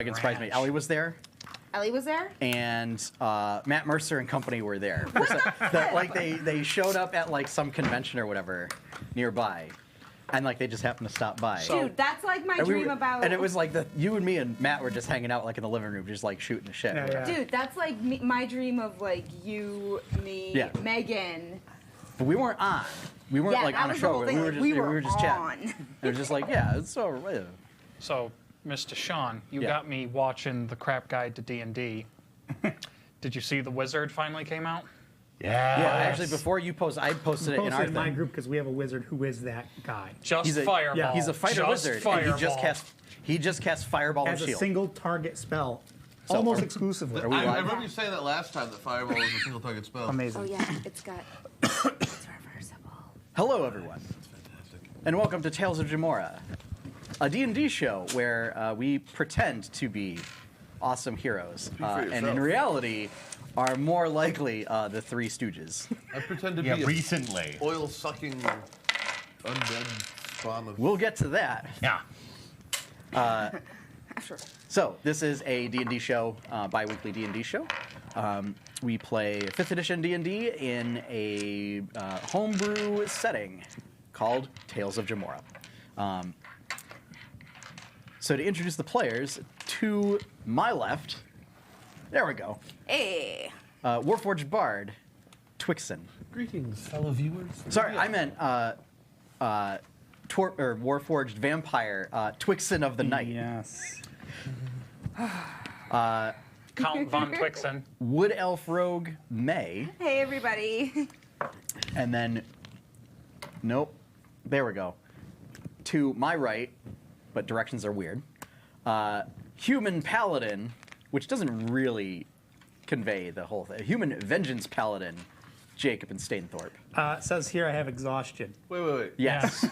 It surprised me. Ellie was there. Ellie was there? And Matt Mercer and company were there. Like they showed up at like some convention or whatever nearby, and like they just happened to stop by. Dude, that's like my dream about. And it was like you and me and Matt were just hanging out like in the living room, just like shooting the shit. Yeah. Dude, that's like my dream of like you, me, Megan. But we weren't on. We weren't like on a show. We were just chatting. It was just like, yeah, it's so. So, Mr. Sean, you got me watching the Crap Guide to D&D. Did you see the Wizard finally came out? Yeah. Actually, before you post, I posted it in our my group because we have a wizard who is that guy. Just Fireball. Yeah. He's a fighter wizard, and he just casts Fireball and Has Shield. a single target spell, almost exclusively. I remember you saying that last time, that Fireball was a single target spell. Amazing. Oh yeah, it's reversible. Hello, everyone, and welcome to Tales of Jemmora, a D&D show where we pretend to be awesome heroes, and in reality are more likely the Three Stooges. I pretend to be recently oil-sucking undead spawn of... We'll get to that. Yeah. Sure. So this is a D&D show, bi-weekly D&D show. We play 5th edition D&D in a homebrew setting called Tales of Jemmora. So to introduce the players, to my left, there we go. Hey. Warforged Bard, Twixen. Greetings, fellow viewers. Sorry, I meant Warforged Vampire, Twixen of the Night. Yes. Count Von Twixen. Wood Elf Rogue, May. Hey everybody. And then, nope, there we go. To my right, but directions are weird. Human Paladin, which doesn't really convey the whole thing. Human Vengeance Paladin, Jacob and Stainthorpe. It says here I have exhaustion. Wait. Yes.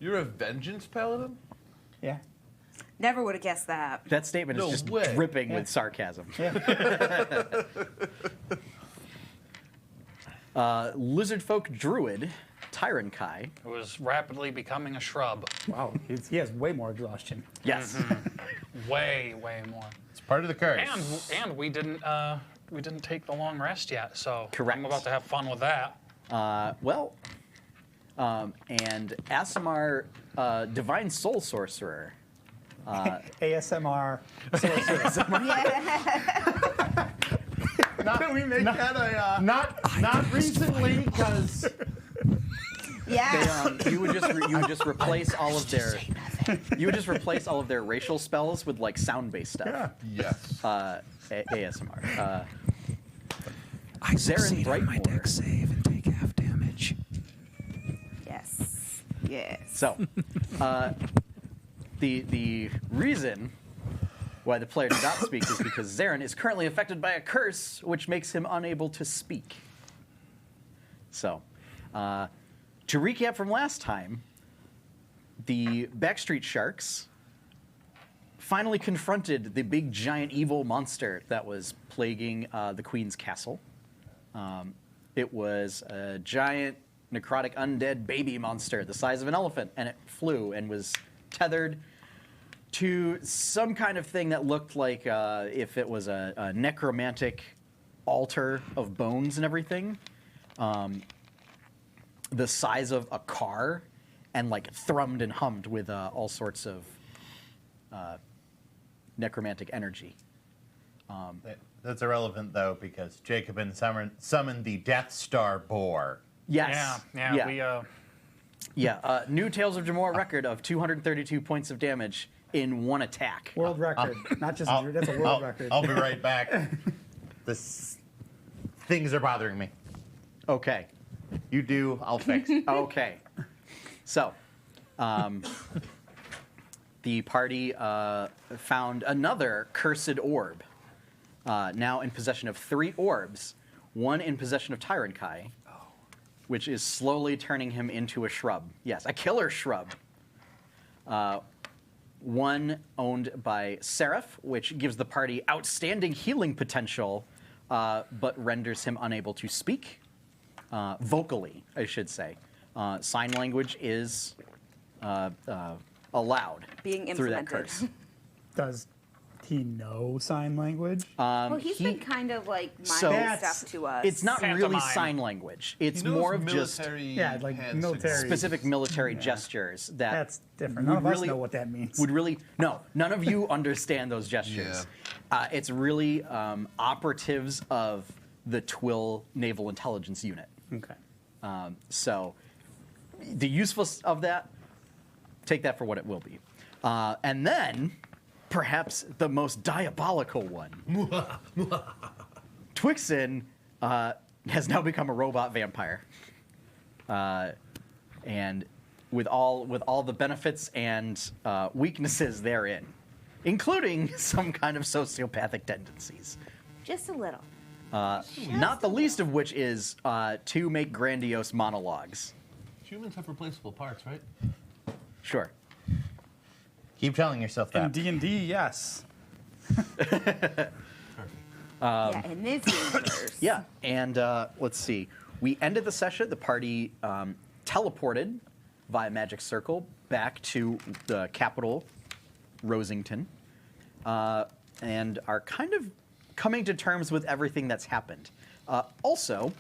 You're a vengeance paladin? Yeah. Never would have guessed that. That statement is just dripping with sarcasm. Lizard Folk Druid, Tyron Kai. Who was rapidly becoming a shrub. Wow. He has way more exhaustion. Yes. Way more. It's part of the curse. And we didn't take the long rest yet, so Correct. I'm about to have fun with that. And Asimar, Divine Soul Sorcerer. ASMR. Can we make that a... Not recently, because Yeah. You would just replace all of their racial spells with like sound-based stuff. Yeah. Yes. ASMR. I succeed on my Brightmoor. dex save and take half damage. Yes. So, the reason why the player did not speak is because Zarin is currently affected by a curse, which makes him unable to speak. So, to recap from last time, the BackStreet Sharks finally confronted the big, giant, evil monster that was plaguing the Queen's castle. It was a giant, necrotic, undead baby monster the size of an elephant, and it flew and was tethered to some kind of thing that looked like if it was a necromantic altar of bones and everything. The size of a car, and like thrummed and hummed with all sorts of necromantic energy. that's irrelevant though, because Jacobin summoned the Death Star boar. Yes. Yeah. New Tales of Jemmora record of 232 points of damage in one attack. World record. Not just that's a world record. I'll be right back. Things are bothering me. Okay. You do, I'll fix. Okay. So, the party found another cursed orb, now in possession of 3 orbs, one in possession of Tyron Kai, which is slowly turning him into a shrub. Yes, a killer shrub. One owned by Seraph, which gives the party outstanding healing potential, but renders him unable to speak. Vocally, I should say. Sign language is allowed Being through that implemented. curse. Does he know sign language? Well, he's been kind of like So- miming That's- stuff to us. It's not really Pantomime. sign language. It's He knows more of just military Yeah, like hand military. signals. specific military gestures that That's different. None of would us really- know what that means. would really no, none of you understand those gestures. It's really operatives of the Twill Naval Intelligence Unit. Okay. So the usefulness of that, take that for what it will be. And then, perhaps the most diabolical one. Twixen has now become a robot vampire. And with all the benefits and weaknesses therein, including some kind of sociopathic tendencies. just a little. Not the least of which is to make grandiose monologues. Humans have replaceable parts, right? Sure. Keep telling yourself In that. D&D, yes. Perfect. Yeah, in this universe. Yeah, and let's see. We ended the session. The party teleported via magic circle back to the capital, Rosington, and are kind of coming to terms with everything that's happened. Also,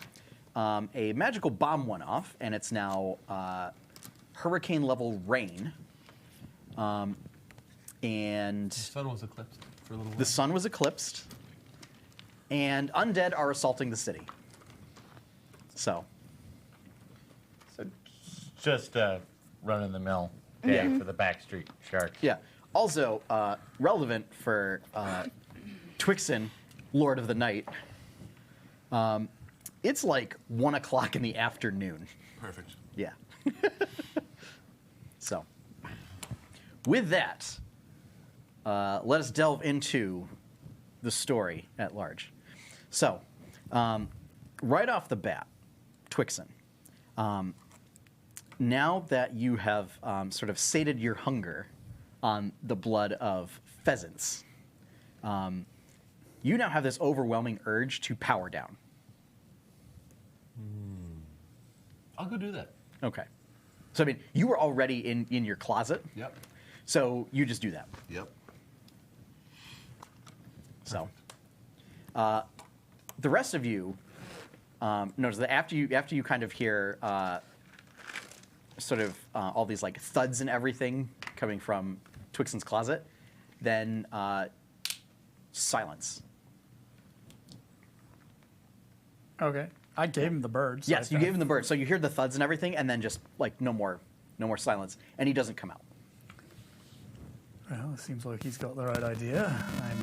a magical bomb went off, and it's now hurricane-level rain. And The sun was eclipsed for a little while. the sun was eclipsed, and undead are assaulting the city. So, Just a run-of-the-mill day for the BackStreet Sharks. yeah. Also, relevant for Twixen, Lord of the Night. It's like 1 o'clock in the afternoon. Perfect. Yeah. So, with that, let us delve into the story at large. So, right off the bat, Twixen, now that you have sort of sated your hunger on the blood of pheasants, you now have this overwhelming urge to power down. I'll go do that. Okay. So, I mean, you were already in your closet, Yep. so you just do that. Yep. So, the rest of you notice that after you kind of hear sort of all these like thuds and everything coming from Twixen's closet, then silence. Okay. I gave him the bird. so Yes, I you gave him the bird, so you hear the thuds and everything, and then just like no more silence, and he doesn't come out. Well, it seems like he's got the right idea. I'm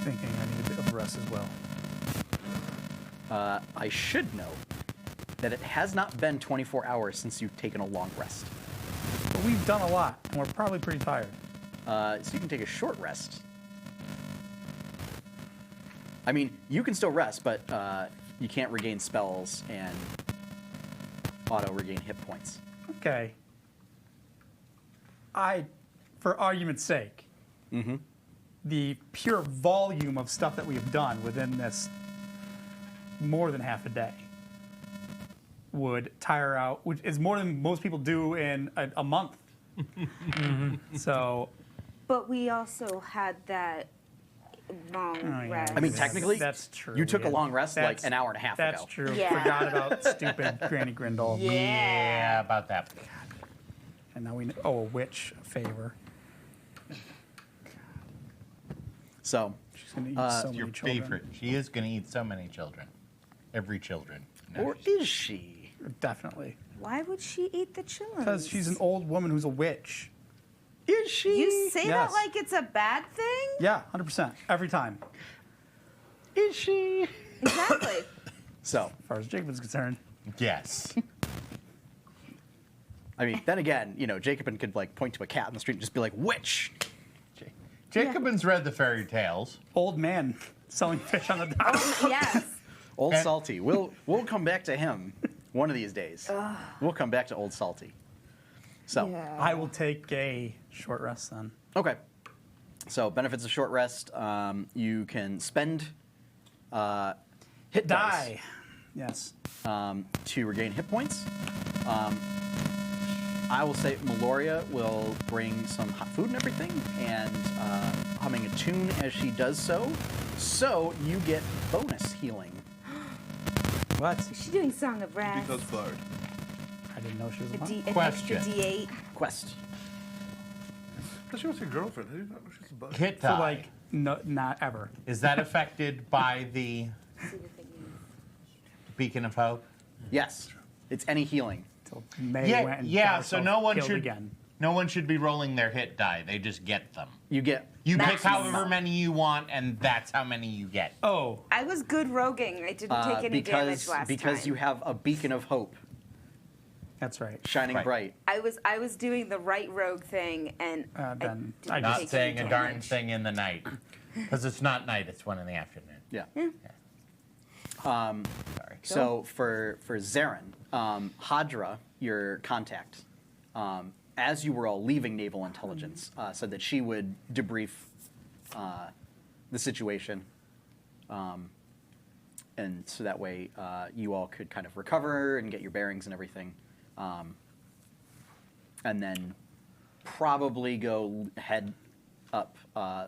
thinking I need a bit of rest as well. I should note that it has not been 24 hours since you've taken a long rest. But we've done a lot, and we're probably pretty tired. So you can take a short rest. I mean, you can still rest, but you can't regain spells and auto-regain hit points. Okay. For argument's sake, the pure volume of stuff that we've done within this more than half a day would tire out, which is more than most people do in a month. So, But we also had that long yeah. rest. I mean, technically, that's true. you took a yeah. long rest like That's- an hour and a half That's ago. true. Yeah. Forgot about stupid Granny Grindle. Yeah, about that. And now we know. Oh, a witch, a favor. So, She's going to eat so many Your children. favorite. She is going to eat so many children. Every children. No, or is she? Definitely. Why would she eat the children? Because she's an old woman who's a witch. Is she? You say that Yes. like it's a bad thing? Yeah, 100%. Every time. Is she? Exactly. So, As far as Jacob is concerned. Yes. I mean, then again, Jacobin could like point to a cat in the street and just be like, "Witch." Jacobin's read the fairy tales. Old man selling fish on the dock. Yes. Old And- Salty. We'll come back to him one of these days. We'll come back to Old Salty. So, Yeah. I will take a short rest then. okay. So, benefits of short rest. You can spend hit dice Die. Yes. to regain hit points. I will say Meloria will bring some hot food and everything, and attune as she does so. So you get bonus healing. What? Is she doing Song of Wrath? Because Bard. I didn't know she was a An monk. extra Question. D8. Quest. Because she was your girlfriend. How do you not know she's a bud? Hit So die. like, no, not ever. Is that affected by the See what they use. Beacon of Hope? Yes. It's any healing. Till May went and got So herself no one killed should again. no one should be rolling their hit die. They just get them. You get. You pick Maximum. however many you want, and that's how many you get. Oh, I was good roguing. I didn't take any damage last because time. you have a beacon of hope that's right. shining Right. bright. I was doing the right rogue thing, and Then I I didn't Not take saying any a darn damage. thing in the night. Because it's not night, it's 1 in the afternoon. Yeah. Sorry. So for Zarin, Hadra, your contact, as you were all leaving Naval Intelligence, said that she would debrief the situation, and so that way you all could kind of recover and get your bearings and everything, and then probably go head up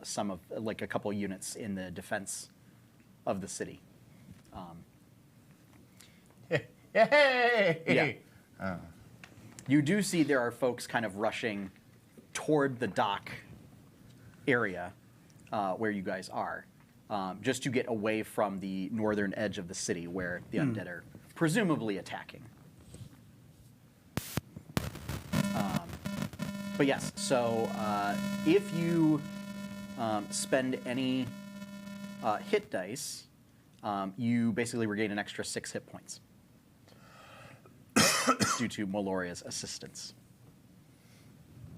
some of like a couple units in the defense of the city. Yay! Yeah. You do see there are folks kind of rushing toward the dock area where you guys are, just to get away from the northern edge of the city where the undead are presumably attacking. But yes, so if you spend any hit dice, you basically regain an extra 6 hit points due to Meloria's assistance.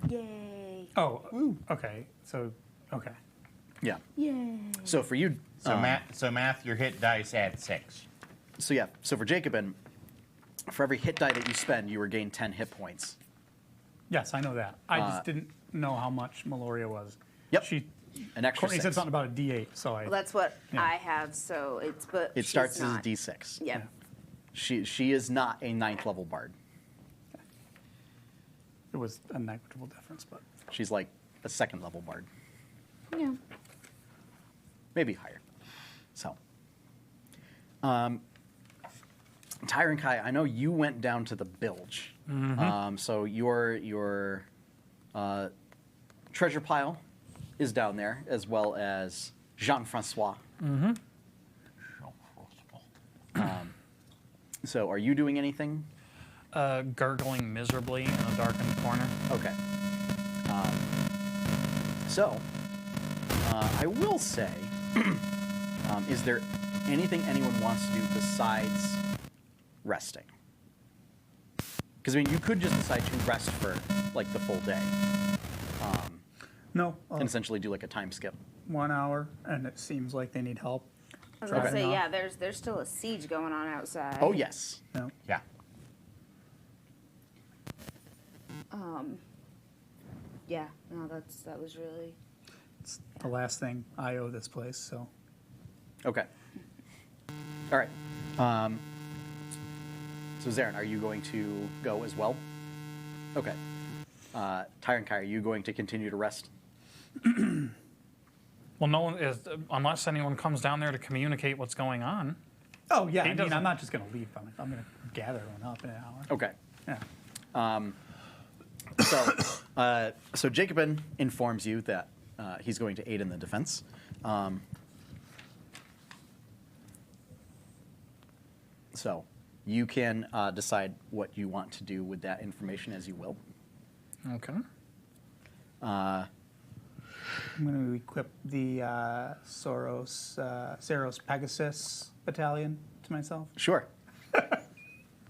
Yay! Oh, okay. So, okay. Yeah. Yay! So for you, So math, your hit dice add 6. so yeah, so for Jacobin, for every hit die that you spend, you regain 10 hit points. Yes, I know that. I just didn't know how much Meloria was. Yep. She, An extra Courtney 6. said something about a D8, so I. Well, that's what Yeah. I have. So it's but It she's starts not. as a D6. Yeah. She is not a 9th level bard. It was a negligible difference, but She's like a 2nd level bard, Yeah. maybe higher. So, Tyre and Kai, I know you went down to the bilge. So your treasure pile is down there, as well as Jean-Francois. So are you doing anything? Gurgling miserably in a darkened corner. Okay. So, I will say, is there anything anyone wants to do besides resting? Because, I mean, you could just decide to rest for, like, the full day no, and essentially do, like, a time skip. 1 hour, and it seems like they need help. I was gonna Okay. say, No. yeah. There's still a siege going on outside. Oh, yes. No. Yeah. Yeah. No, that was really. It's the last thing I owe this place, so. Okay. All right. So, Zarin, are you going to go as well? Okay. Tyre and Kai, are you going to continue to rest? Well, no one is, unless anyone comes down there to communicate what's going on. Oh, yeah. He I mean, doesn't- I'm not just going to leave. I'm going to gather everyone up in an hour. Okay. Yeah. So Jacobin informs you that he's going to aid in the defense. So you can decide what you want to do with that information as you will. Okay. I'm going to equip the Saros Pegasus battalion to myself. Sure.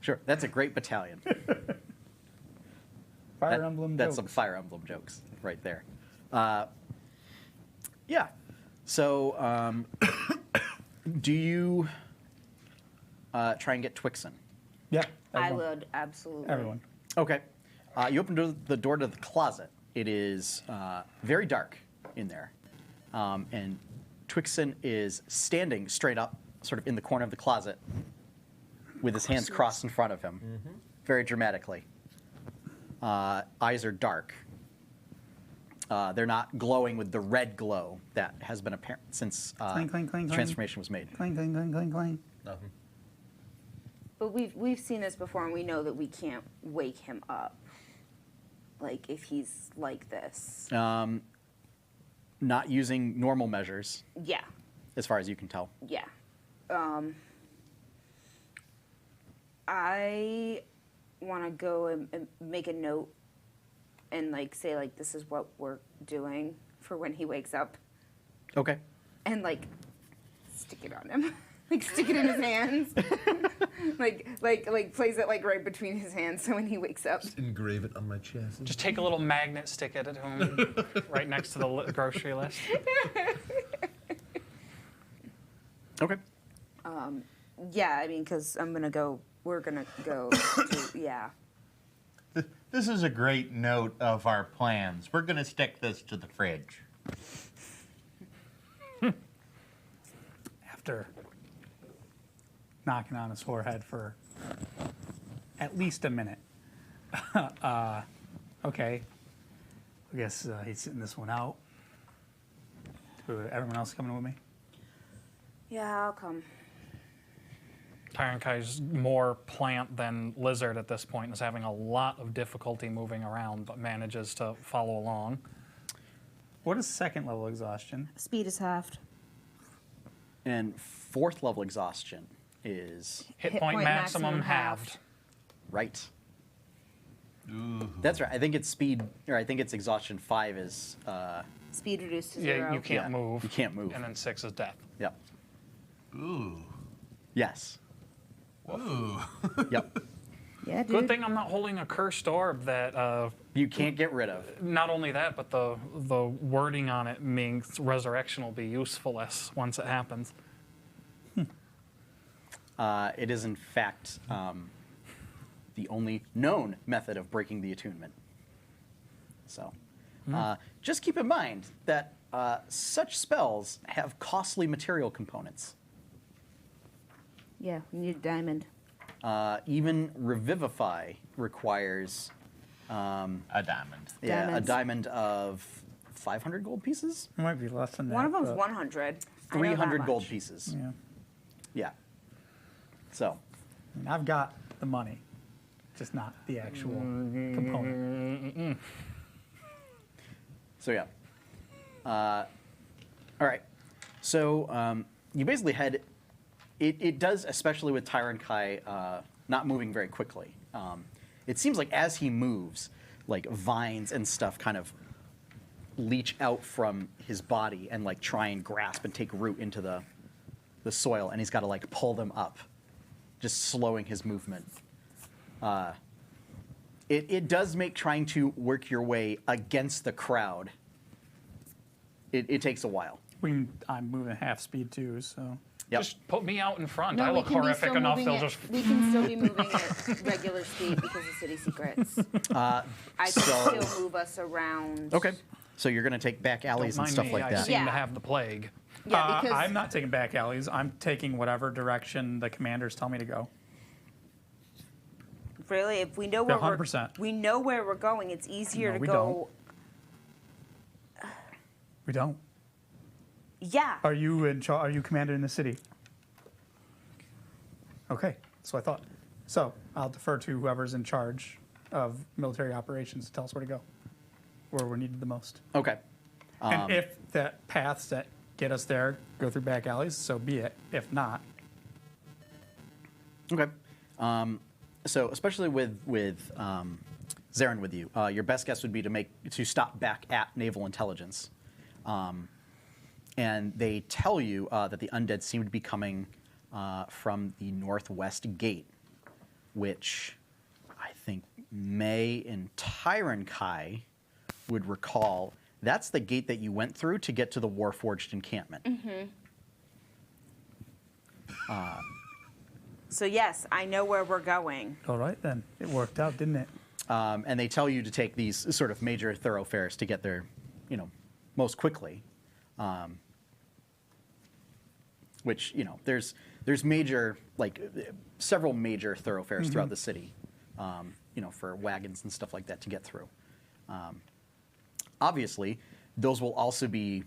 Sure. That's a great battalion. Fire Emblem That's jokes. some Fire Emblem jokes right there. Yeah. So do you try and get Twixen? Yeah. I everyone. would absolutely. Everyone. Okay. You open the door to the closet. It is very dark in there. And Twixen is standing straight up, sort of in the corner of the closet, with his hands crossed in front of him, very dramatically. Eyes are dark. They're not glowing with the red glow that has been apparent since Clang, clang, clang, clang. transformation was made. Clang, clang, clang, clang, clang. Nothing. But we've seen this before, and we know that we can't wake him up. Like if he's like this. Not using normal measures, Yeah. as far as you can tell. Yeah. I want to go and make a note and like say like this is what we're doing for when he wakes up, Okay. and like stick it on him, like stick it in his hands, like place it like right between his hands so when he wakes up. Engrave it on my chest. Just take a little magnet, stick it at home, right next to the grocery list. Okay. Yeah, I mean, because we're gonna go to, yeah. This is a great note of our plans. We're going to stick this to the fridge. After knocking on his forehead for at least a minute. Okay. I guess he's sitting this one out. Everyone else coming with me? Yeah, I'll come. Tyron Kai's more plant than lizard at this point, and is having a lot of difficulty moving around, but manages to follow along. What is second level exhaustion? Speed is halved. And 4th level exhaustion is Hit Hit point point maximum maximum halved. right. Ooh. That's right. I think it's speed, or I think it's exhaustion 5 is, Speed reduced to Yeah, 0. you can't Yeah, move. you can't move. And then 6 is death. yep. Ooh. Yes. Ooh. Yep. Yeah, dude. Good thing I'm not holding a cursed orb that, You can't get rid of. not only that, but the wording on it means resurrection will be useful-less once it happens. It is, in fact, the only known method of breaking the attunement. So, just keep in mind that such spells have costly material components. Yeah, we need a diamond. Even Revivify requires A diamond. a Diamonds. diamond of 500 gold pieces? It might be less than that. One of them's but- 100. I know that 300 gold much. pieces. Yeah. Yeah. So, I mean, I've got the money, just not the actual component. So yeah. All right. So you basically head. It does, especially with Tyron Kai not moving very quickly. It seems like as he moves, like vines and stuff kind of leach out from his body and like try and grasp and take root into the soil, and he's got to like pull them up, just slowing his movement. It does make trying to work your way against the crowd. It takes a while. I'm moving half speed too, so. Yep. Just put me out in front. No, I we look can be horrific still enough. moving They'll at, just we can still be moving at regular speed because of city secrets. I can So- still move us around. Okay. So you're going to take back don't alleys and mind stuff me. like I that. seem to Yeah. have the plague. Yeah, because I'm not taking back alleys. I'm taking whatever direction the commanders tell me to go. really, if we know Yeah, where 100%. we know where we're going, it's easier No, to we go. We don't. Yeah. Are you in charge? Are you commander in the city? Okay, so I thought. So I'll defer to whoever's in charge of military operations to tell us where to go, where we're needed the most. Okay. And if the paths that get us there go through back alleys, so be it. If not, Okay. So especially with Zarin with you, your best guess would be to stop back at Naval Intelligence, and they tell you that the undead seem to be coming from the northwest gate, which I think May and Tyron Kai would recall. That's the gate that you went through to get to the Warforged encampment. So yes, I know where we're going. all right then. It worked out, didn't it? And they tell you to take these sort of major thoroughfares to get there, most quickly. Which, there's major, like, several major thoroughfares throughout the city, for wagons and stuff like that to get through. obviously, those will also be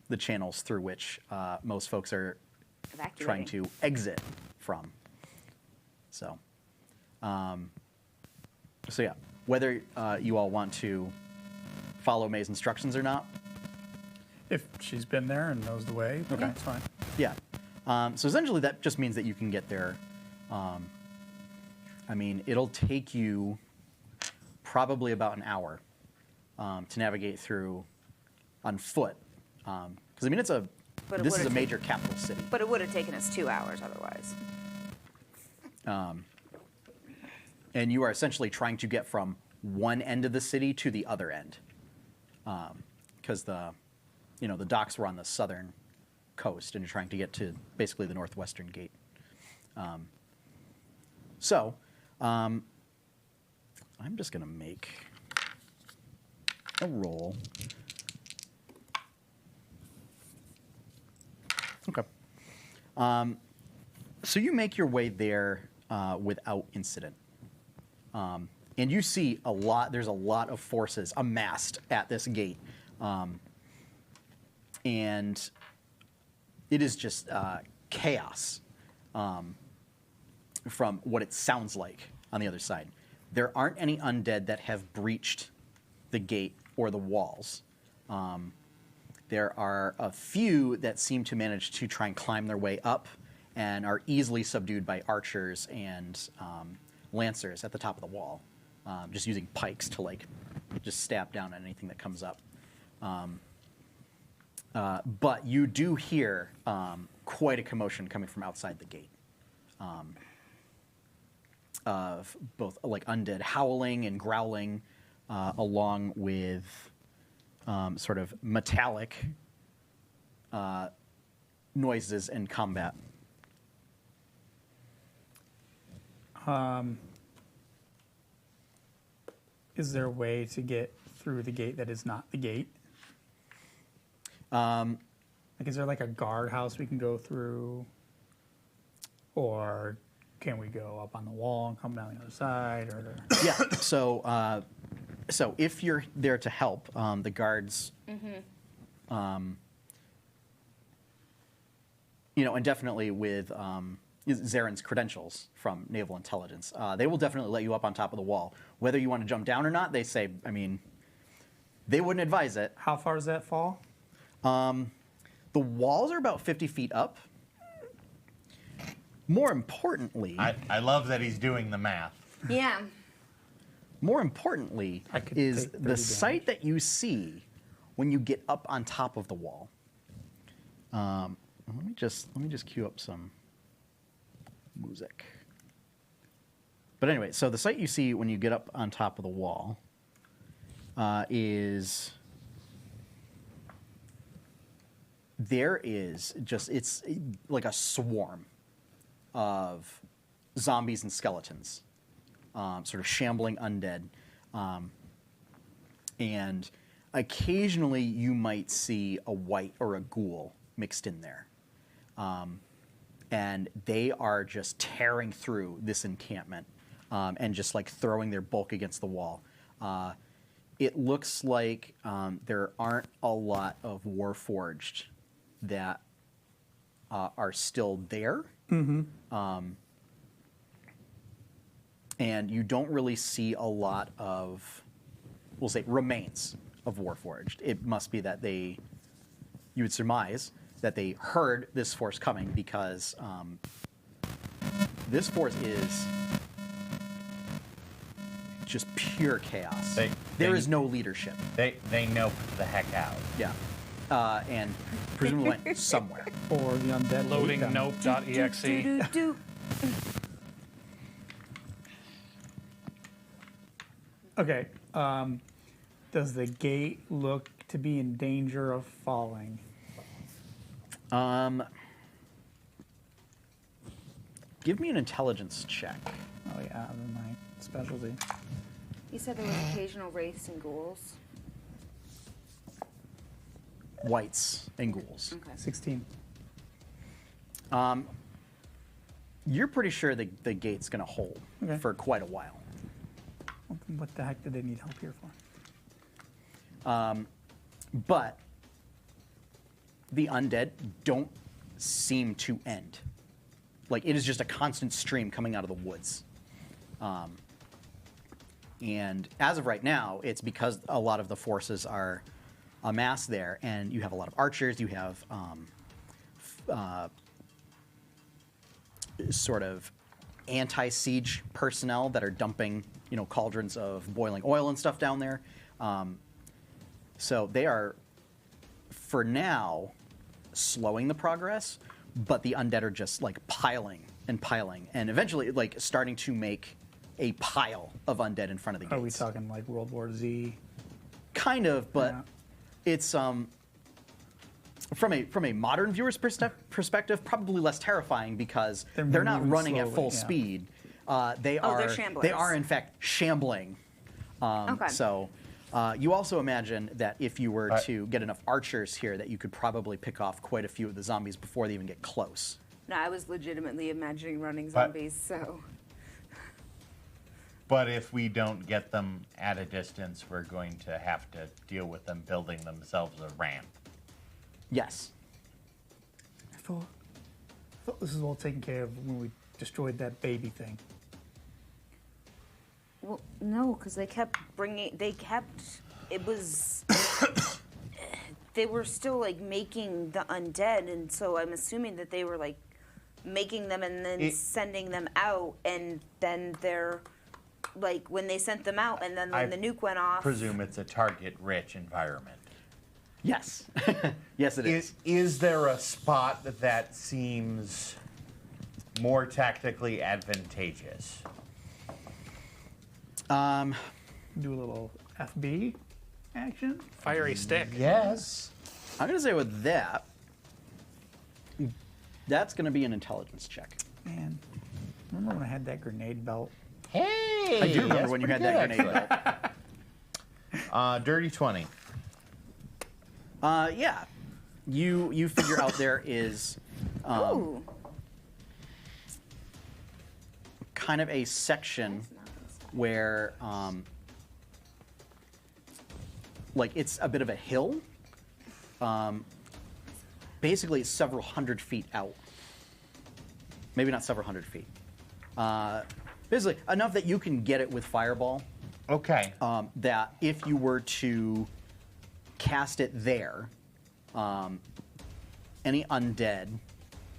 the channels through which most folks are trying to exit from. So, yeah, whether you all want to follow May's instructions or not. If she's been there and knows the way, Okay. it's fine. Yeah. So essentially, that just means that you can get there. I mean, it'll take you probably about an hour to navigate through on foot. Because I mean, this is a major capital city. But it would have taken us 2 hours otherwise. And you are essentially trying to get from one end of the city to the other end, because the docks were on the southern coast, and you're trying to get to basically the northwestern gate. So, I'm just gonna make a roll. Okay. So you make your way there without incident. And you see there's a lot of forces amassed at this gate. And it is just chaos from what it sounds like on the other side. There aren't any undead that have breached the gate or the walls. There are a few that seem to manage to try and climb their way up and are easily subdued by archers and lancers at the top of the wall, just using pikes to just stab down on anything that comes up. But you do hear quite a commotion coming from outside the gate, of both undead howling and growling, along with sort of metallic noises and combat. Is there a way to get through the gate that is not the gate? Is there a guardhouse we can go through? Or can we go up on the wall and come down the other side? Or Yeah. So if you're there to help, the guards, and definitely with Zaren's credentials from Naval Intelligence, they will definitely let you up on top of the wall. Whether you want to jump down or not, they say, they wouldn't advise it. how far does that fall? The walls are about 50 feet up. More importantly, I love that he's doing the math. Yeah. more importantly, I could is take 30 the sight that you see when you get up on top of the wall. Let me just cue up some music. But anyway, so the sight you see when you get up on top of the wall is there is just, it's like a swarm of zombies and skeletons, sort of shambling undead. And occasionally you might see a wight or a ghoul mixed in there. And they are just tearing through this encampment and just like throwing their bulk against the wall. It looks like there aren't a lot of Warforged that are still there. Mm-hmm. And you don't really see a lot of, we'll say, remains of Warforged. It must be that you would surmise that they heard this force coming because this force is just pure chaos. There is no leadership. They know the heck out. Yeah. And presumably went somewhere. Or the undead Loading ate them. nope.exe. Do. Okay. Does the gate look to be in danger of falling? Give me an intelligence check. Oh yeah, that's my specialty. You said there was occasional wraiths and ghouls. Wights and ghouls. Okay. 16. You're pretty sure the gate's going to hold Okay. for quite a while. What the heck did they need help here for? But the undead don't seem to end. Like, it is just a constant stream coming out of the woods. And as of right now, it's because a lot of the forces are amassed there, and you have a lot of archers, you have sort of anti-siege personnel that are dumping, cauldrons of boiling oil and stuff down there. So they are, for now, slowing the progress, but the undead are just like piling and piling, and eventually like starting to make a pile of undead in front of the gates. Are we talking like World War Z? Kind of, but Yeah. it's from a modern viewer's perspective, probably less terrifying because they're not moving running at slowly, full yeah. speed. They Oh, are they're shamblers. they are in fact shambling. Okay. So you also imagine that if you were to get enough archers here, that you could probably pick off quite a few of the zombies before they even get close. No, I was legitimately imagining running zombies, so. But if we don't get them at a distance, we're going to have to deal with them building themselves a ramp. Yes. I thought this was all taken care of when we destroyed that baby thing. Well, no, because it was, they were still like making the undead, and so I'm assuming that they were like making them and then sending them out, and then they're like, when they sent them out, and then when the nuke went off. Presume it's a target-rich environment. Yes. Yes, it is. Is there a spot that seems more tactically advantageous? Do a little FB action. Fiery stick. Yes. I'm going to say with that, that's going to be an intelligence check. Man, remember when I had that grenade belt? Hey! I do remember that's when you had pretty that good, grenade belt. Dirty 20. Yeah. You figure out there is Ooh. kind of a section where like it's a bit of a hill. Basically it's several hundred feet out. Maybe not several hundred feet. Basically enough that you can get it with fireball. Okay. That if you were to cast it there, any undead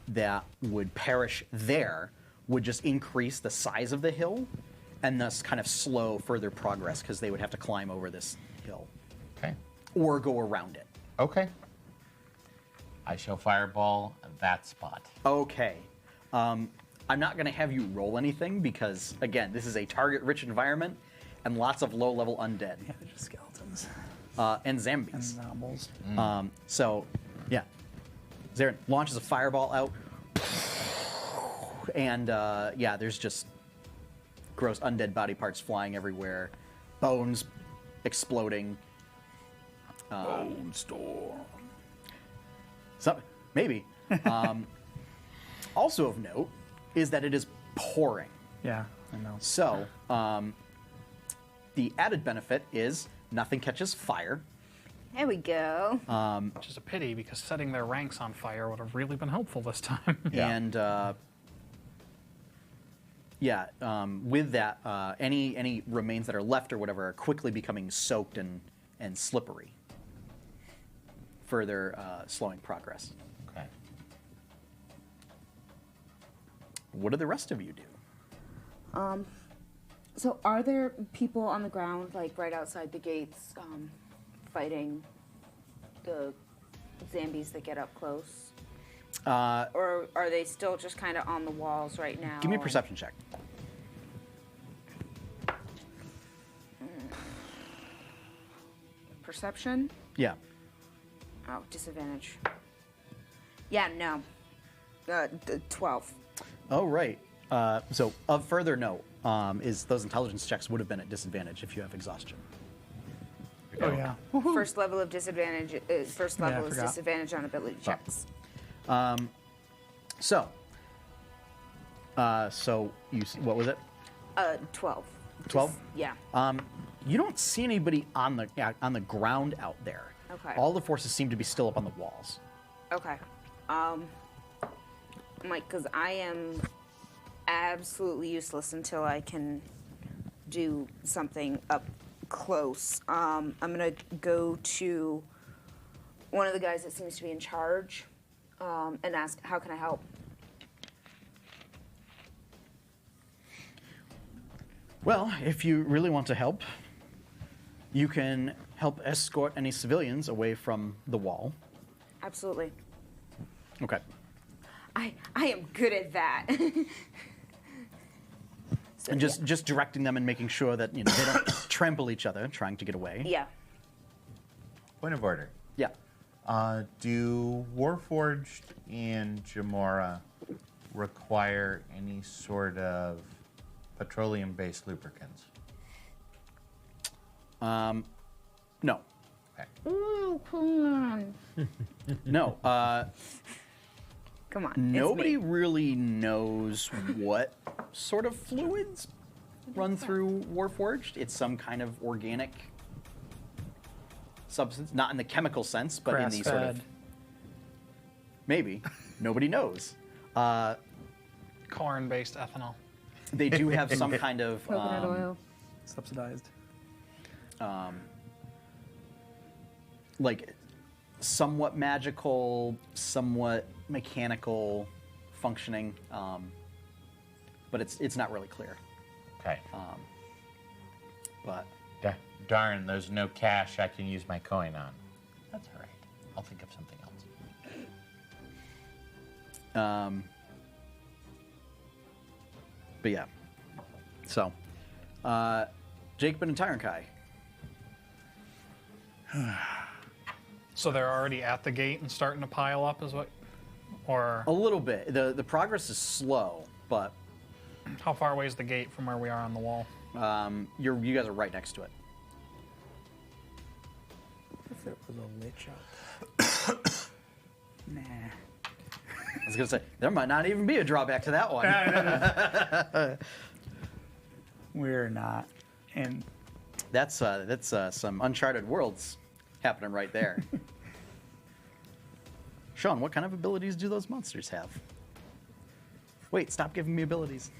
that would perish there would just increase the size of the hill and thus kind of slow further progress because they would have to climb over this hill Okay. or go around it. Okay. I shall fireball that spot. Okay. I'm not going to have you roll anything because, again, this is a target-rich environment and lots of low-level undead Yeah, they're just skeletons and and zombies. zombies. So, yeah. Zarin launches a fireball out, and yeah, there's just gross undead body parts flying everywhere, bones exploding. Bone storm. Maybe. Also of note is that it is pouring. Yeah, I know. So, the added benefit is nothing catches fire. There we go. Which is a pity because setting their ranks on fire would have really been helpful this time. Yeah. And with that, any remains that are left or whatever are quickly becoming soaked and slippery, further slowing progress. Okay. What do the rest of you do? So are there people on the ground, like right outside the gates, fighting the zombies that get up close? Or are they still just kind of on the walls right now? Give me a perception check. Perception? Yeah. Oh, disadvantage. Yeah, no. 12. Oh, right. So, of further note, is those intelligence checks would have been at disadvantage if you have exhaustion. Oh yeah. First level of disadvantage. First Yeah, I level is forgot. disadvantage on ability checks. So, what was it? 12. 12? Yeah. You don't see anybody on the ground out there. Okay. All the forces seem to be still up on the walls. Okay. Mike, because I am absolutely useless until I can do something up close. I'm gonna go to one of the guys that seems to be in charge, and ask, how can I help? Well, if you really want to help, you can help escort any civilians away from the wall. Absolutely. Okay. I am good at that. So, And just directing them and making sure that they don't trample each other trying to get away. yeah. Point of order. Yeah. Do Warforged and Jemmora require any sort of petroleum-based lubricants? No. Okay. Ooh, come on. No. Come on. Nobody It's me. really knows what sort of fluids run through Warforged. It's some kind of organic substance, not in the chemical sense, but in the sort of Grass-fed. maybe. Nobody knows. Corn-based ethanol. They do have some kind of Coconut oil. Subsidized. like somewhat magical, somewhat mechanical functioning, but it's not really clear. Okay. But Darn, there's no cash I can use my coin on. That's all right. I'll think of something else. but yeah. So, Jacobin and Tyrankai. So they're already at the gate and starting to pile up, is what? Or A little bit. The progress is slow, but how far away is the gate from where we are on the wall? you guys are right next to it. If there was a lich up. Nah. I was gonna say there might not even be a drawback to that one. We're not. And That's some uncharted worlds happening right there. Sean, what kind of abilities do those monsters have? Wait, stop giving me abilities.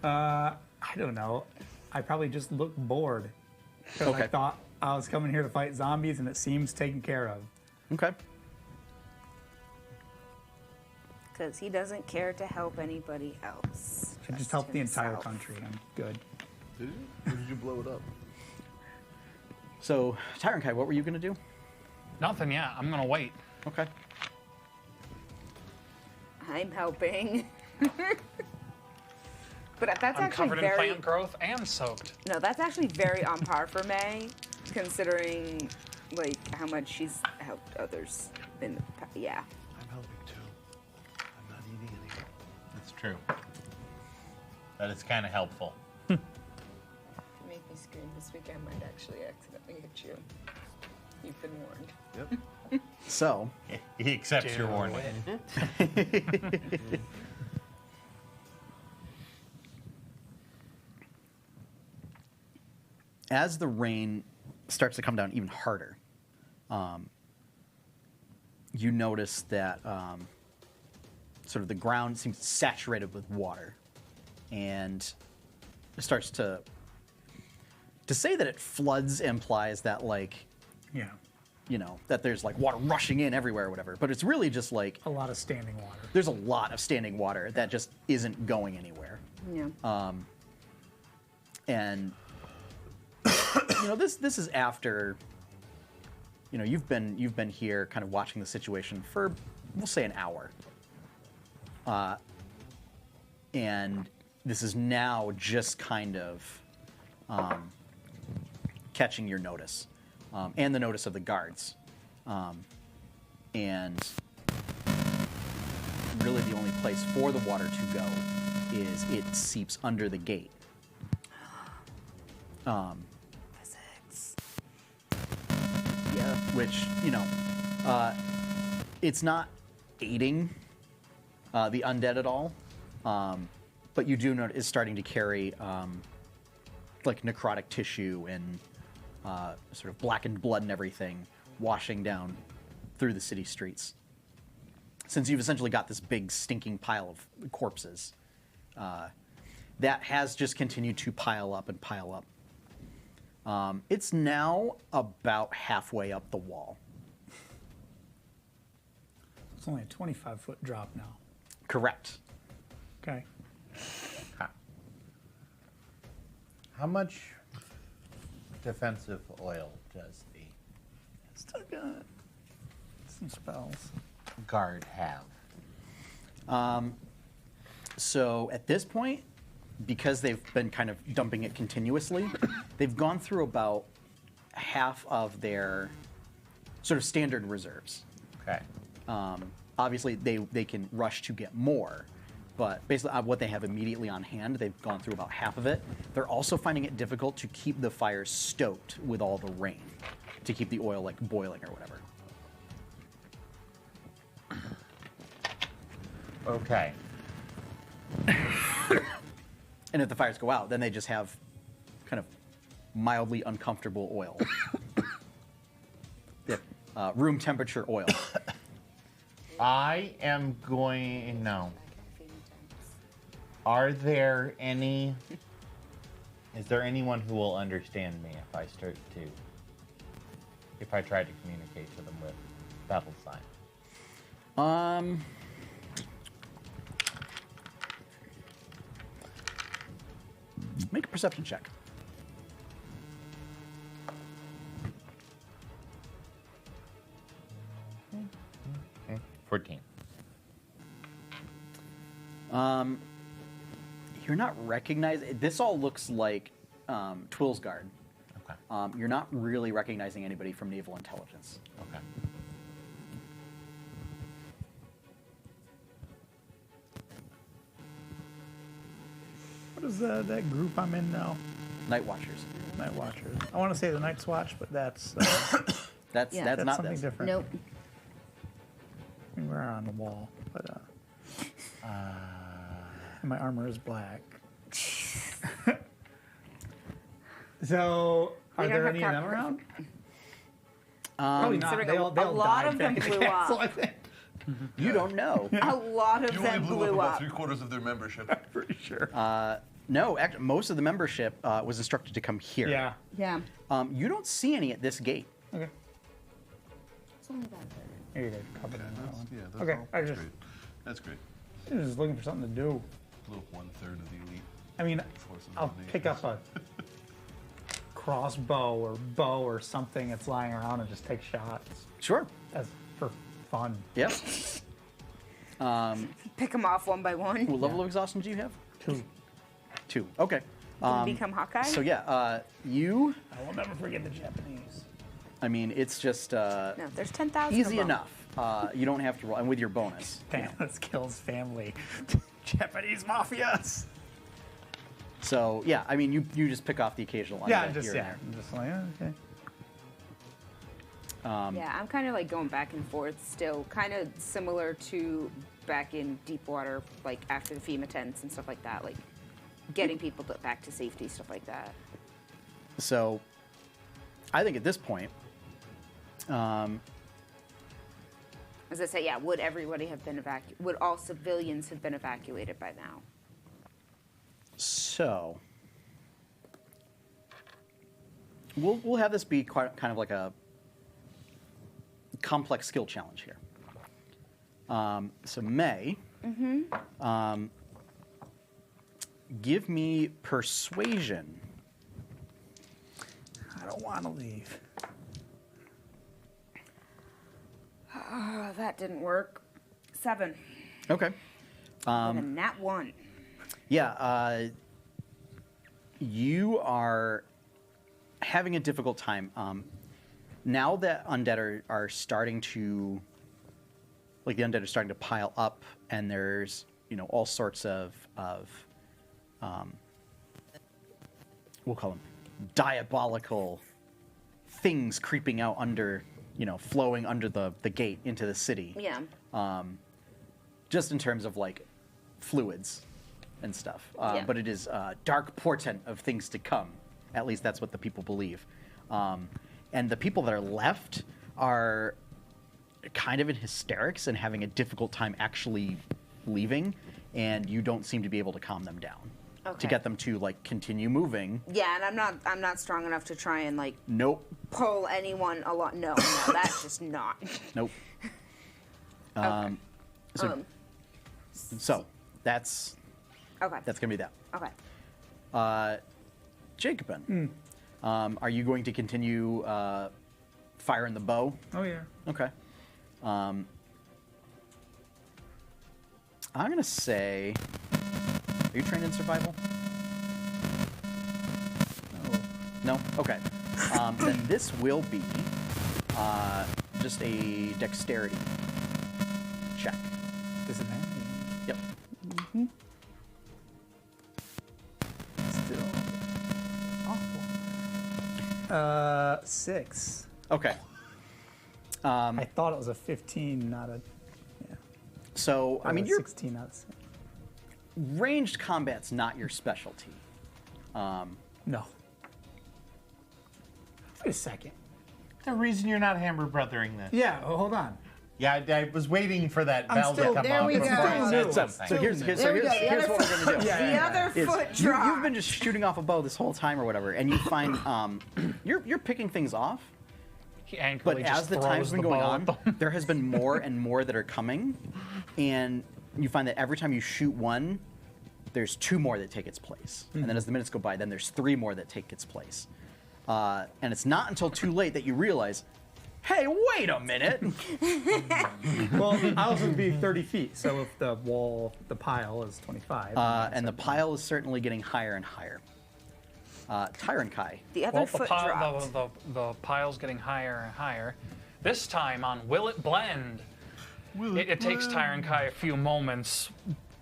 I don't know. I probably just looked bored. Because I Okay. thought I was coming here to fight zombies and it seems taken care of. Okay. Because he doesn't care to help anybody else. I just helped the entire himself. country and I'm good. Did you? Or did you blow it up? So, Tyrankai, what were you gonna do? Nothing yet. I'm gonna wait. Okay. I'm helping. But that's I'm actually covered in very plant growth and soaked. no. That's actually very on par for May, considering like how much she's helped others in the yeah. I'm helping too. I'm not eating anything. That's true. That is kind of helpful. You make me scream this week. I might actually accidentally hit you. You've been warned. Yep. So, He accepts your Do warning. as the rain starts to come down even harder, you notice that sort of the ground seems saturated with water, and it starts to say that it floods implies that Yeah. that there's like water rushing in everywhere or whatever, but it's really just like A lot of standing water. there's a lot of standing water that just isn't going anywhere. Yeah. And this is after you've been here kind of watching the situation for, we'll say, an hour, and this is now just kind of catching your notice, and the notice of the guards, and really the only place for the water to go is it seeps under the gate. Physics. Yeah, which it's not aiding the undead at all, but you do know it's starting to carry like necrotic tissue and sort of blackened blood and everything washing down through the city streets. Since you've essentially got this big stinking pile of corpses, that has just continued to pile up and pile up. It's now about halfway up the wall. It's only a 25-foot drop now. Correct. Okay. How much defensive oil does the Still got some spells. guard have? So at this point, because they've been kind of dumping it continuously, they've gone through about half of their sort of standard reserves. Okay. Obviously, they can rush to get more, but basically what they have immediately on hand, they've gone through about half of it. They're also finding it difficult to keep the fires stoked with all the rain, to keep the oil like boiling or whatever. Okay. And if the fires go out, then they just have kind of mildly uncomfortable oil. Yeah, room temperature oil. I am going. No. Are there any? Is there anyone who will understand me if I start to? If I try to communicate to them with battle sign? Make a perception check. 14. You're not recognizing. This all looks like Twilsguard. Okay. You're not really recognizing anybody from naval intelligence. Okay. What is that group I'm in now? Night Watchers. Night Watchers. I want to say the Night's Watch, but that's That's Yeah. that's that's not something this. different. Nope. I mean, we're on the wall, but and my armor is black. So, are We don't there have any of them cap- around? Probably not. Considering They all a lot died of them back in blew the castle, up. I think. You don't know. A lot of You only them blew up blew about up. 3/4 of their membership. Pretty sure. No, actually, most of the membership was instructed to come here. Yeah. Yeah. You don't see any at this gate. Okay. It's only about Maybe they've covered it in that one. Yeah, that's Okay, all. I That's just- great. That's great. I'm just looking for something to do. Little 1/3 of the elite. I mean, Forces I'll of the pick up a crossbow or bow or something that's lying around and just take shots. Sure. As for fun. Yep. Pick them off one by one. What level of exhaustion do you have? 2. 2. Okay. Become Hawkeye. So yeah, you. I will never forget the Japanese. I mean, it's just No, there's 10,000. easy of them. enough. You don't have to roll, and with your bonus. Thanos kills family. Japanese mafias. So yeah, I mean, you just pick off the occasional one. Yeah, just here yeah. and I'm just like, okay. Yeah, I'm kind of like going back and forth still, kind of similar to back in Deepwater, like after the FEMA tents and stuff like that, like getting people back to safety, stuff like that. there. So, I think at this point, As I say, yeah, would everybody have been evacuated? Would all civilians have been evacuated by now? so we'll have this be quite kind of like a complex skill challenge here. So May, give me persuasion. I don't want to leave. Oh, that didn't work. 7. Okay. And a nat 1. Yeah, you are having a difficult time. Now that undead are starting to, like the undead are starting to pile up, and there's all sorts of we'll call them diabolical things creeping out under, flowing under the gate into the city. Yeah. Just in terms of like fluids and stuff. Yeah. But it is dark portent of things to come. At least that's what the people believe. And the people that are left are kind of in hysterics and having a difficult time actually leaving, and you don't seem to be able to calm them down to Okay. get them to like continue moving. Yeah, and I'm not strong enough to try and like Nope. pull anyone along. No, that's just not. Nope. Okay. So that's Okay. gonna be that. Okay. Jacobin, are you going to continue firing the bow? Oh yeah. Okay. I'm gonna say, are you trained in survival? No. Okay. Then this will be just a dexterity check. Disadvantage. Yep. Still awful. 6. Okay. I thought it was a 15, not a. Yeah. So I mean, a your 16 out of 6. ranged combat's not your specialty. No. Wait a second. The reason you're not Hammer Brothering this. Yeah. Oh, hold on. Yeah, I was waiting for that I'm bell still- to come there up we go. before I said Still something. So here's There we go. The here's other what we're gonna do. The other Is foot you, drop. you've been just shooting off a bow this whole time or whatever, and you find you're picking things off. He But angrily as just the throws time's been the going bow on, at them. there has been more and more that are coming, and you find that every time you shoot one, there's 2 more that take its place, and then as the minutes go by, then there's 3 more that take its place, and it's not until too late that you realize, hey, wait a minute. Well, ours would be 30 feet, so if the pile is 25. And the pile is certainly getting higher and higher. Tyron Kai. The other Well, the, foot dropped. the pile's getting higher and higher. This time on Will It Blend? It takes Tyron Kai a few moments,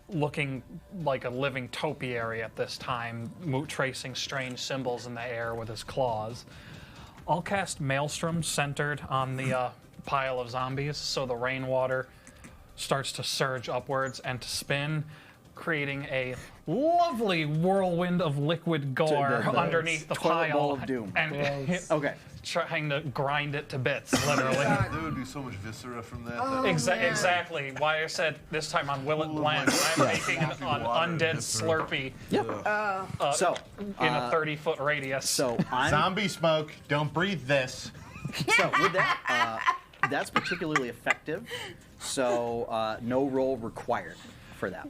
looking like a living topiary at this time, tracing strange symbols in the air with his claws. I'll cast Maelstrom centered on the pile of zombies, so the rainwater starts to surge upwards and to spin, creating a lovely whirlwind of liquid gore the underneath the toilet pile. bowl of doom. And Okay. trying to grind it to bits, literally. There would be so much viscera from that. Oh, Exactly. Why I said this time on Will It Blend, I'm making an undead Slurpee So, in a 30-foot radius. so I'm Zombie smoke. Don't breathe this. so with that, that's particularly effective. So no roll required for that.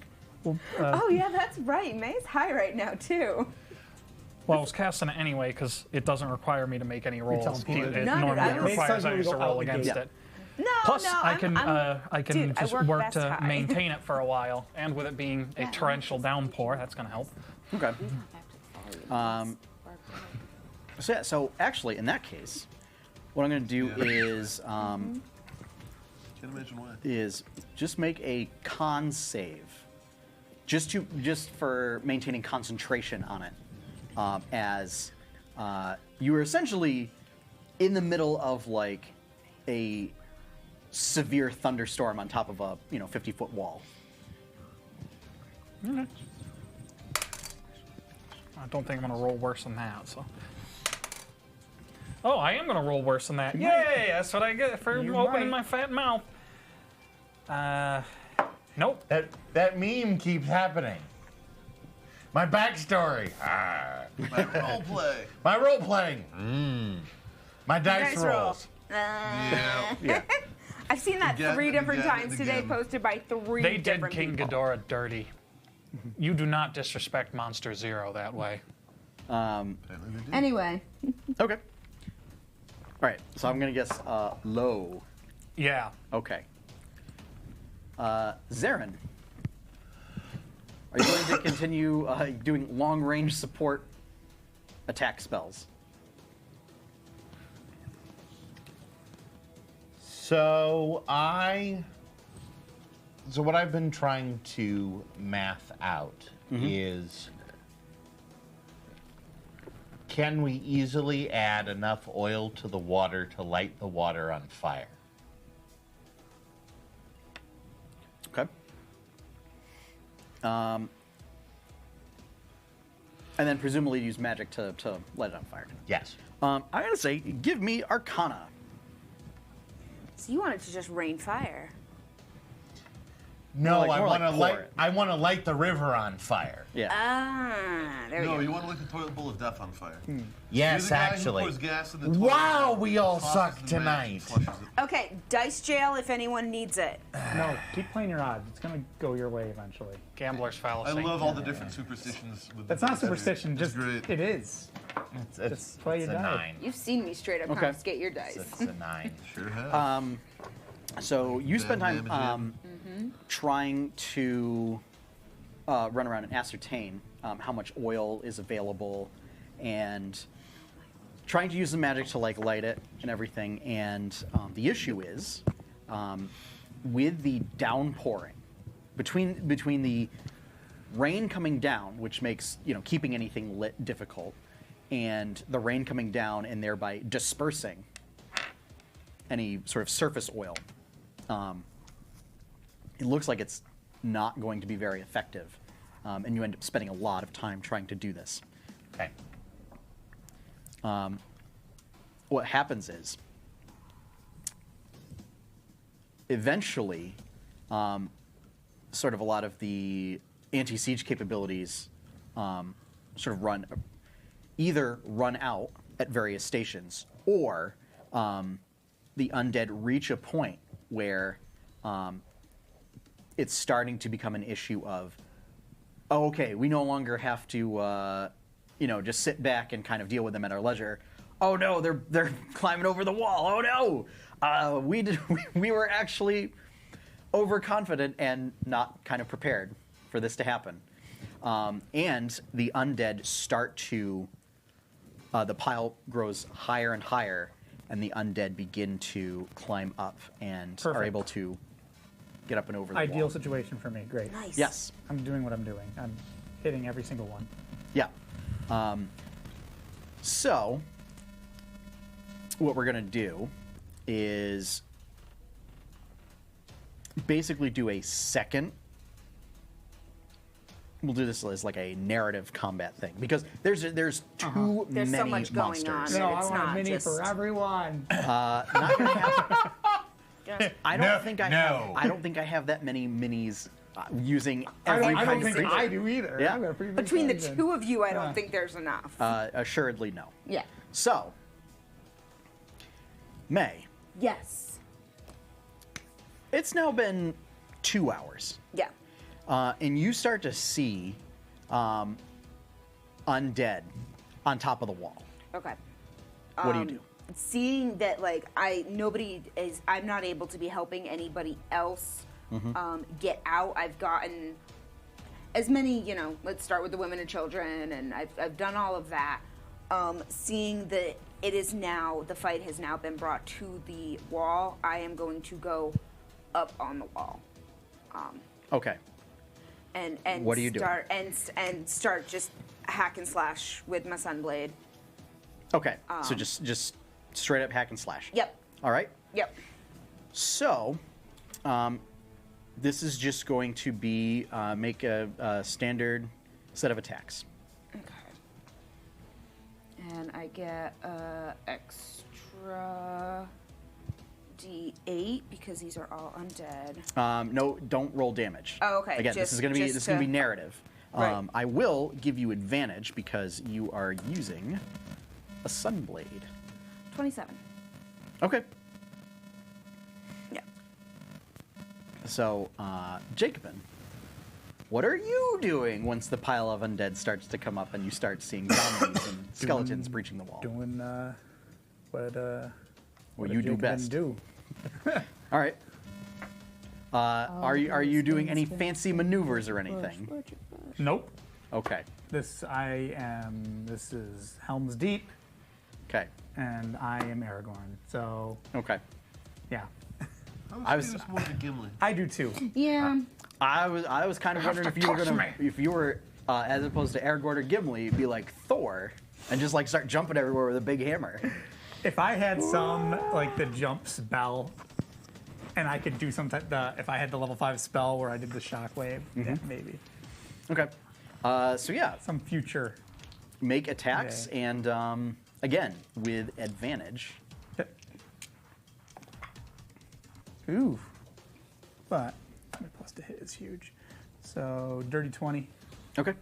Oh yeah, that's right. May's high right now too. Well, I was casting it anyway because it doesn't require me to make any rolls. telling people It No, dude, normally I was- requires I Makes used to sense when we go roll out the against gate. it. No, Plus, no, I can dude, I just work work best to high. maintain it for a while, and with it being a torrential downpour, that's going to help. Okay. So yeah, so actually, in that case, what I'm going to do is Can't imagine why. just make a con save, just for maintaining concentration on it, as you are essentially in the middle of like a severe thunderstorm on top of a 50-foot wall. I don't think I'm going to roll worse than that. So. Oh, I am going to roll worse than that. Yay! That's what I get for opening my fat mouth. Nope. That meme keeps happening. My backstory. My role play. My role playing. My dice Dice roll. rolls. Yeah. Yeah. I've seen that Again, 3 different again, times today, again. posted by 3 They did different King people. Ghidorah dirty. You do not disrespect Monster Zero that way. Apparently they do. Anyway, Okay. All right. So I'm gonna guess low. Yeah. Okay. Zarin, are you going to continue doing long-range support attack spells? So what I've been trying to math out is, can we easily add enough oil to the water to light the water on fire? Okay. And then presumably use magic to light it on fire. Yes. I'm gonna say, give me Arcana. So you wanted to just rain fire. No, like- I more want to like light. pour it. I want to light the river on fire. Yeah. There we No, go. you want to light the toilet bowl of death on fire. Yes, You're the guy actually. Who pours gas in the toilet Wow, bowl, we all tosses suck the match, tonight. and flushes it. Okay, dice jail if anyone needs it. No, keep playing your odds. It's gonna go your way eventually. Gambler's I fallacy. love all the different superstitions. With That's the not superstition. It's Just great. it is. It's play it's your a die. 9. You've seen me straight up Okay. confiscate your dice. It's a 9. Sure have. So you spend Bam, time bam, trying to run around and ascertain how much oil is available, and trying to use the magic to like light it and everything. And the issue is with the downpouring, between the rain coming down, which makes keeping anything lit difficult, and the rain coming down and thereby dispersing any sort of surface oil. It looks like it's not going to be very effective, and you end up spending a lot of time trying to do this. Okay. What happens is, eventually, sort of a lot of the anti-siege capabilities sort of either run out at various stations, or the undead reach a point where it's starting to become an issue of, oh, okay, we no longer have to, just sit back and kind of deal with them at our leisure. Oh no, they're climbing over the wall. Oh no, we were actually overconfident and not kind of prepared for this to happen. And the undead start to, the pile grows higher and higher, and the undead begin to climb up and are Perfect. able to get up and over the Ideal wall. situation for me. Great. Nice. Yes. I'm doing what I'm doing. I'm hitting every single one. Yeah. So, what we're going to do is basically do a second. We'll do this as like a narrative combat thing, because there's too There's so many much going monsters. on. No, It's I want a not mini just- for everyone. Not gonna happen. I don't No, think I no. have. I don't think I have that many minis using I every don't kind of think creature. I do either. Yeah. I've got a pretty big Between the collection. two of you, I Yeah. don't think there's enough. Assuredly, no. Yeah. So, May, Yes. it's now been 2 hours, Yeah. and you start to see undead on top of the wall. Okay. What do you do? Seeing that, like, I'm not able to be helping anybody else get out. I've gotten as many, let's start with the women and children, and I've done all of that. Seeing that the fight has now been brought to the wall, I am going to go up on the wall. Okay. And What are you doing? start and start just hack and slash with my sunblade. Okay. So just straight up hack and slash. Yep. All right. Yep. So, this is just going to be make a standard set of attacks. Okay. And I get extra D8 because these are all undead. No, don't roll damage. Oh, okay, Again, this just- is going to be just narrative. Right. I will give you advantage because you are using a sunblade. 27. Okay. Yeah. So, Jacobin, what are you doing once the pile of undead starts to come up and you start seeing zombies and skeletons breaching the wall? Doing what you do Jacobin best. Do. All right. Are you doing any fancy maneuvers or anything? Nope. Okay. This is Helm's Deep, Okay. and I am Aragorn. So Okay. yeah, I was- just more to Gimli. I do too. Yeah. I was kind of wondering if you were as opposed to Aragorn or Gimli, be like Thor and just like start jumping everywhere with a big hammer. If I had some like the jump spell, and I could do some if I had the level 5 spell where I did the shockwave, yeah, maybe Okay. So yeah, some future make attacks, Okay. and again, with advantage. Okay. Ooh. But my plus to hit is huge. So dirty 20, Okay.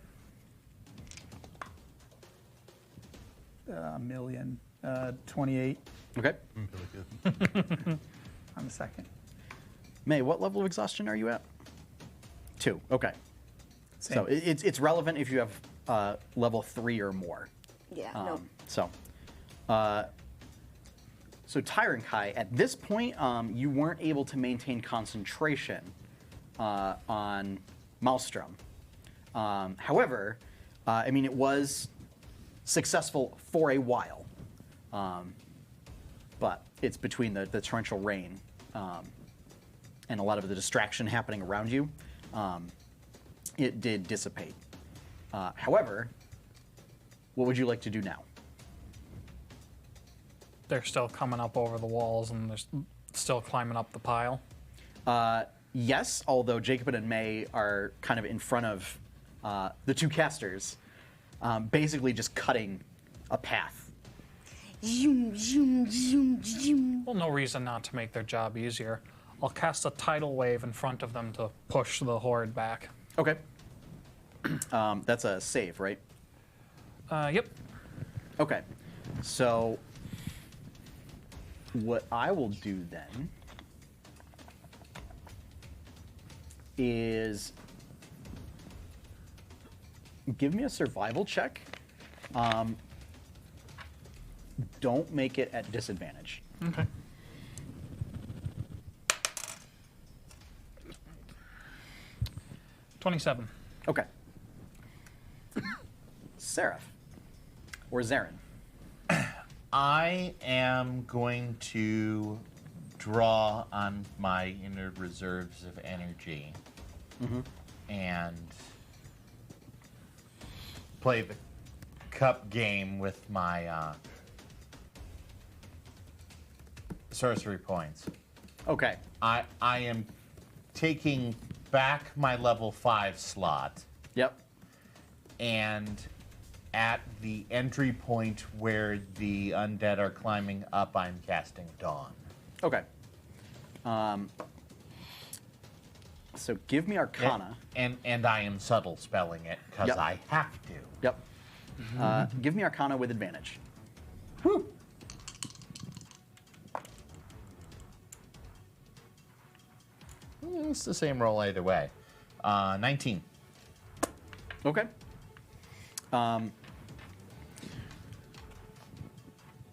a million, 28 Okay. on the second. May, what level of exhaustion are you at? 2. Okay. Same. So it's relevant if you have level 3 or more. Yeah. No. So Tyrant Kai, at this point, you weren't able to maintain concentration on Maelstrom. However, I mean, it was successful for a while, but it's between the torrential rain and a lot of the distraction happening around you. It did dissipate. However, what would you like to do now? They're still coming up over the walls and they're still climbing up the pile. Yes, although Jacobin and May are kind of in front of the two casters, basically just cutting a path. Zoom, zoom, zoom, zoom. Well, no reason not to make their job easier. I'll cast a tidal wave in front of them to push the horde back. Okay. That's a save, right? Yep. Okay. So what I will do then is give me a survival check. Don't make it at disadvantage. Okay. $27. Okay. Seraph. Or Zarin. I am going to draw on my inner reserves of energy and play the cup game with my sorcery points. Okay. I am taking back my level 5 slot, Yep. and at the entry point where the undead are climbing up, I'm casting Dawn. Okay. So give me Arcana. And I am subtle spelling it because Yep. I have to. Yep. Give me Arcana with advantage. Whew. It's the same roll either way. 19. Okay.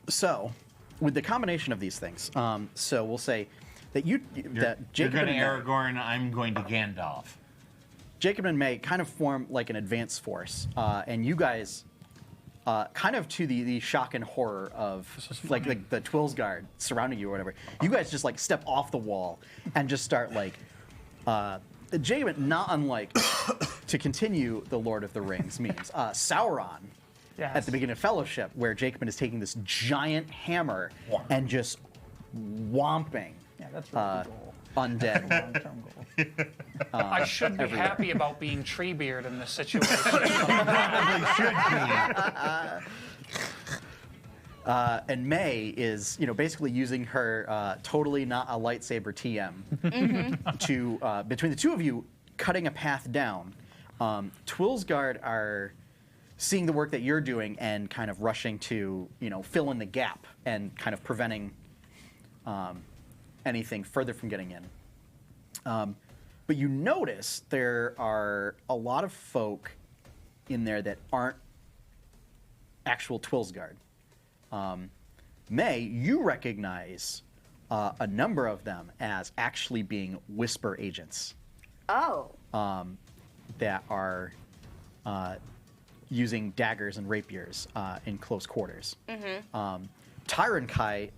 So, with the combination of these things, so we'll say that You're Jacob going to and May, Aragorn, I'm going to Gandalf. Jacob and May kind of form like an advance force, and you guys, kind of to the shock and horror of like the Twilsguard surrounding you or whatever, you guys just like step off the wall and just start like. Jacob, not unlike to continue the Lord of the Rings memes, Sauron. Yes. At the beginning of Fellowship, where Jacobin is taking this giant hammer and just whomping Yeah, that's really cool. undead. Long-term goal. I should be happy about being Treebeard in this situation. Probably should be. And May is, basically using her totally not a lightsaber TM to, between the two of you, cutting a path down. Twilsguard are seeing the work that you're doing and kind of rushing to, fill in the gap and kind of preventing anything further from getting in. But you notice there are a lot of folk in there that aren't actual Twilsguard. May, you recognize a number of them as actually being whisper agents Oh. that are using daggers and rapiers in close quarters. Tyrant Kai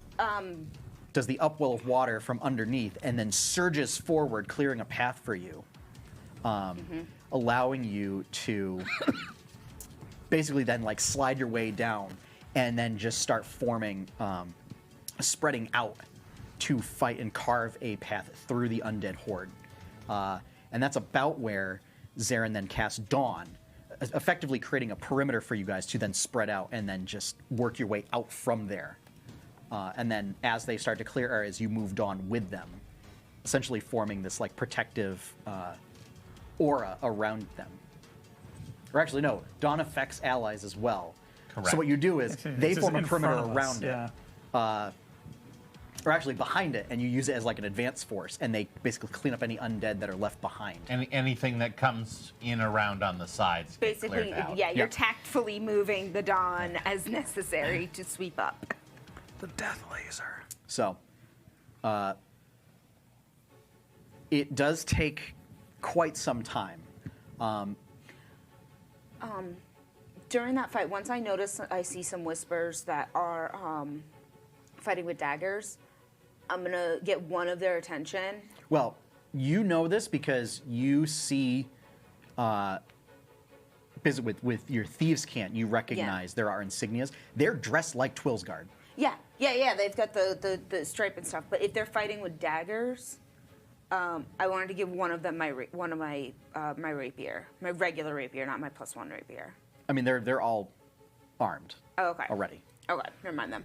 does the upwell of water from underneath and then surges forward, clearing a path for you, allowing you to basically then like slide your way down and then just start forming, spreading out to fight and carve a path through the undead horde. And that's about where Zarin then casts Dawn, effectively creating a perimeter for you guys to then spread out and then just work your way out from there. And then as they start to clear areas, you moved on with them, essentially forming this like protective aura around them. Or actually, no, dawn affects allies as well. Correct. So what you do is It's they just form a in front perimeter of us, around it. yeah. Or actually behind it, and you use it as like an advance force, and they basically clean up any undead that are left behind. Anything that comes in around on the sides get Basically, cleared out. yeah, you're Yeah. tactfully moving the dawn as necessary to sweep up. The death laser. So, it does take quite some time. During that fight, once I see some whispers that are fighting with daggers, I'm gonna get one of their attention. Well, you know this because you see, with your thieves' cant, you recognize there are insignias. They're dressed like Twilsguard. Yeah. They've got the stripe and stuff. But if they're fighting with daggers, I wanted to give one of them my rapier, my regular rapier, not my +1 rapier. I mean, they're all armed Oh, okay. already. Okay, never mind them.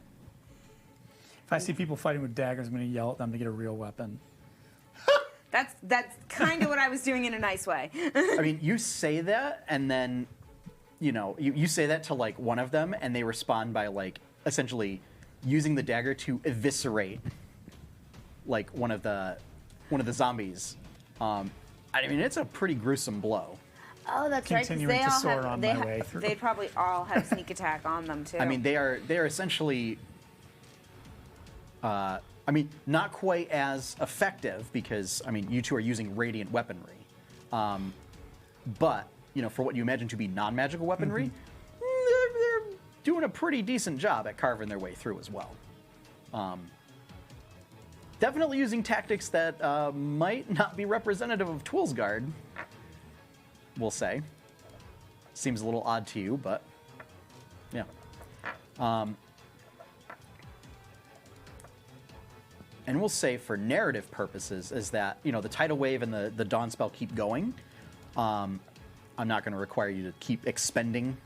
If I see people fighting with daggers, I'm going to yell at them to get a real weapon. That's kind of what I was doing in a nice way. I mean, you say that, and then, you say that to like one of them, and they respond by like essentially using the dagger to eviscerate like one of the zombies. I mean, it's a pretty gruesome blow. Oh, that's right. 'Cause Continuing they to all soar have. on They my way through. They probably all have sneak attack on them too. I mean, they're essentially, not quite as effective because you two are using radiant weaponry, but for what you imagine to be non-magical weaponry, they're doing a pretty decent job at carving their way through as well. Definitely using tactics that might not be representative of Twilsguard, we'll say. Seems a little odd to you, but yeah. And we'll say for narrative purposes is that, the tidal wave and the dawn spell keep going. I'm not going to require you to keep expending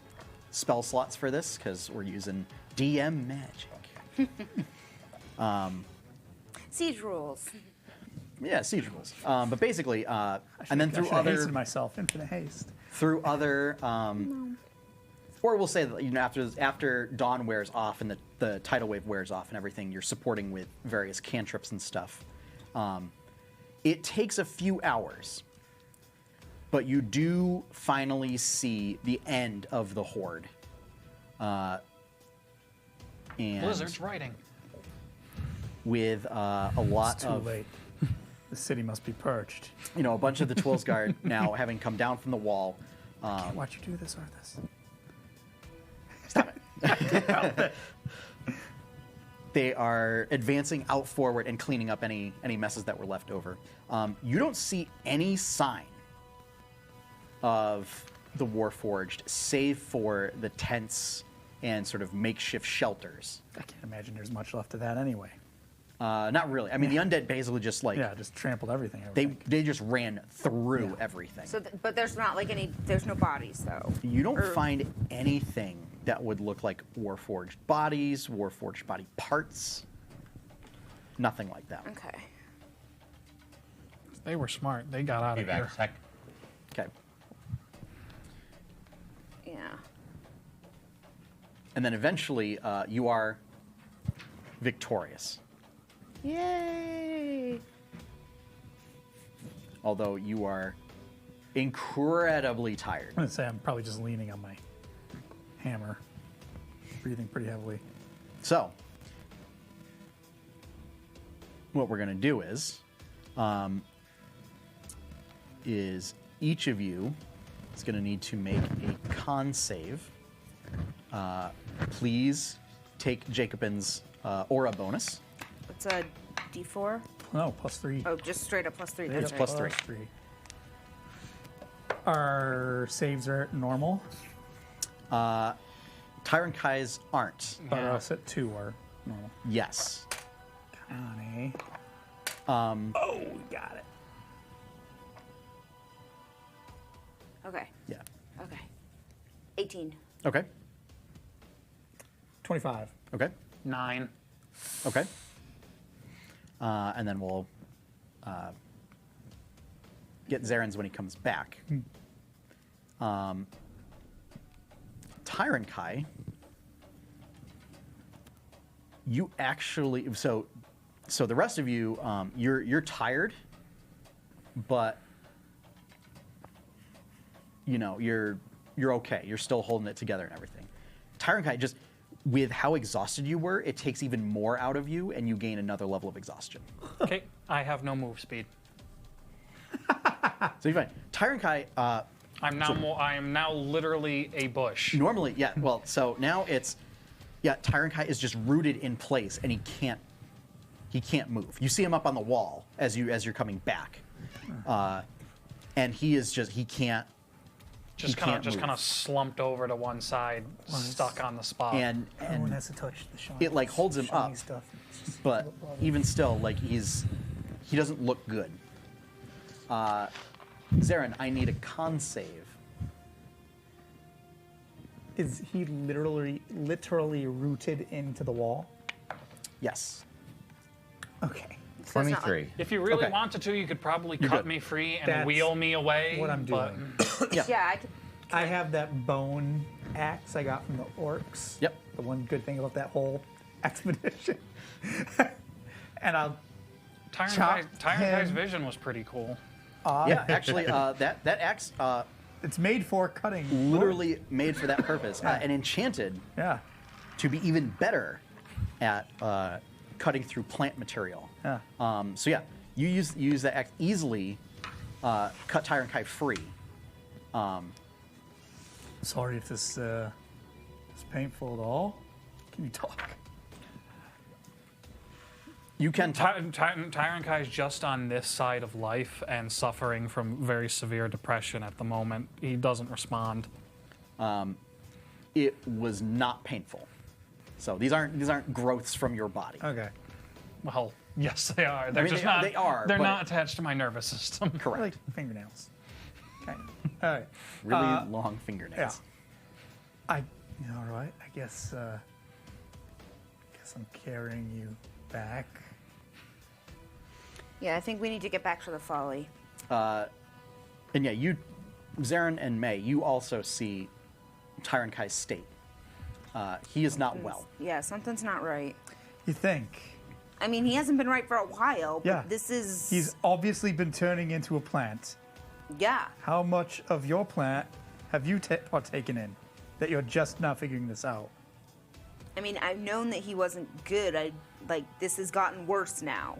spell slots for this because we're using DM magic. Siege rules. Yeah, siege rules. But basically, and then I through should have other hasted myself, infinite haste. through other, or we'll say that after dawn wears off and the tidal wave wears off and everything, you're supporting with various cantrips and stuff. It takes a few hours, but you do finally see the end of the horde. And Blizzard's writing. with a lot It's too of late. The city must be purged. a bunch of the Twilsguard now having come down from the wall. Can't watch you do this, Arthas. Stop it. They are advancing out forward and cleaning up any messes that were left over. You don't see any sign of the Warforged, save for the tents and sort of makeshift shelters. I can't imagine there's much left of that anyway. Not really. I mean, the undead basically just Yeah, just trampled everything. they just ran through everything. So, but there's not like any. There's no bodies though. You don't Or- find anything that would look like Warforged bodies, Warforged body parts. Nothing like that. Okay. They were smart. They got out Be of here. back a sec. Okay. Yeah. And then eventually, you are victorious. Yay! Although you are incredibly tired. I'm going to say I'm probably just leaning on my hammer, breathing pretty heavily. So, what we're going to do is each of you is going to need to make a con save. Please take Jacobin's aura bonus. What's a D4? No, +3. Oh, just straight up +3. Straight That's up right. +3. Our saves are normal, Tyrant Kai's aren't. but Yeah. us at 2 are normal. Yes. Connie. Oh, we got it. Okay. Yeah. Okay. 18. Okay. 25. Okay. 9. Okay. And then we'll get Zaren's when he comes back. Tyrant Kai, you actually so the rest of you, you're tired, but you know you're okay. You're still holding it together and everything. Tyrant Kai, just with how exhausted you were, it takes even more out of you, and you gain another level of exhaustion. Okay, I have no move speed. So you're fine. Tyrant Kai, I am now literally a bush. normally, yeah. Well, so now it's, yeah. Tyrant Kai is just rooted in place, and he can't move. You see him up on the wall as you're coming back, and he is just he can't. Just kind of slumped over to one side, stuck on the spot. And Everyone has to touch the shiny. it like holds him shiny up, stuff. It's just but a problem. even still, like he doesn't look good. Zaren, I need a con save. Is he literally rooted into the wall? Yes. Okay. So it's not 23. If you really Okay. wanted to, you could probably You're cut good. me free and That's wheel me away. what I'm but- doing. Yeah, I could. I have that bone axe I got from the orcs. Yep. The one good thing about that whole expedition. And I'll Tyrant Chop Kai's him. vision was pretty cool. Yeah, actually, that axe it's made for cutting. literally made for that purpose, and enchanted Yeah. to be even better at cutting through plant material. Yeah. So yeah, you use that axe easily, cut Tyrant Kai free. Sorry if this is painful at all. Can you talk? You can Tyrant Kai's just on this side of life and suffering from very severe depression at the moment. He doesn't respond. It was not painful. So these aren't growths from your body. Okay. Well, yes, they are. They're mean, just they- not. they are, They're but- not attached to my nervous system. Correct. Like fingernails. Okay. All right. Really long fingernails. Yeah. All right. I guess I'm carrying you back. Yeah, I think we need to get back to the folly. And yeah, you, Zaren and May, you also see Tyrant Kai's state. He is not well. Yeah, something's not right. You think? I mean, he hasn't been right for a while, but Yeah. this is. He's obviously been turning into a plant. Yeah. How much of your plant have you partaken in that you're just now figuring this out? I mean, I've known that he wasn't good. This has gotten worse now.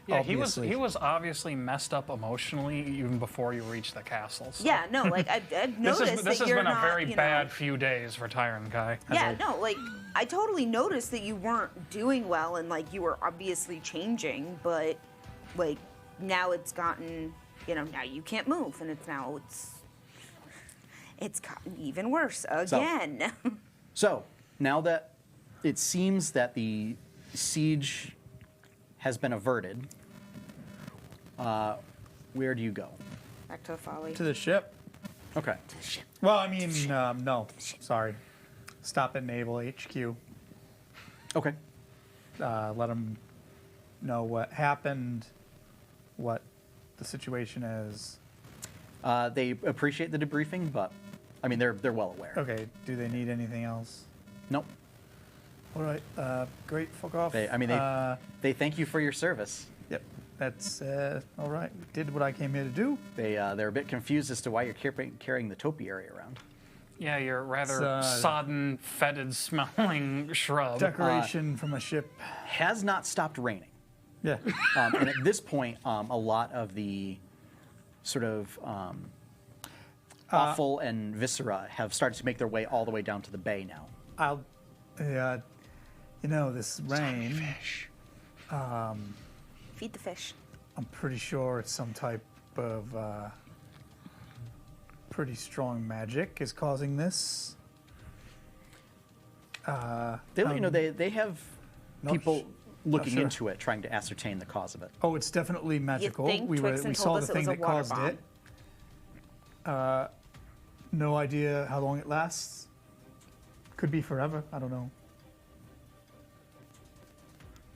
Yeah, Obviously. he was obviously messed up emotionally even before you reached the castle. So. Yeah, no, I've This noticed has that you're been a not, very you know- bad few days for Tyrant Kai. Yeah, no, I totally noticed that you weren't doing well and you were obviously changing, but now it's gotten, now you can't move and it's gotten even worse again. So now that it seems that the siege has been averted, where do you go? Back to the folly. To the ship. Okay. Well, I mean, no. Sorry. Stop at Naval HQ. Okay. Let them know what happened, what the situation is. They appreciate the debriefing, but I mean they're well aware. Okay. Do they need anything else? Nope. All right. Great. Fuck off. They thank you for your service. Yep. That's all right. Did what I came here to do. They're a bit confused as to why you're carrying the topiary around. Yeah, you're rather It's, sodden, fetid smelling shrub. Decoration from a ship. Has not stopped raining. Yeah. And at this point, a lot of the sort of offal and viscera have started to make their way all the way down to the bay now. This rain. Feed the fish. I'm pretty sure it's some type of pretty strong magic is causing this. They let you know they have people looking sure. into it, trying to ascertain the cause of it. Oh, it's definitely magical. think we Twixen saw told the us it thing was a that water caused bomb? it. No idea how long it lasts. Could be forever. I don't know.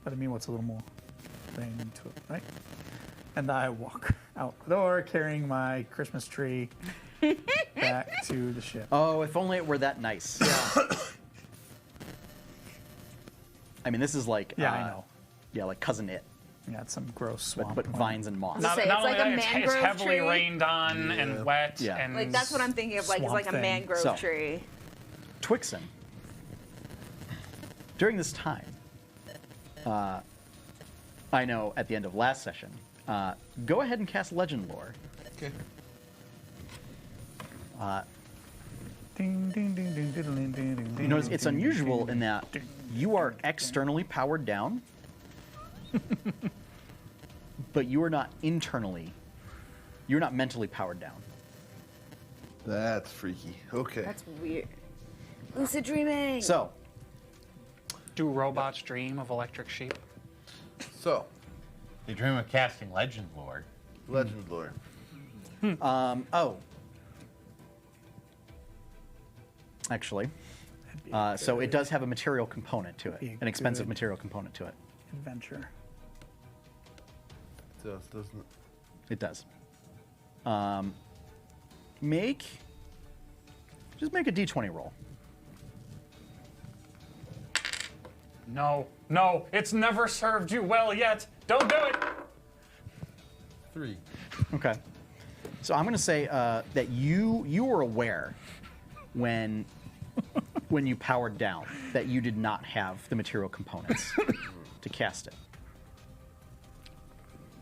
But I mean, what's a little more thing to it, right? And I walk out the door carrying my Christmas tree back to the ship. Oh, if only it were that nice. Yeah. I mean, this is like Yeah, I know. Yeah, like Cousin It, Yeah, it's some gross swamp. but vines and moss. Not- say, it's only like a that, it's mangrove heavily tree. rained on and wet. Yeah. And Like that's what I'm thinking of. Like it's Swamp like a thing. mangrove So- tree. Twixen. During this time, I know at the end of last session, go ahead and cast Legend Lore. Okay. Ding, ding, ding, ding, ding, ding, ding, ding, You notice ding, it's ding, unusual ding, in that you are externally powered down, but you are not internally. You're not mentally powered down. That's freaky. Okay. That's weird. Lucid dreaming. So, do robots dream of electric sheep? So, They dream of casting Legend Lore. Legend Lore. actually, so it does have a material component to it, Be an expensive good. material component to it. Adventure. Doesn't it? It does. Just make a d20 roll. No, no, it's never served you well yet. Don't do it. 3. Okay. So I'm going to say that you were aware when you powered down that you did not have the material components to cast it.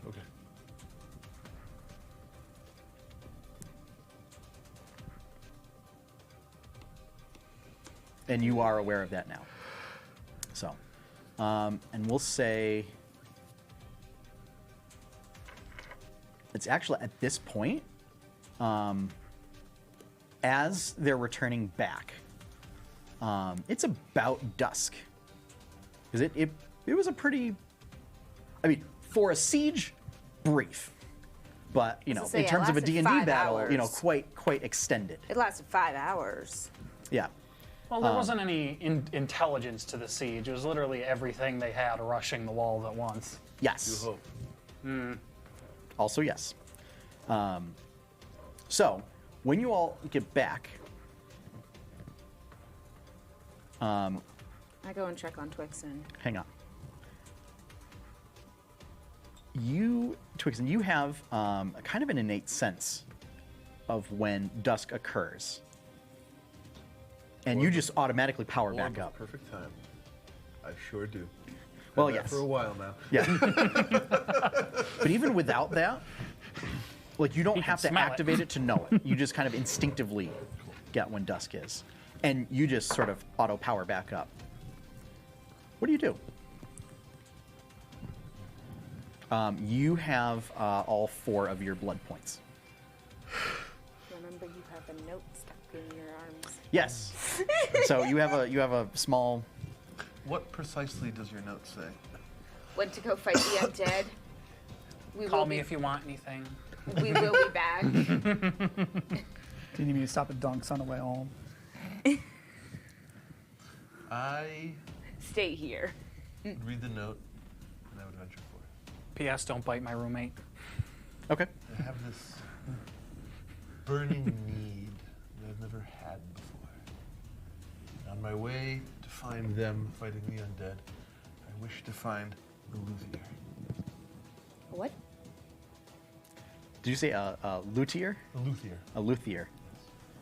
Okay. And you are aware of that now. So, and we'll say it's actually at this point, as they're returning back, it's about dusk. Because it was a pretty, I mean, for a siege, brief. But, you know, say, in it terms of a lasted D&D 5 battle, you know, hours. quite extended. It lasted 5 hours. Yeah. Well, there wasn't any intelligence to the siege. It was literally everything they had rushing the walls at once. Yes. You hope. Also, yes. So, when you all get back, I go and check on Twixen. hang on. Twixen, you have a kind of an innate sense of when dusk occurs. And you just automatically power back One up. perfect time. I sure do. Well, Been there yes. For a while now. Yeah. But even without that, like you don't You can have to smell it. activate it to know it. You just kind of instinctively get when dusk is. And you just sort of auto power back up. What do you do? You have all 4 of your blood points. Remember, you have a note stuck in your arms. Yes. So you have a small. What precisely does your note say? Went to go fight the undead. We Call will me be, if you want anything. We will be back. Do you need me to stop at Dunks on the way home? I Stay here. would read the note, and I would venture forth. P.S. Don't bite my roommate. Okay. I have this burning need that I've never had before. On my way to find them fighting the undead, I wish to find the luthier. What? Did you say a luthier? The luthier. A luthier.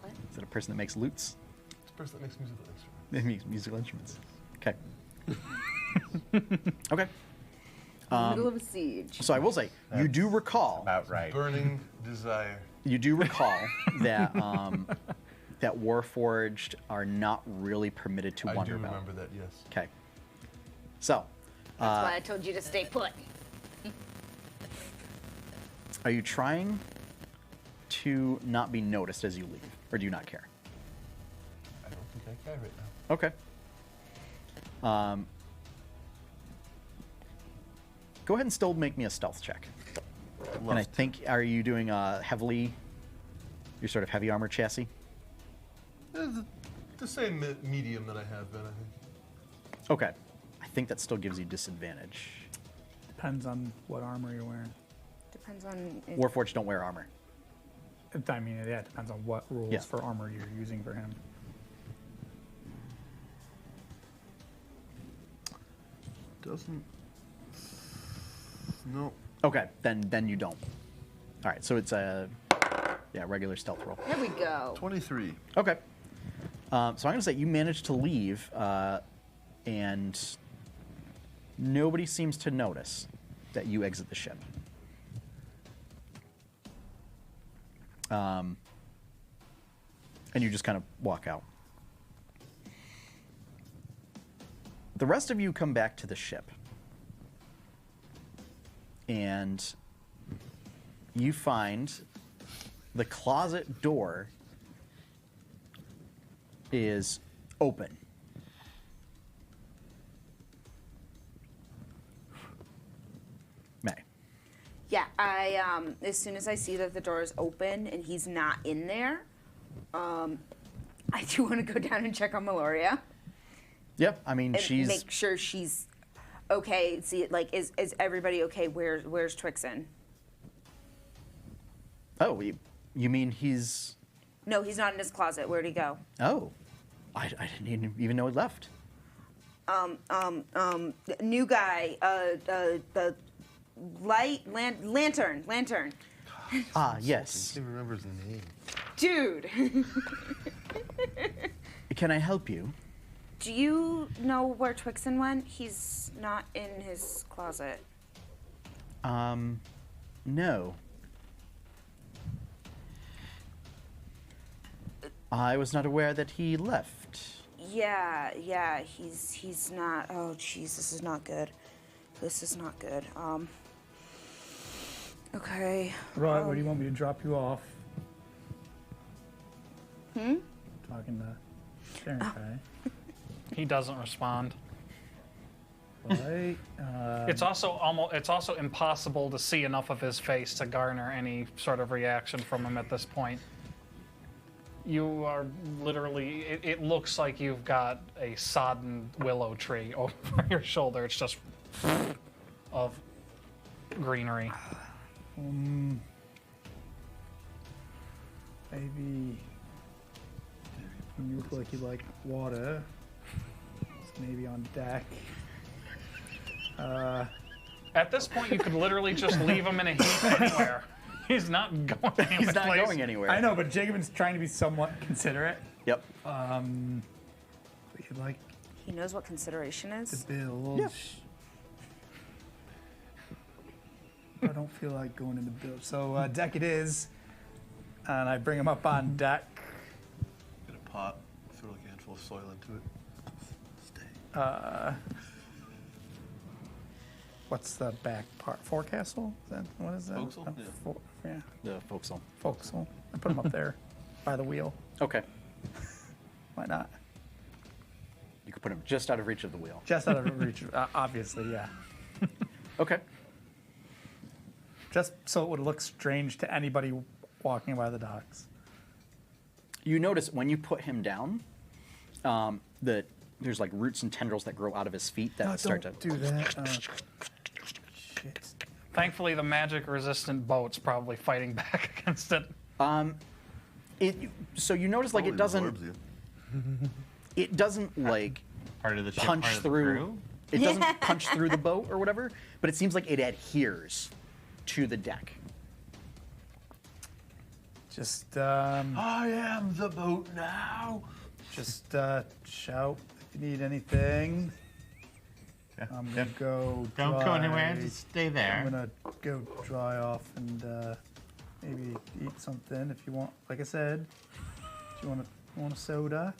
What? Is that a person that makes lutes? It's a person that makes musical instruments. They make musical instruments. Okay. Okay. Middle of a siege. So I will say, you do recall. About right. Burning desire. You do recall that that Warforged are not really permitted to I do wander about. remember that, yes. Okay. So, That's why I told you to stay put. are you trying to not be noticed as you leave, or do you not care? I don't think I care right now. Okay. Go ahead and still make me a stealth check. And I think, are you doing heavily, your sort of heavy armor chassis? The same medium that I have been, I think. Okay. I think that still gives you disadvantage. Depends on what armor you're wearing. Depends on. If, Warforged don't wear armor. I mean, yeah, it depends on what rules Yeah. for armor you're using for him. Doesn't. No. Okay, then you don't. All right, so it's a regular stealth roll. there we go. 23. Okay. So I'm going to say you managed to leave, and nobody seems to notice that you exit the ship. And you just kind of walk out. The rest of you come back to the ship. And you find the closet door is open. May. Yeah, I as soon as I see that the door is open and he's not in there, I do want to go down and check on Meloria Yep, I mean and she's make sure she's okay. See, like, is everybody okay? Where's Twixen? Oh, you mean he's No, he's not in his closet. Where'd he go? Oh. I didn't even know he left. New guy, the lantern. Ah, yes. He remembers the name. Dude, Can I help you? do you know where Twixen went? He's not in his closet. No. I was not aware that he left. Yeah, he's not. Oh, jeez, this is not good. Okay. Right, where do you want me to drop you off? Talking to Sharon Kai. He doesn't respond. Right. It's also impossible to see enough of his face to garner any sort of reaction from him at this point. You are literally, it looks like you've got a sodden willow tree over your shoulder. It's just of greenery. Maybe you look like you like water. It's maybe on deck. At this point, you could literally just leave him in a heap anywhere. He's not going anywhere. He's not going anywhere. I know, but Jacobin's trying to be somewhat considerate. Yep. But you'd like He knows what consideration to is. build. Yeah. I don't feel like going in the build. So deck it is. And I bring him up on deck. Get a pot, throw like a handful of soil into it. Stay. What's the back part? Forecastle? Is that, what is that? Forecastle? Yeah. Yeah, The forecastle. forecastle. I put him up there by the wheel. Okay. Why not? You could put him just out of reach of the wheel. Just out of reach, obviously, yeah. Okay. Just so it would look strange to anybody walking by the docks. You notice when you put him down, that there's like roots and tendrils that grow out of his feet that start to. Don't do that. Shit. Thankfully, the magic-resistant boat's probably fighting back against it. So you notice like it doesn't. Absorbs you. It doesn't like Part of the ship, punch part of the through. crew? It doesn't punch through the boat or whatever, but it seems like it adheres to the deck. Just, I am the boat now. just shout if you need anything. I'm gonna go. Don't go anywhere, dry- just stay I'm there. gonna go dry off and maybe eat something if you want. Like I said, if you want a soda.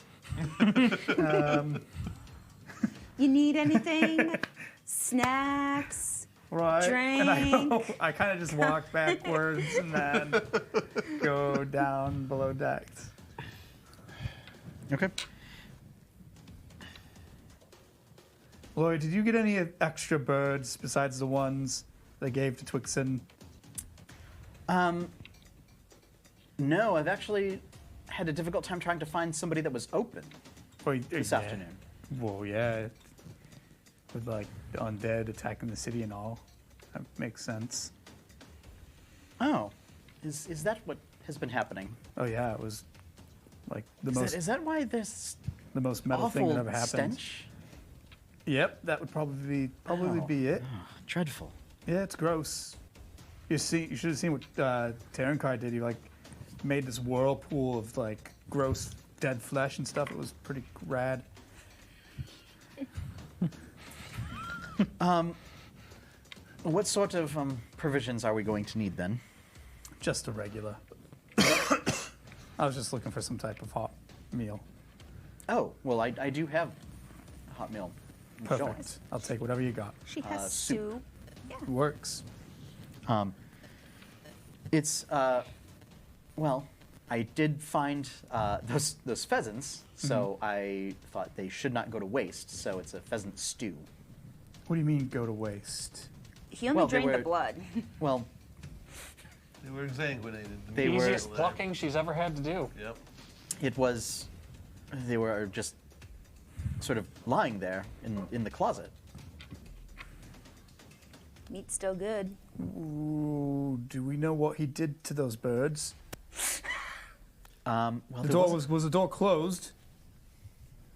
You need anything? Snacks? Right. And Drink. I kind of just walk backwards and then go down below decks. Okay. Lloyd, did you get any extra birds besides the ones they gave to Twixen? No, I've actually had a difficult time trying to find somebody that was open this afternoon. Well, yeah. With like the undead attacking the city and all, that makes sense. Oh, is that what has been happening? Oh yeah, it was like Is that why this the most metal thing awful that ever happened. stench? Yep, that would probably be it. Dreadful. Yeah, it's gross. You should have seen what Terrankar did. He like made this whirlpool of like gross dead flesh and stuff. It was pretty rad. What sort of provisions are we going to need then? Just a regular. I was just looking for some type of hot meal. Oh, well, I do have a hot meal. Perfect. I'll take whatever you got. She has soup. soup. Works. It's well, I did find those pheasants, so I thought they should not go to waste. So it's a pheasant stew. What do you mean go to waste? He only Well, they drained the were- blood. Well, They were exsanguinated. They were- Easiest plucking she's ever had to do. Yep. they were just sort of lying there in the closet. Meat's still good. Ooh, do we know what he did to those birds? Well, The there door wasn't- was the door closed?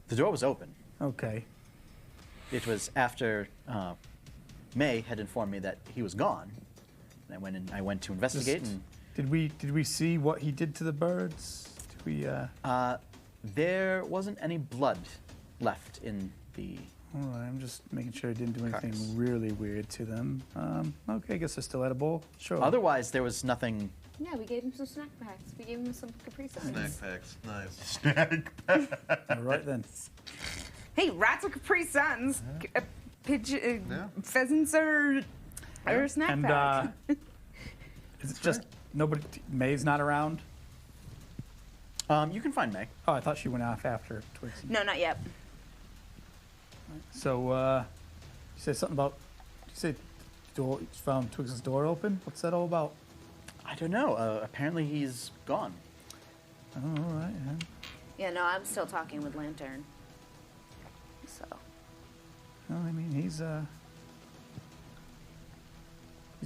the door was open. Okay. It was after May had informed me that he was gone. And I went to investigate, Just- and Did we see what he did to the birds? Did we? there wasn't any blood left in the. All right, I'm just making sure I didn't do anything Carcass. really weird to them. Okay, I guess they're still edible. Sure. Otherwise, there was nothing. Yeah, we gave him some snack packs. We gave him some Capri Suns. Snack packs. Nice. All right then. Hey, rats are Capri Suns. Pheasants are snack And packs. is it just nobody? May's not around. You can find May. Oh, I thought she went off after Twixen. No, not yet. So you said something about. You said door. You found Twixen's door open. What's that all about? I don't know. Apparently, he's gone. Oh, all right. Yeah. Yeah, no, I'm still talking with Lantern. So. Well, I mean, he's an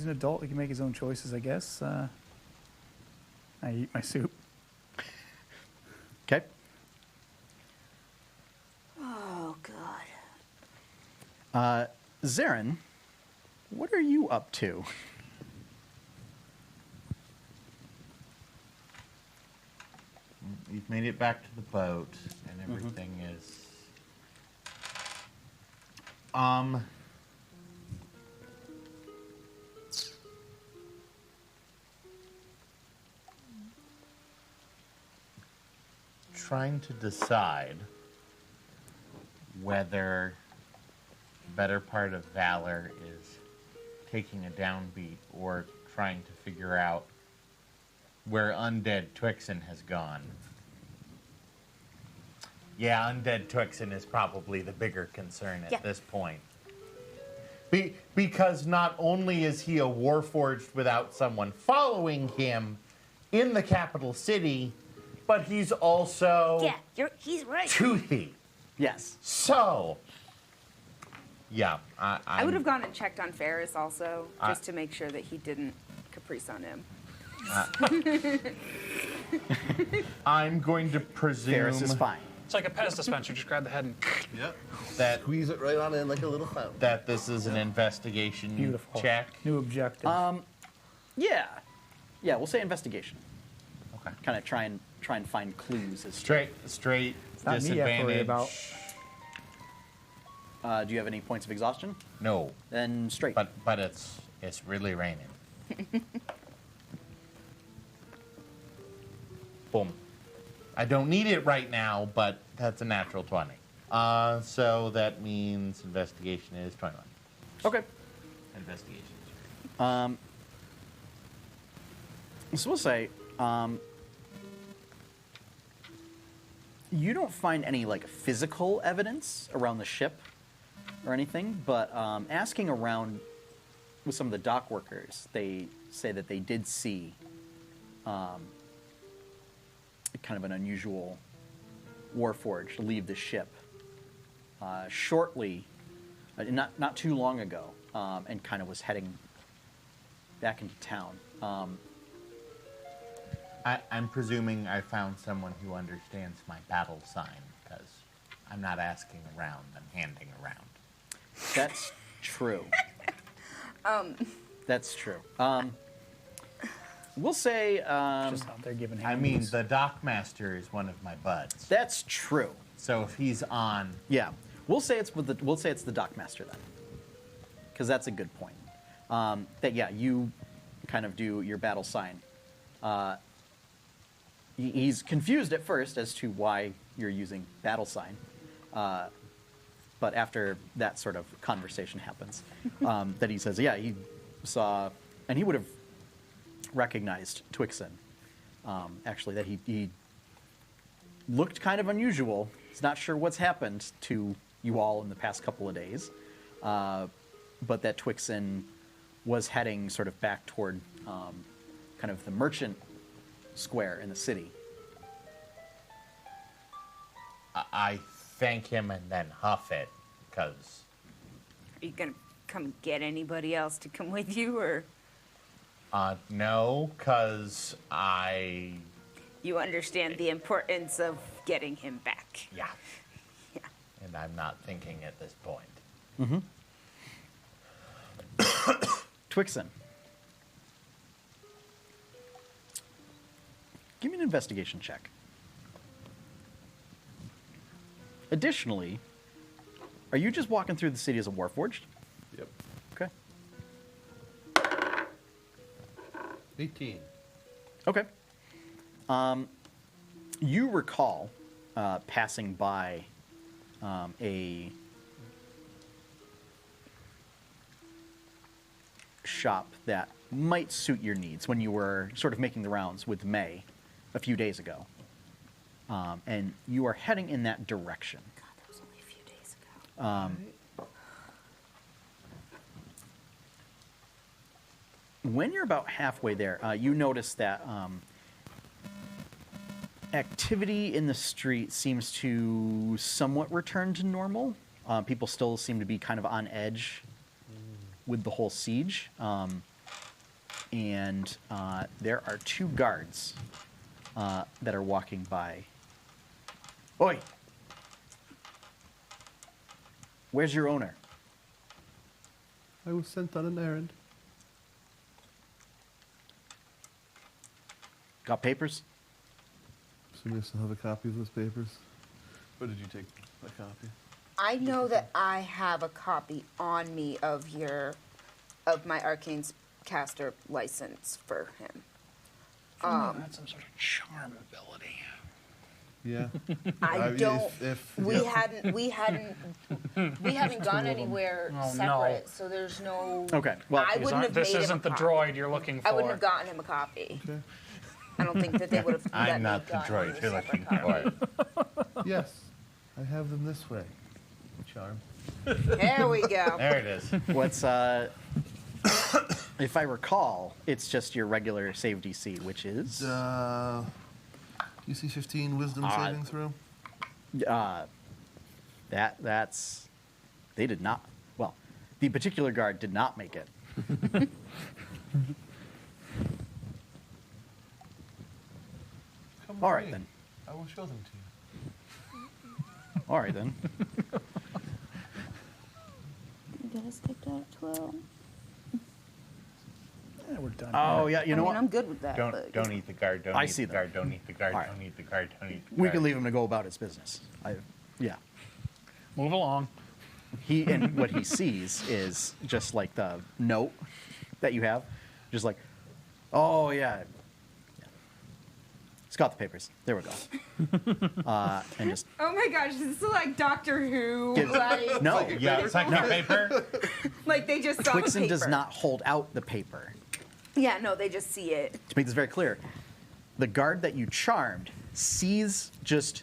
adult. He can make his own choices, I guess. I eat my soup. Okay. Oh God. Zarin, what are you up to? You've made it back to the boat, and everything is. Trying to decide whether the better part of Valor is taking a downbeat or trying to figure out where undead Twixen has gone. Yeah, undead Twixen is probably the bigger concern at this point. Because not only is he a warforged without someone following him in the capital city, but he's also he's right. toothy. Yes. So, yeah, I would have gone and checked on Ferris also, just to make sure that he didn't caprice on him. I'm going to presume Ferris is fine. It's like a Pez dispenser. Just grab the head and. Yep. that Squeeze it right on in like a little fountain. that this is an investigation Beautiful. check. New objective. Yeah. Yeah, we'll say investigation. Okay. Kind of try and find clues as Straight not me I have to worry disadvantage. about. do you have any points of exhaustion? No, Then straight. but it's really raining. Boom. I don't need it right now, but that's a natural 20. So that means investigation is 21. Okay. Investigation. So we'll say, you don't find any like physical evidence around the ship or anything, but asking around with some of the dock workers, they say that they did see kind of an unusual warforged leave the ship shortly, not too long ago, and kind of was heading back into town. I'm presuming I found someone who understands my battle sign, because I'm not asking around, I'm handing around. That's true. That's true. We'll say Just out there giving I hands. mean, the dockmaster is one of my buds. that's true. So if he's on, Yeah, we'll say it's the dockmaster then, because that's a good point. That yeah, you kind of do your battle sign. He's confused at first as to why you're using battle sign, but after that sort of conversation happens, that he says, yeah, he saw, and he would have recognized Twixen. Actually, that he looked kind of unusual. He's not sure what's happened to you all in the past couple of days, but that Twixen was heading sort of back toward kind of the merchant square in the city. I thank him and then huff it, because Are you gonna come get anybody else to come with you, or no, because you understand the importance of getting him back? yeah, Yeah. and I'm not thinking at this point. Twixen, give me an investigation check. Additionally, are you just walking through the city as a warforged? Yep. Okay. 18. Okay. You recall passing by a shop that might suit your needs when you were sort of making the rounds with May a few days ago. And you are heading in that direction. God, that was only a few days ago. When you're about halfway there, you notice that activity in the street seems to somewhat return to normal. People still seem to be kind of on edge with the whole siege. And there are two guards that are walking by. Oi! Where's your owner? I was sent on an errand. Got papers? Assuming I still have a copy of those papers. Or did you take a copy? I know that I have a copy on me of my arcane caster license for him. That's some sort of charm ability. Yeah. I don't. We yeah. haven't gone anywhere Oh, no. separate, so there's no. Okay, well, I wouldn't have This made him isn't a the copy. droid you're looking for. I wouldn't have gotten him a copy. Okay. I don't think that they would have. I'm not the droid you're looking for. Yes. I have them this way. Charm. There we go. There it is. what's if I recall, it's just your regular save DC, which is DC 15 Wisdom saving throw. that's they did not. Well, the particular guard did not make it. Come All with right me. then. I will show them to you. All right then. You guys kicked out 12. Yeah, we're done. Oh yeah, you know I mean, what? I'm good with that. Don't but eat the guard. Don't I eat see the them. guard. Don't eat the guard. All right. Don't eat the guard. Don't eat the We guard. can leave him to go about his business. Yeah. Move along. And what he sees is just like the note that you have, just like, oh yeah. It's got the papers. There we go. And just Oh my gosh, this is like Doctor Who. Give- Like, no. Yeah, second paper. like they just saw the Twixen does paper. not hold out the paper. Yeah, no, they just see it. To make this very clear, the guard that you charmed sees just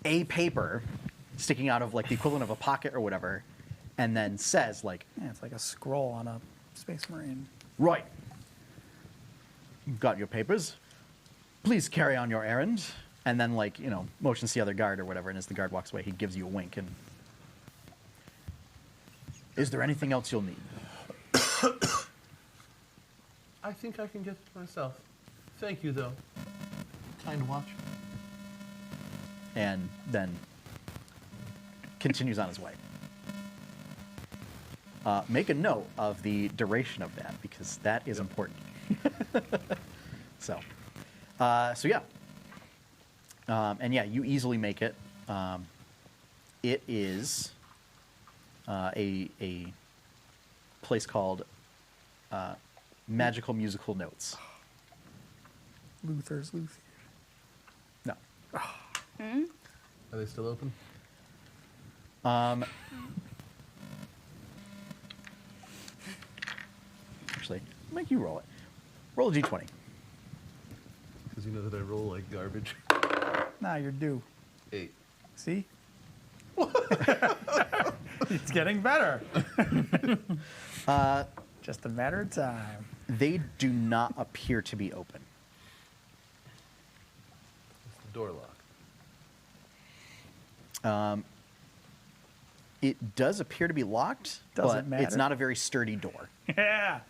a paper sticking out of like the equivalent of a pocket or whatever, and then says like, Yeah, it's like a scroll on a Space Marine. right, you've got your papers. Please carry on your errand. and then like motions the other guard or whatever, and as the guard walks away, he gives you a wink. And is there anything else you'll need? I think I can get it myself. Thank you, though. Kind watch. And then continues on his way. Make a note of the duration of that, because that is important. So yeah. And yeah, you easily make it. It is a place called Magical Musical Notes. Luther's Luthier. No. Are they still open? Actually, I'll make you roll it. Roll a d20. Because you know that I roll like garbage. Nah, you're due. 8. See? It's getting better. Just a matter of time. They do not appear to be open. It's the door lock. It does appear to be locked, Doesn't but it's matter. not a very sturdy door. Yeah.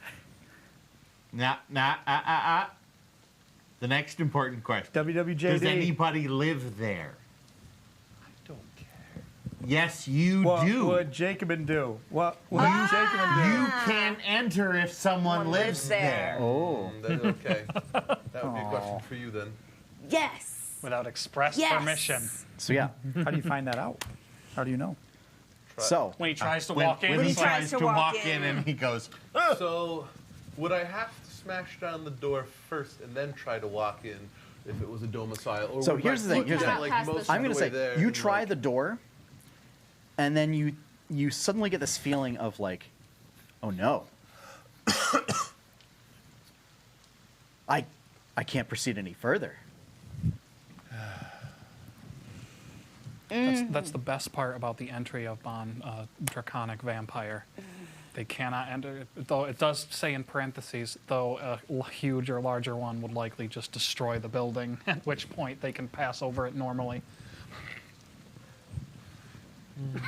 The next important question. WWJD. Does anybody live there? I don't care. Yes, you What do. would Jacobin do? What would Jacobin do? You can't enter if someone lives there. Oh. Okay. That would be a question for you then. Yes. Without express Yes. permission. So yeah. How do you find that out? How do you know? So When he tries to When, walk in, when he he tries tries to to walk walk in in. and he goes, So, would I have to smash down the door first and then try to walk in if it was a domicile? Or So would here's my the thing, foot here's the get, thing. like, Past the most of I'm the going to way say, there you and, try like, the door, and then you suddenly get this feeling of like, oh no. I can't proceed any further. That's the best part about the entry of Bon Draconic Vampire. They cannot enter, though it does say in parentheses, though a huge or larger one would likely just destroy the building, at which point they can pass over it normally. In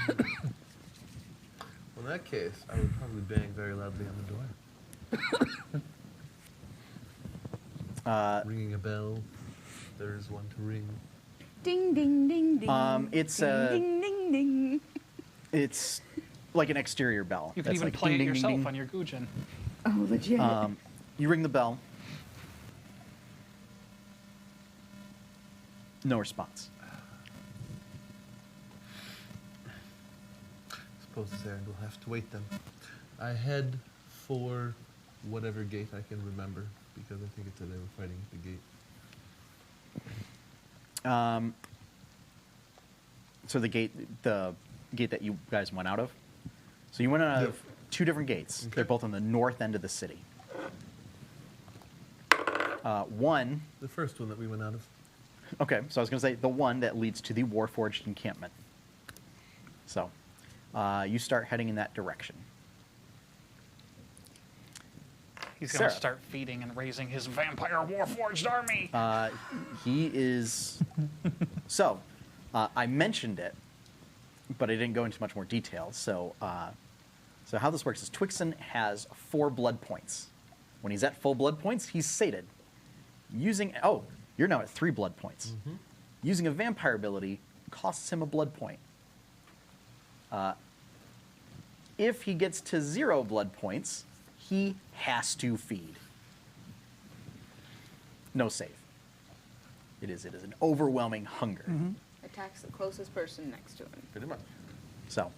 that case, I would probably bang very loudly on the door. Ringing a bell. There's one to ring. Ding ding ding ding. It's ding ding ding. it's like an exterior bell. You can That's even like play ding, it ding, yourself ding, ding. on your Gujin. Oh, legit. You ring the bell. No response. Suppose this errand will have to wait then. I head for whatever gate I can remember, because I think it said they were fighting at the gate. So the gate that you guys went out of. So you went out of two different gates. Okay. They're both on the north end of the city. One. The first one that we went out of. Okay, so I was going to say the one that leads to the Warforged encampment. So you start heading in that direction. He's going to Sarah. start feeding and raising his vampire warforged army. He is. So, I mentioned it, but I didn't go into much more detail. So how this works is Twixen has 4 blood points. When he's at full blood points, he's sated. You're now at 3 blood points. Using a vampire ability costs him a blood point. If he gets to 0 blood points, he has to feed. No save. It is an overwhelming hunger. Attacks the closest person next to him. Pretty much. So.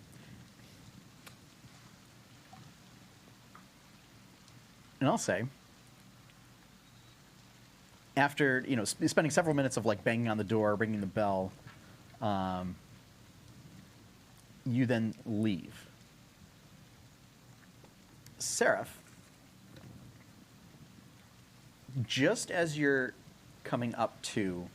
And I'll say, after spending several minutes of like banging on the door, ringing the bell, you then leave. Seraph, just as you're coming up to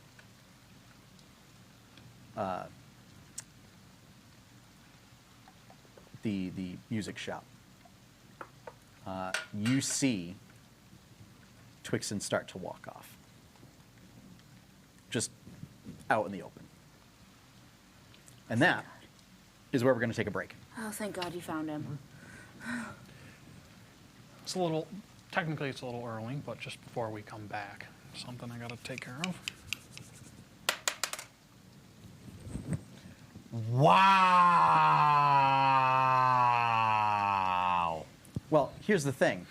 the music shop, you see Twixen start to walk off. Just out in the open. And that is where we're going to take a break. Oh, thank God you found him. It's a little, technically it's a little early, but just before we come back, something I gotta take care of. Wow. Well, here's the thing.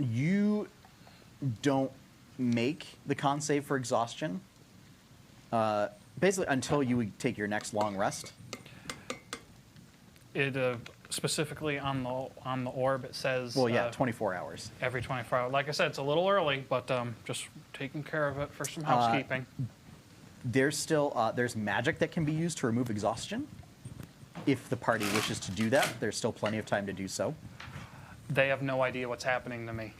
You don't make the con save for exhaustion basically until you take your next long rest. It specifically on the orb it says. Well, yeah, 24 hours. Every 24 hours. Like I said, it's a little early, but just taking care of it for some housekeeping. There's still there's magic that can be used to remove exhaustion. If the party wishes to do that, there's still plenty of time to do so. They have no idea what's happening to me.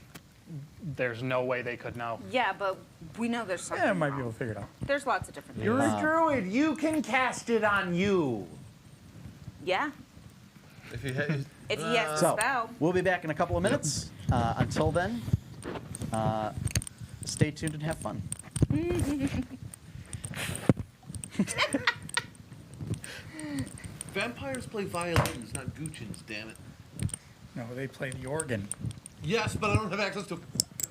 There's no way they could know. Yeah, but we know there's something. Yeah, might be wrong. able to figure it out. There's lots of different things. You're a druid. You can cast it on you. Yeah. If you had, If he has the So spell. we'll be back in a couple of minutes. Until then, stay tuned and have fun. vampires play violins, not goochins, damn it. No, they play the organ. Yes, but I don't have access to an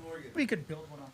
organ. We could build one on.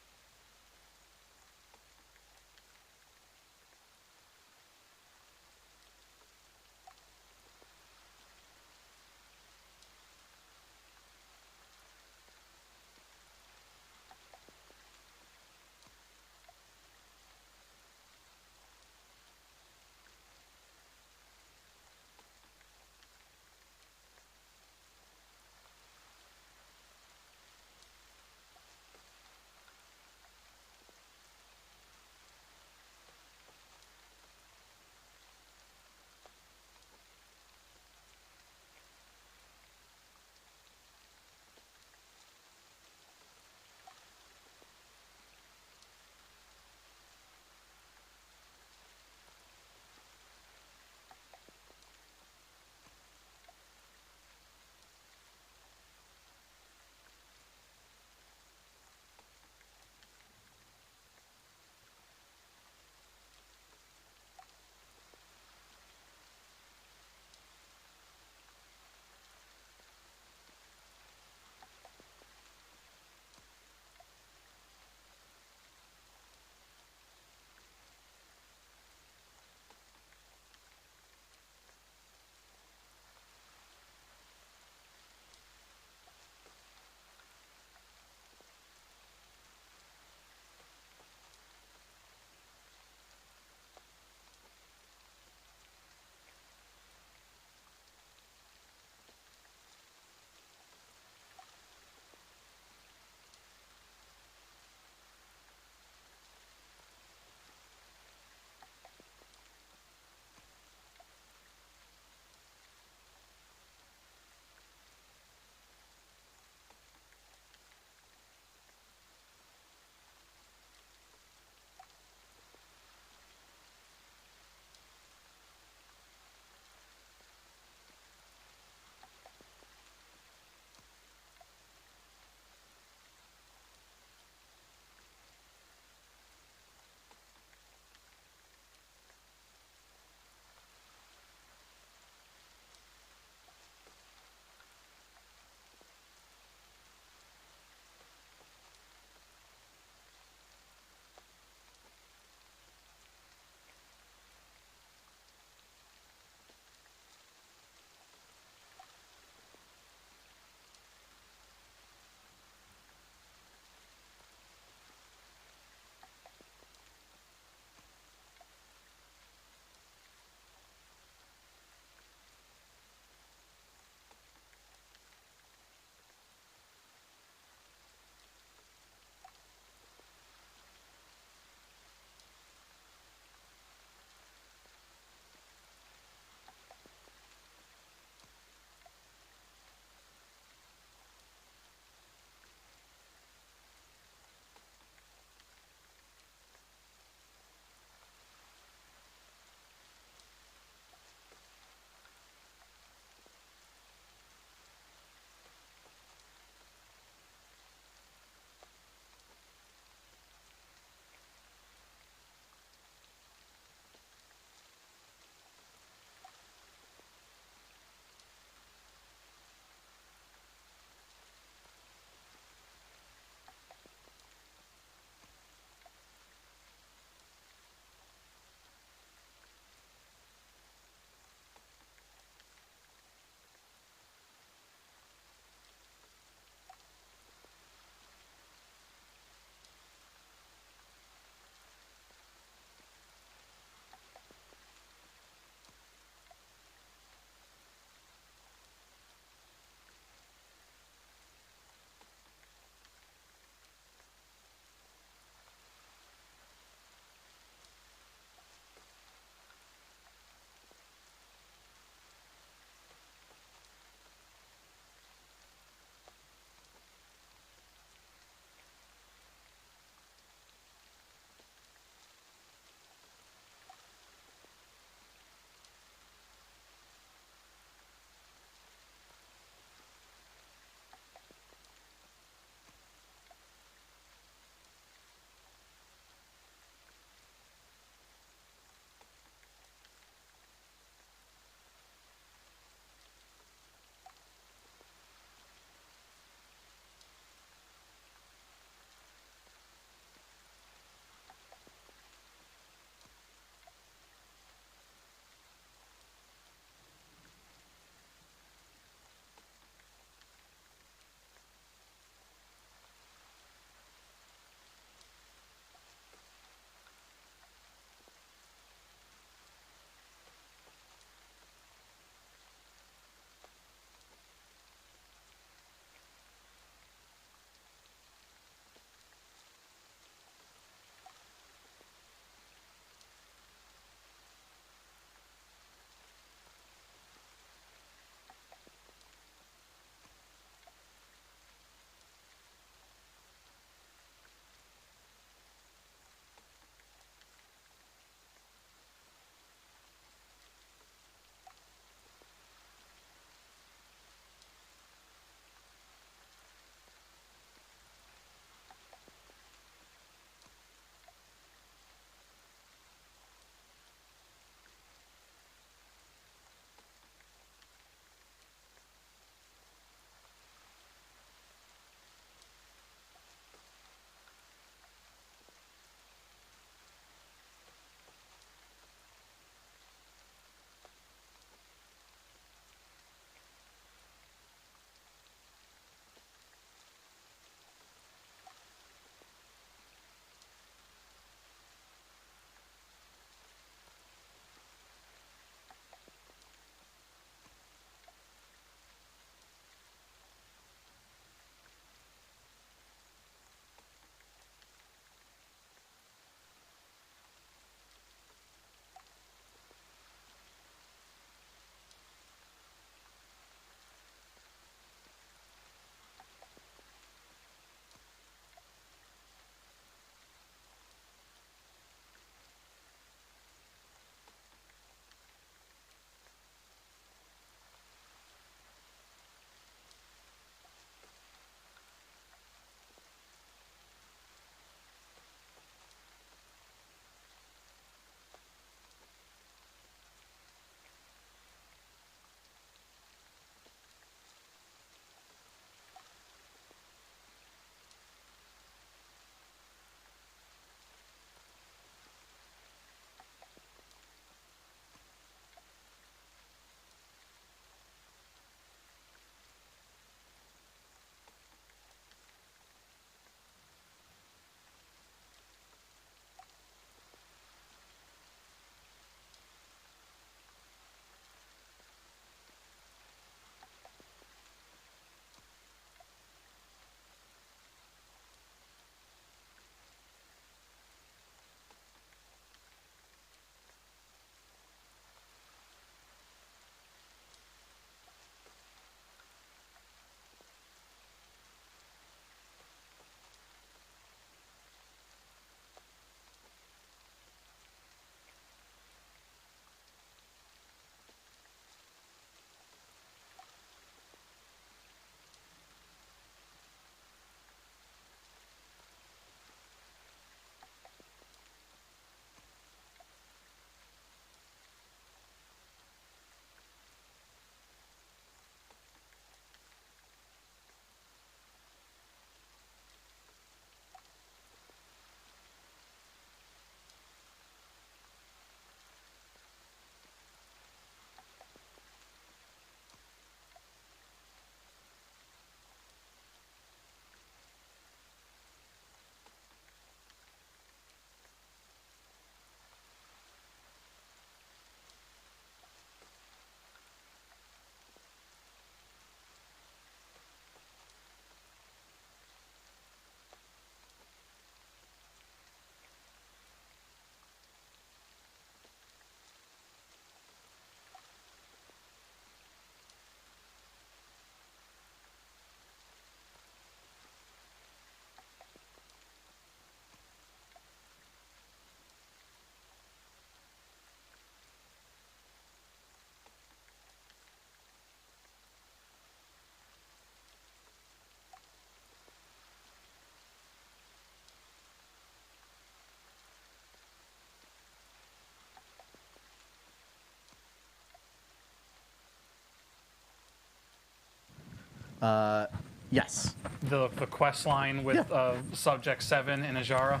Yes. The quest line with Subject 7 in Ajara.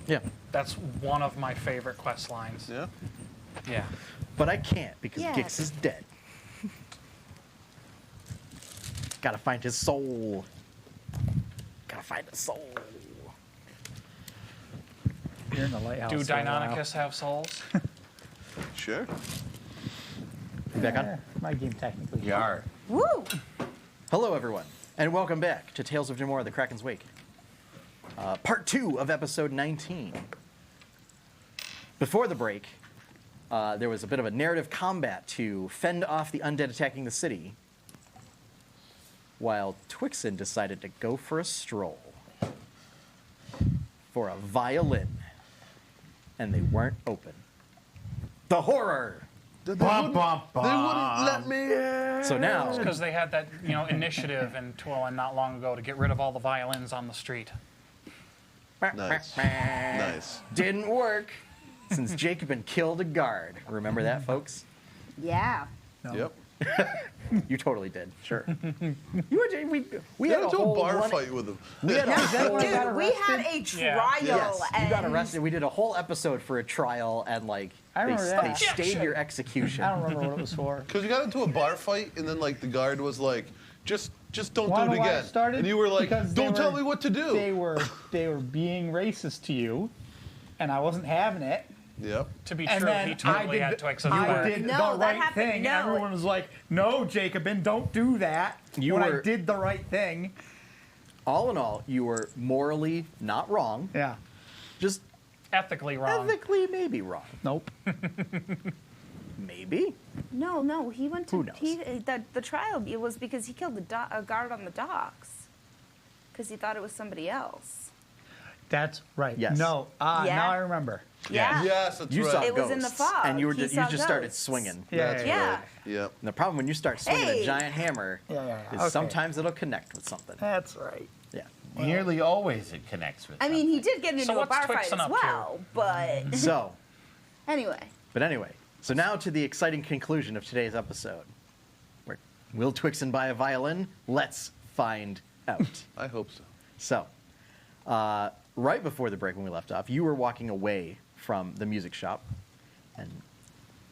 Yeah. That's one of my favorite quest lines. Yeah. Yeah. But I can't because Yes. Gix is dead. Gotta find his soul. Gotta find his soul. You're in the lighthouse. Do for a while. Deinonychus have souls? Sure. You back on? Yeah, my game technically. You are. Woo! Hello, everyone, and welcome back to Tales of Jemmora, the Kraken's Wake. Part 2 of episode 19. Before the break, there was a bit of a narrative combat to fend off the undead attacking the city, while Twixen decided to go for a stroll. For a violin. And they weren't open. The horror! They wouldn't let me in. So now, Because they had that, initiative in Twilin not long ago to get rid of all the violins on the street. Nice. Nice. didn't work since Jacobin killed a guard. Remember that, folks? Yeah. Yep. You totally did. Sure. We We had got a into whole a bar one- fight with them. We had a whole, Dude, we had a trial, yes, you and got arrested. We did a whole episode for a trial, and I they remember that. they stayed your execution. I don't remember what it was for. Because you got into a bar fight, and then like the guard was like, just don't Wanna do know it why again. it started? And you were like, Because they don't tell were- me what to do. They were being racist to you, and I wasn't having it. Yep. To be And true, then he totally had I Twixen's I back. did No, the that right happened- thing, no. and everyone was like, "No, Jacobin, don't do that." You when I were- did the right thing. All in all, you were morally not wrong, Yeah. just Ethically wrong. ethically maybe wrong. Nope. Maybe. no, he went to Who knows? the trial. It was because he killed a guard on the docks because he thought it was somebody else. That's right. Yes. No. Yeah. Now I remember. Yeah. Yes, that's You right. saw It was in the ghosts, fog. and you He just saw started ghosts. swinging. Yeah. That's Yeah. right. Yep. And the problem when you start swinging a Hey. giant hammer Yeah. is Okay. sometimes it'll connect with something. That's right. Yeah. Nearly always it connects with I mean, he did get into a what's bar fight Twixen as up to? well, but So, anyway. so now to the exciting conclusion of today's episode. Where will Twixen buy a violin? Let's find out. I hope so. So, right before the break when we left off, you were walking away from the music shop, and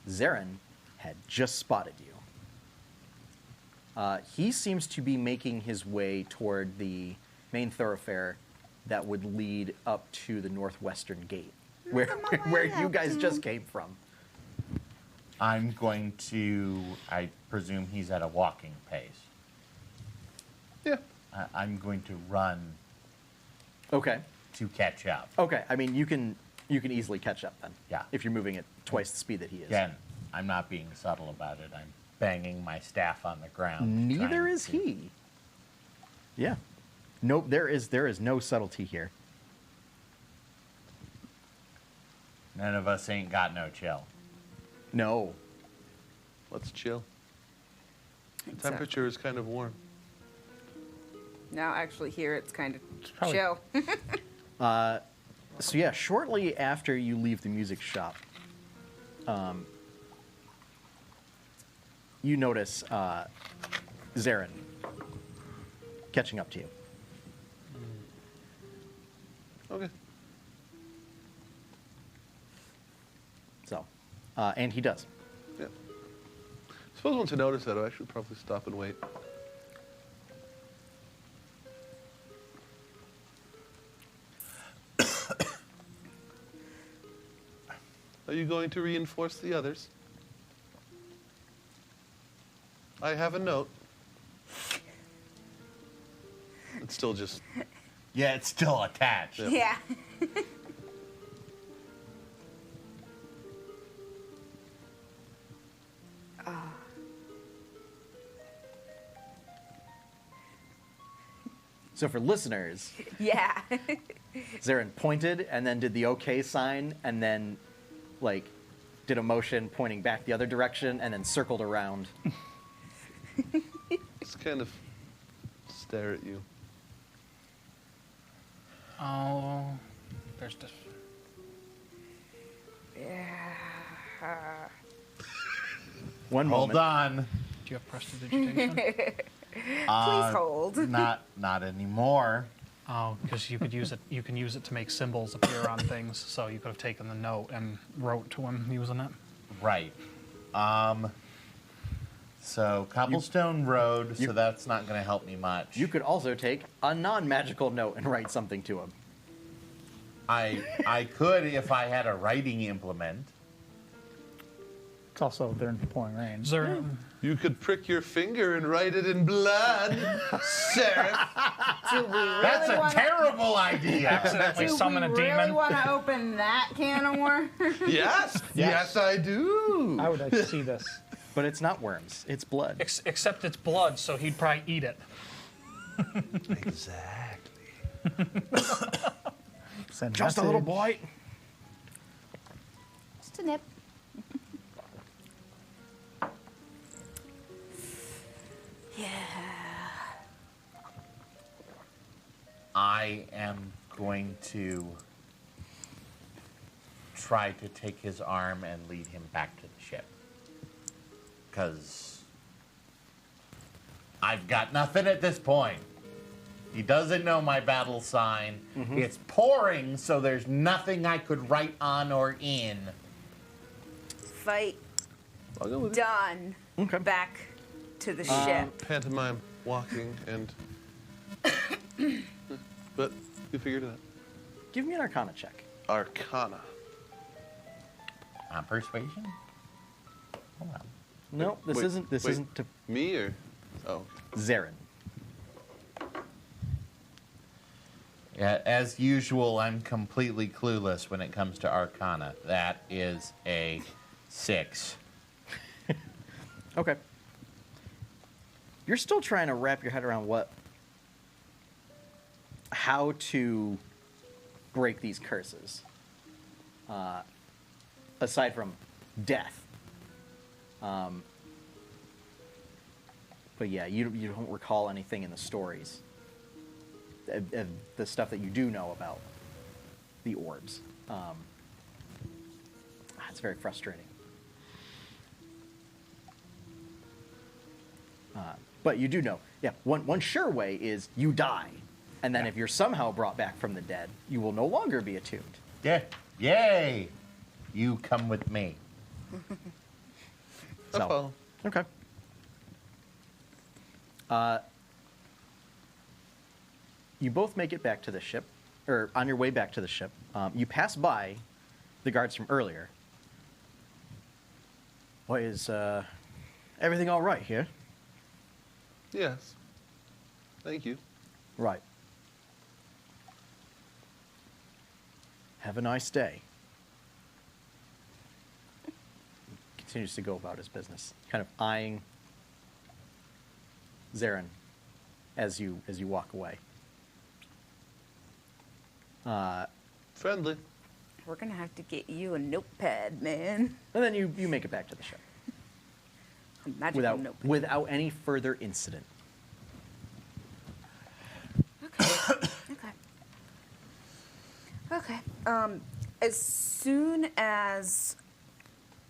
Zarin had just spotted you. He seems to be making his way toward the main thoroughfare that would lead up to the northwestern gate, where you guys just came from. I'm going to, I presume he's at a walking pace. Yeah. I'm going to run Okay. to catch up. Okay. I mean, you can easily catch up then. Yeah. If you're moving at twice the speed that he is. Again, I'm not being subtle about it. I'm banging my staff on the ground. Neither trying is to- he. Yeah. Nope, there is no subtlety here. None of us ain't got no chill. No. Let's chill. The Exactly. temperature is kind of warm. Now, actually, here it's kind of probably- chill. So yeah, shortly after you leave the music shop, you notice Zarin catching up to you. Okay. So, and he does. Yeah. Suppose once I notice that, I should probably stop and wait. Are you going to reinforce the others? I have a note. It's still just... Yeah, it's still attached. Yeah. Yeah. So for listeners, Yeah. Zarin pointed and then did the OK sign and then, like, did a motion pointing back the other direction and then circled around. Just kind of stare at you. Oh, there's this. One Hold moment. on. Do you have prestidigitation? Please hold. Not anymore. Oh, because you could use it. You can use it to make symbols appear on things. So you could have taken the note and wrote to him using it. Right. So cobblestone road. So that's not going to help me much. You could also take a non-magical note and write something to him. I could if I had a writing implement. It's also they're in pouring rain. Is there? You could prick your finger and write it in blood, Sheriff. Do we really That's a wanna, terrible idea. Accidentally do summon we a really demon. want to open that can of worms? Yes, I do. I would like to see this. But it's not worms. It's blood. Except it's blood, so he'd probably eat it. Exactly. Send Just a little message. boy. Just a nip. Yeah. I am going to try to take his arm and lead him back to the ship. Because I've got nothing at this point. He doesn't know my battle sign. It's pouring, so there's nothing I could write on or in. Fight I'll go with it. done. Okay. Back to the ship. Pantomime walking and. But you figured it out. Give me an Arcana check. Arcana. Persuasion? Hold on. No, this Wait, isn't. This wait. isn't to Me or? Oh. Zarin. Yeah, as usual, I'm completely clueless when it comes to Arcana. That is a 6. Okay. You're still trying to wrap your head around how to break these curses. Aside from death. But yeah, you don't recall anything in the stories. The stuff that you do know about the orbs. It's very frustrating. But you do know, yeah, one sure way is you die. And then if you're somehow brought back from the dead, you will no longer be attuned. Yeah. Yay! You come with me. I follow. Okay. You both make it back to the ship, or on your way back to the ship. You pass by the guards from earlier. Why is everything all right here? Yes. Thank you. Right. Have a nice day. Continues to go about his business, kind of eyeing Zarin as you walk away. Friendly. We're gonna have to get you a notepad, man. And then you make it back to the ship A magical notepad. without any further incident. Okay. As soon as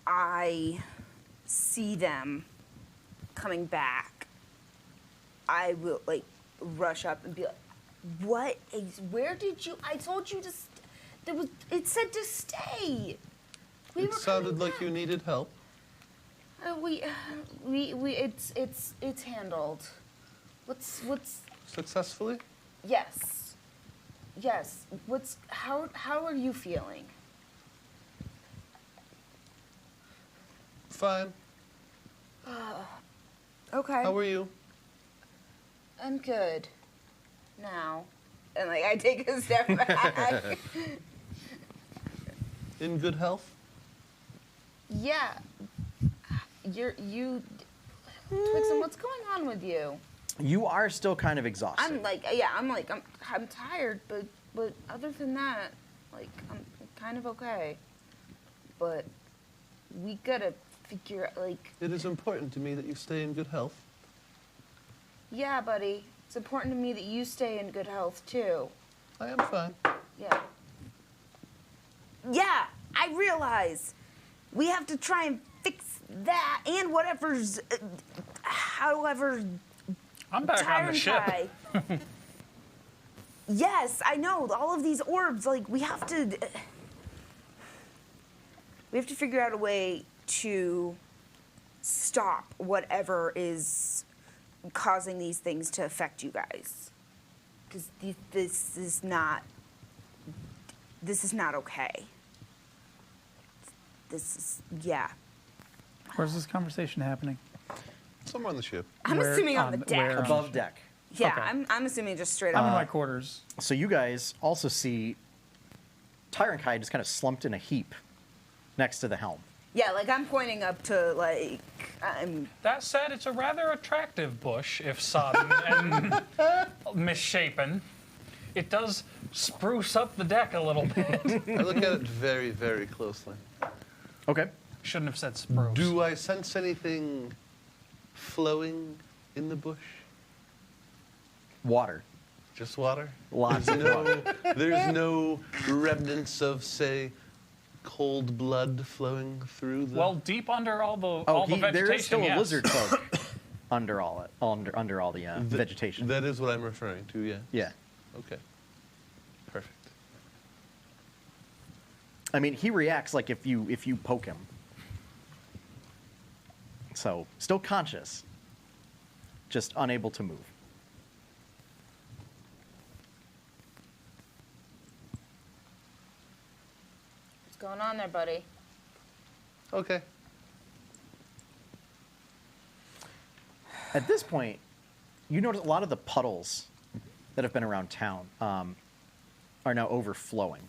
I see them coming back, I will rush up and be like, "What? Where did you? I told you to. It said to stay. It sounded like you needed help. It's handled. What's Successfully? yes. How are you feeling? Fine. Okay. How are you? I'm good. Now. And I take a step back. In good health? Yeah. You Twixen, what's going on with you? You are still kind of exhausted. I'm tired, but other than that, I'm kind of okay. But we gotta figure out, It is important to me that you stay in good health. yeah, buddy. It's important to me that you stay in good health too. I am fine. Yeah. Yeah, I realize. We have to try and fix that and whatever's, however. I'm back on the ship. Tyrankai. Yes, I know. All of these orbs, like, we have to figure out a way to stop whatever is causing these things to affect you guys. Because this is not okay. This is, yeah. Where's this conversation happening? Somewhere on the ship. I'm Where assuming on the deck. where on Above deck. Yeah, Okay. I'm assuming just straight I'm in up. my quarters. So you guys also see Tyrankai just kind of slumped in a heap next to the helm. Yeah, like I'm pointing up to like I'm. That said, it's a rather attractive bush, if sodden and misshapen. It does spruce up the deck a little bit. I look at it very, very closely. Okay. Shouldn't have said spruce. Do I sense anything flowing in the bush? Water. Just water? Lots of water. There's no remnants of, say, cold blood flowing through the... Well, deep under all the Oh, vegetation, there is still yes. a lizard folk under all the vegetation. That is what I'm referring to, yeah. Yeah. Okay. Perfect. I mean, he reacts like if you poke him. So, still conscious, just unable to move. What's going on there, buddy? Okay. At this point, you notice a lot of the puddles that have been around town are now overflowing.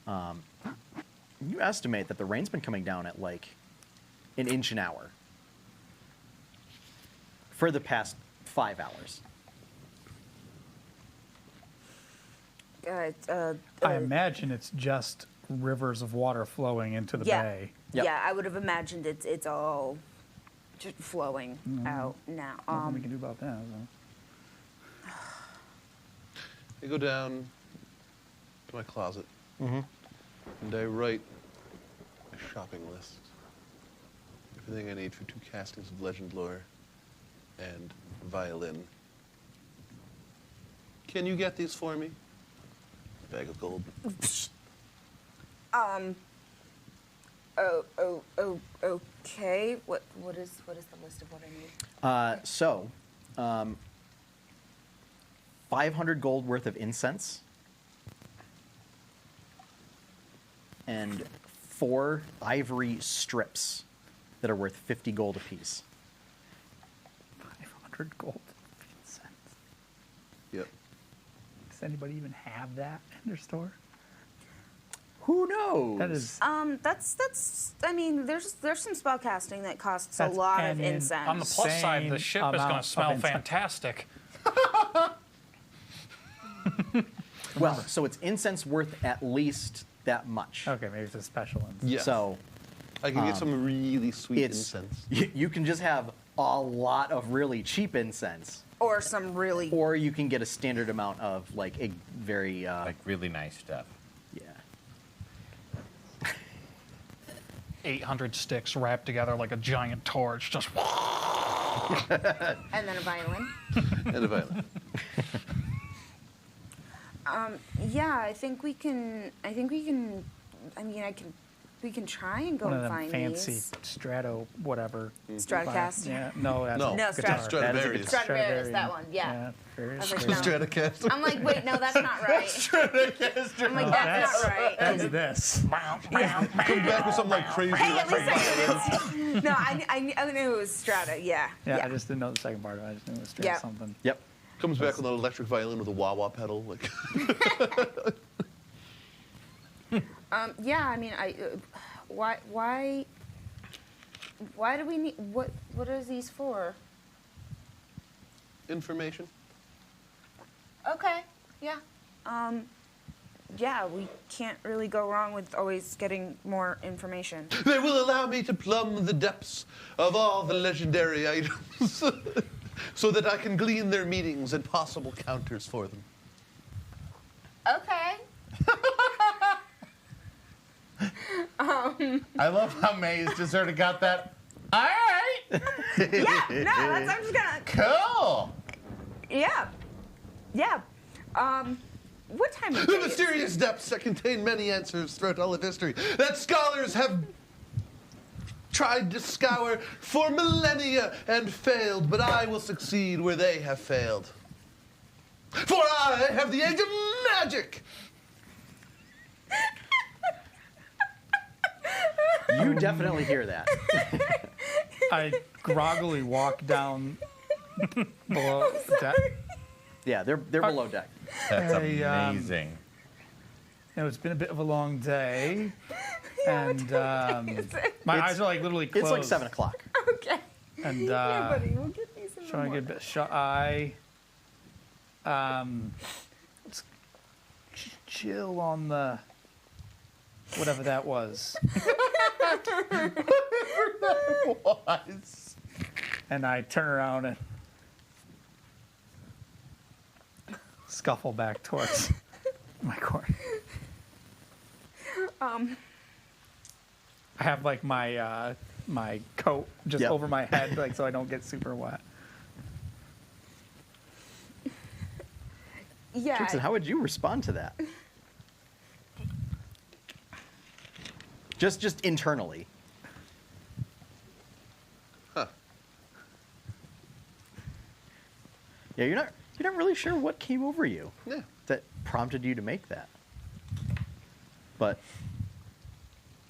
You estimate that the rain's been coming down at like an inch an hour for the past 5 hours. I imagine it's just rivers of water flowing into the Yeah. bay. Yep. Yeah, I would have imagined it's all just flowing out now. Nothing we can do about that. So. I go down to my closet, and I write a shopping list. Everything I need for 2 castings of Legend Lore and violin. Can you get these for me? Bag of gold. Okay. What is the list of what I need? 500 gold worth of incense and 4 ivory strips that are worth 50 gold apiece. 500 gold cents. Yep. Does anybody even have that in their store? Who knows? That is. That's. I mean, there's some spell casting that costs That's a lot of an incense. On the plus side, the Insane ship is going amount to of smell incense. fantastic. Well, so it's incense worth at least that much. Okay, maybe it's a special one. Yeah. So I can get some really sweet it's incense. you can just have a lot of really cheap incense, Or some really. or you can get a standard amount of like a very Like really nice stuff. yeah. 800 sticks wrapped together like a giant torch. Just And then a violin. And a violin. Yeah, I think we can. I mean, we can try and go One of and them find fancy these. Strato whatever. Stratocaster. Yeah, no, that's No. a No, guitar. Stradivarius. Stradivarius, that one, yeah. very I was like, strange. no. Stratocaster. I'm like, wait, no, that's not right. I'm like, that's not right. That's this. Come back with something like crazy. Hey, at least I knew it. No, I knew it was Strata. Yeah. Yeah, I just didn't know the second part of it. I just knew it was straight Yeah. something. Yep. Comes back with an electric violin with a wah-wah pedal. Like. Yeah. I mean, why do we need what are these for? Information. Okay. Yeah. Yeah, we can't really go wrong with always getting more information. They will allow me to plumb the depths of all the legendary items so that I can glean their meanings and possible counters for them. Okay. I love how Maze just sort of got that. All right. Yeah, no, that's, I'm just gonna. Cool. Yeah. Yeah. What time of The day is it? mysterious depths that contain many answers throughout all of history that scholars have tried to scour for millennia and failed, but I will succeed where they have failed. For I have the age of magic! You definitely hear that. I groggily walk down below deck. Yeah, they're below deck. That's Hey, amazing. It's been a bit of a long day, and my eyes are like literally closed. It's like 7 o'clock. Okay. And Yeah, buddy, we'll get these in the trying to get a morning. bit shut eye. Let's chill on the whatever that was. Was. And I turn around and scuffle back towards my corner. I have like my my coat just Yep. over my head, like so I don't get super wet. Yeah. Twixen, how would you respond to that? Just internally. Huh. Yeah, you're not really sure what came over you Yeah. that prompted you to make that. But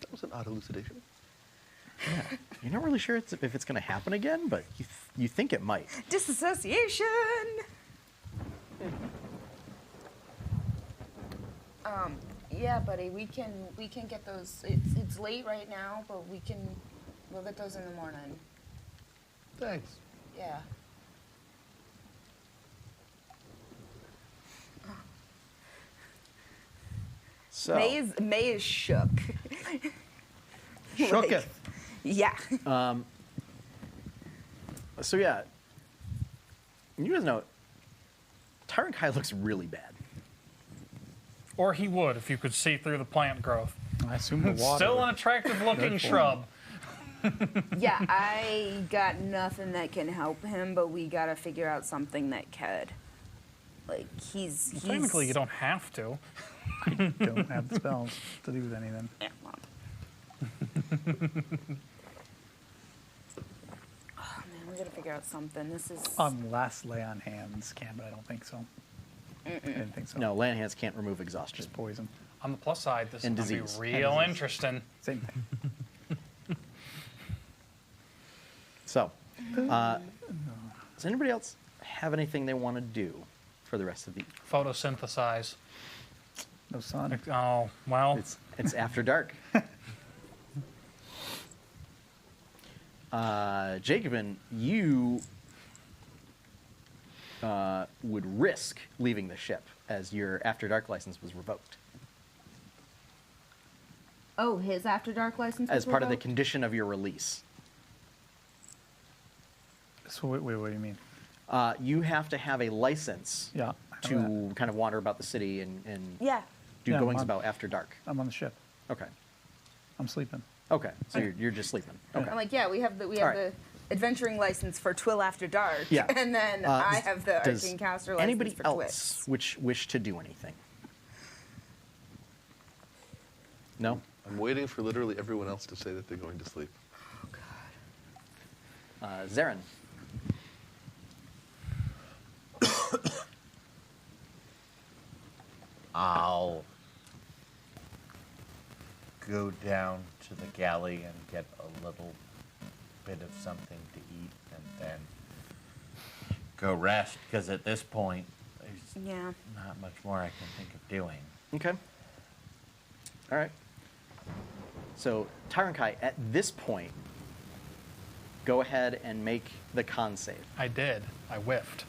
That was an odd elucidation. you're not really sure if it's going to happen again, but you think it might. Disassociation. Yeah, buddy, we can get those. It's late right now, but we'll get those in the morning. Thanks. Yeah. So May is shook. Shooketh. Yeah. So yeah, you guys know, Tyrant Kai looks really bad. Or he would if you could see through the plant growth. I assume the water. Still an attractive looking Good for shrub. Yeah, I got nothing that can help him, but we gotta figure out something that could. Like he's Technically, you don't have to. don't have the spells to do with anything. Yeah, well. Oh man, we gotta figure out something. This is Unless lay on hands can, but I don't think so. I didn't think so. No, land hands can't remove exhaustion. Just poison. On the plus side, this And is going to disease. be And real disease. interesting. Same thing. So, does anybody else have anything they want to do for the rest of the? Photosynthesize. No sun. Oh, well. It's after dark. Jacobin, you would risk leaving the ship as your after dark license was revoked Oh, his after dark license as was part of the revoked? condition of your release. So wait, what do you mean? You have to have a license Yeah. I know to kind of wander about the city and Yeah. do Yeah, goings I'm- about after dark. I'm on the ship. Okay. I'm sleeping. Okay. So you're just sleeping. Okay. I'm like, yeah, we have the All right. the adventuring license for Twill After Dark. Yeah. And then I does- have the does Arcane Caster license anybody for else Twix. wish to do anything? No? I'm waiting for literally everyone else to say that they're going to sleep. Zarin. I'll go down to the galley and get a little bit of something to eat and then go rest, because at this point, there's Yeah. not much more I can think of doing. Okay. All right. So, Tyrant Kai, at this point, go ahead and make the con save. I did. I whiffed.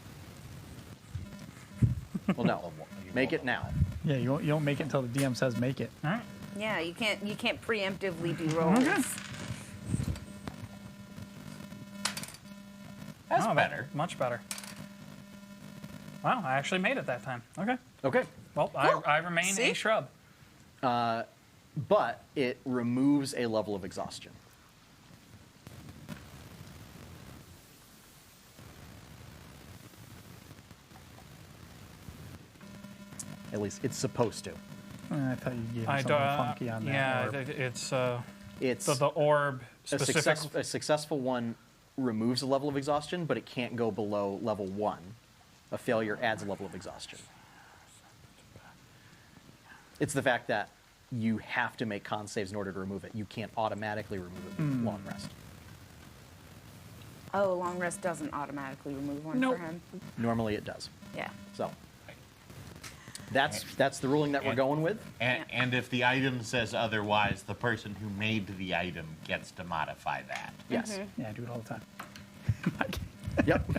Well, no. Make it now. Yeah, you don't make it until the DM says make it. All right. Yeah, you can't preemptively do rolls. That's Oh, better. Much better. Wow, I actually made it that time. Okay. Okay. Well, Cool. I remain See? a shrub. But it removes a level of exhaustion. At least it's supposed to. I thought you gave me I something don't. funky on that. Yeah, orb. it's It's the orb a, specific. a successful one removes a level of exhaustion, but it can't go below level 1. A failure adds a level of exhaustion. It's the fact that you have to make con saves in order to remove it. You can't automatically remove it with long rest. Oh, long rest doesn't automatically remove one Nope. for him. Normally it does. Yeah. So that's the ruling that we're going with. And if the item says otherwise, the person who made the item gets to modify that. Yes. Yeah, I do it all the time. Yep.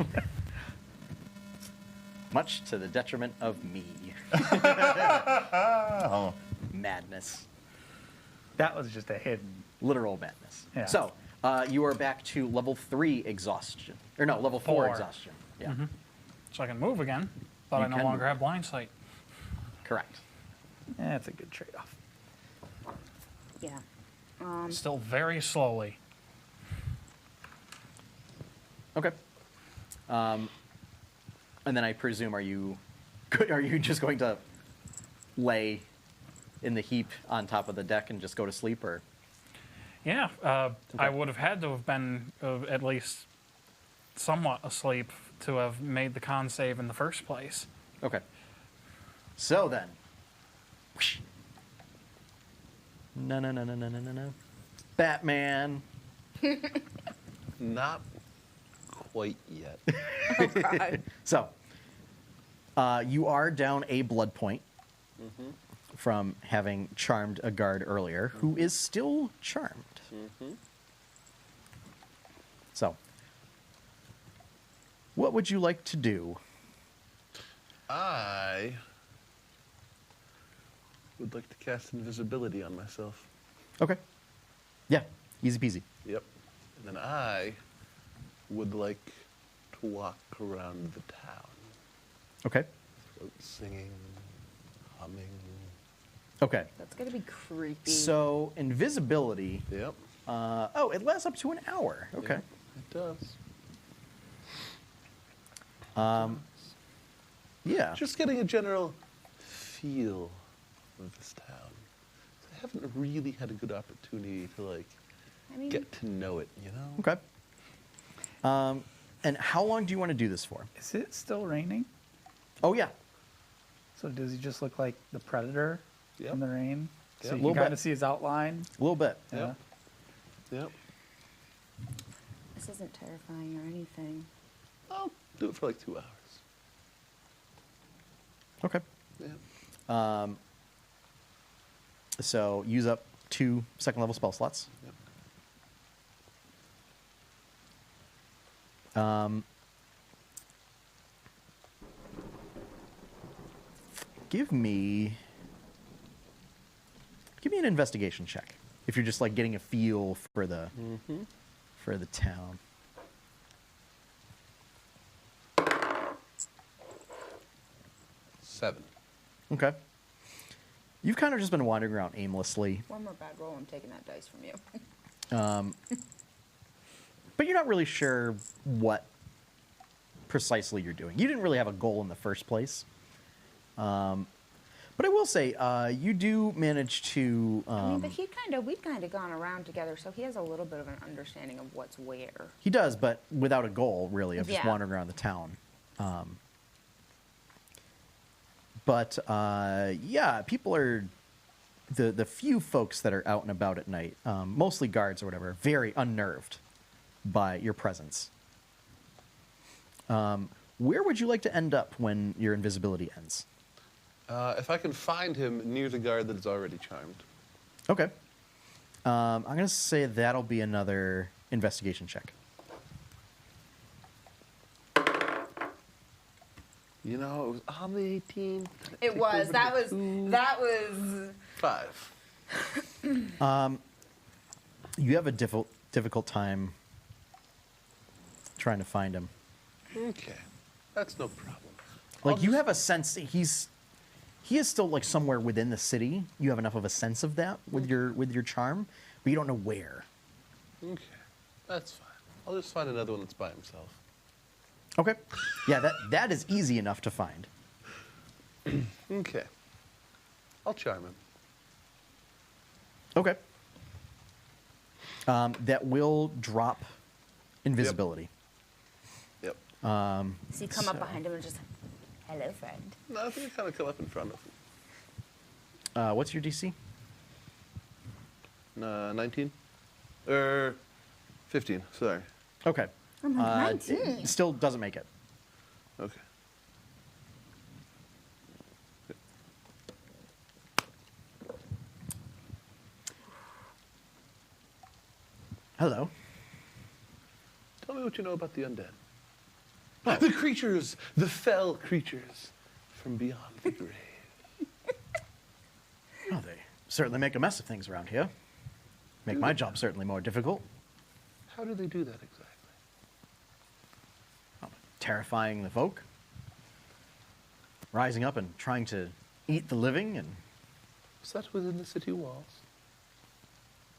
Much to the detriment of me. Oh. Madness. That was just a hidden. Literal madness. Yeah. So, you are back to level 3 exhaustion. Or no, level 4 4. exhaustion. Yeah. So I can move again, but You I no can longer move. have blind sight. Correct. That's a good trade-off. Yeah. Still very slowly. Okay. And then I presume, are you just going to lay in the heap on top of the deck and just go to sleep, or? Yeah, I would have had to have been at least somewhat asleep to have made the con save in the first place. Okay. So then. No. Batman. Not quite yet. So, you are down a blood point from having charmed a guard earlier, who is still charmed. So, what would you like to do? I would like to cast invisibility on myself. Okay. Yeah, easy peasy. Yep. And then I would like to walk around the town, Okay. singing, humming. Okay. That's gonna be creepy. So, invisibility. Yep. Oh, it lasts up to an hour. Okay. Yep, it does. Yeah. Just getting a general feel of this town. I haven't really had a good opportunity to I mean, get to know it, you know? Okay. And how long do you want to do this for? Is it still raining? Oh, yeah. So does he just look like the Predator Yep. in the rain? Yep. So you Little can kind bit. of see his outline. A little bit. Yeah. Yep. this isn't terrifying or anything. I'll do it for like 2 hours. Okay. Yeah. So use up 2 second-level spell slots. Yep. Give me an investigation check. If you're just like getting a feel for the town. Seven. Okay. You've kind of just been wandering around aimlessly, One more bad roll, I'm taking that dice from you. but you're not really sure what precisely you're doing. You didn't really have a goal in the first place. But I will say, you do manage to. I mean, but we'd kind of gone around together, so he has a little bit of an understanding of what's where. He does, but without a goal, really, of just Yeah. wandering around the town. But yeah, people are the few folks that are out and about at night, mostly guards or whatever, very unnerved by your presence. Where would you like to end up when your invisibility ends? If I can find him near the guard that is already charmed. Okay. I'm going to say that'll be another investigation check. You know, it was on the 18. It was. That was. 5. You have a difficult time trying to find him. Okay. That's no problem. Like, you have a sense that he is still like somewhere within the city. You have enough of a sense of that with your charm, but you don't know where. Okay. That's fine. I'll just find another one that's by himself. Okay. Yeah, that is easy enough to find. Okay. I'll charm him. Okay. That will drop invisibility. Yep. So you come up behind him and just, hello, friend. No, I think I kind of come up in front of him. What's your DC? 19? 15, sorry. Okay. I'm like, 19. It still doesn't make it. Okay. Hello. Tell me what you know about the undead. The creatures, the fell creatures from beyond the grave. Oh, they certainly make a mess of things around here. Make my job certainly more difficult. How do they do that exactly? Terrifying the folk. Rising up and trying to eat the living, and Is that within the city walls?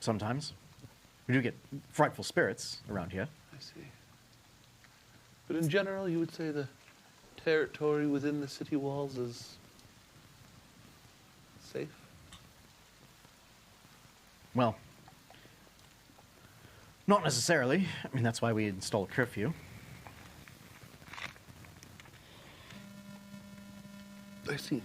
sometimes we do get frightful spirits around here. I see. But in general, you would say the territory within the city walls is safe? Well, not necessarily. I mean, that's why we install curfew. I see.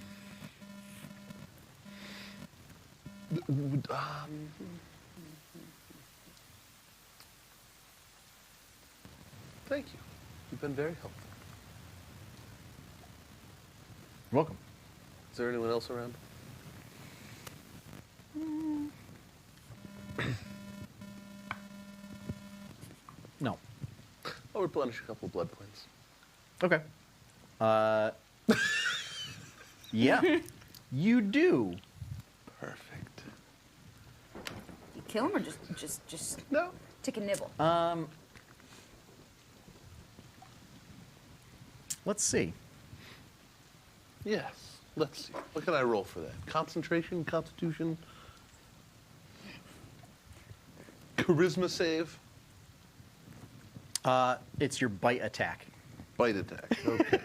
Thank you. You've been very helpful. You're welcome. Is there anyone else around? No. I'll replenish a couple blood points. Okay. Yeah, you do. Perfect. You kill him or just No. take a nibble? Let's see. Yes. Let's see. What can I roll for that? Concentration, Constitution, Charisma save, It's your bite attack. bite attack. Okay.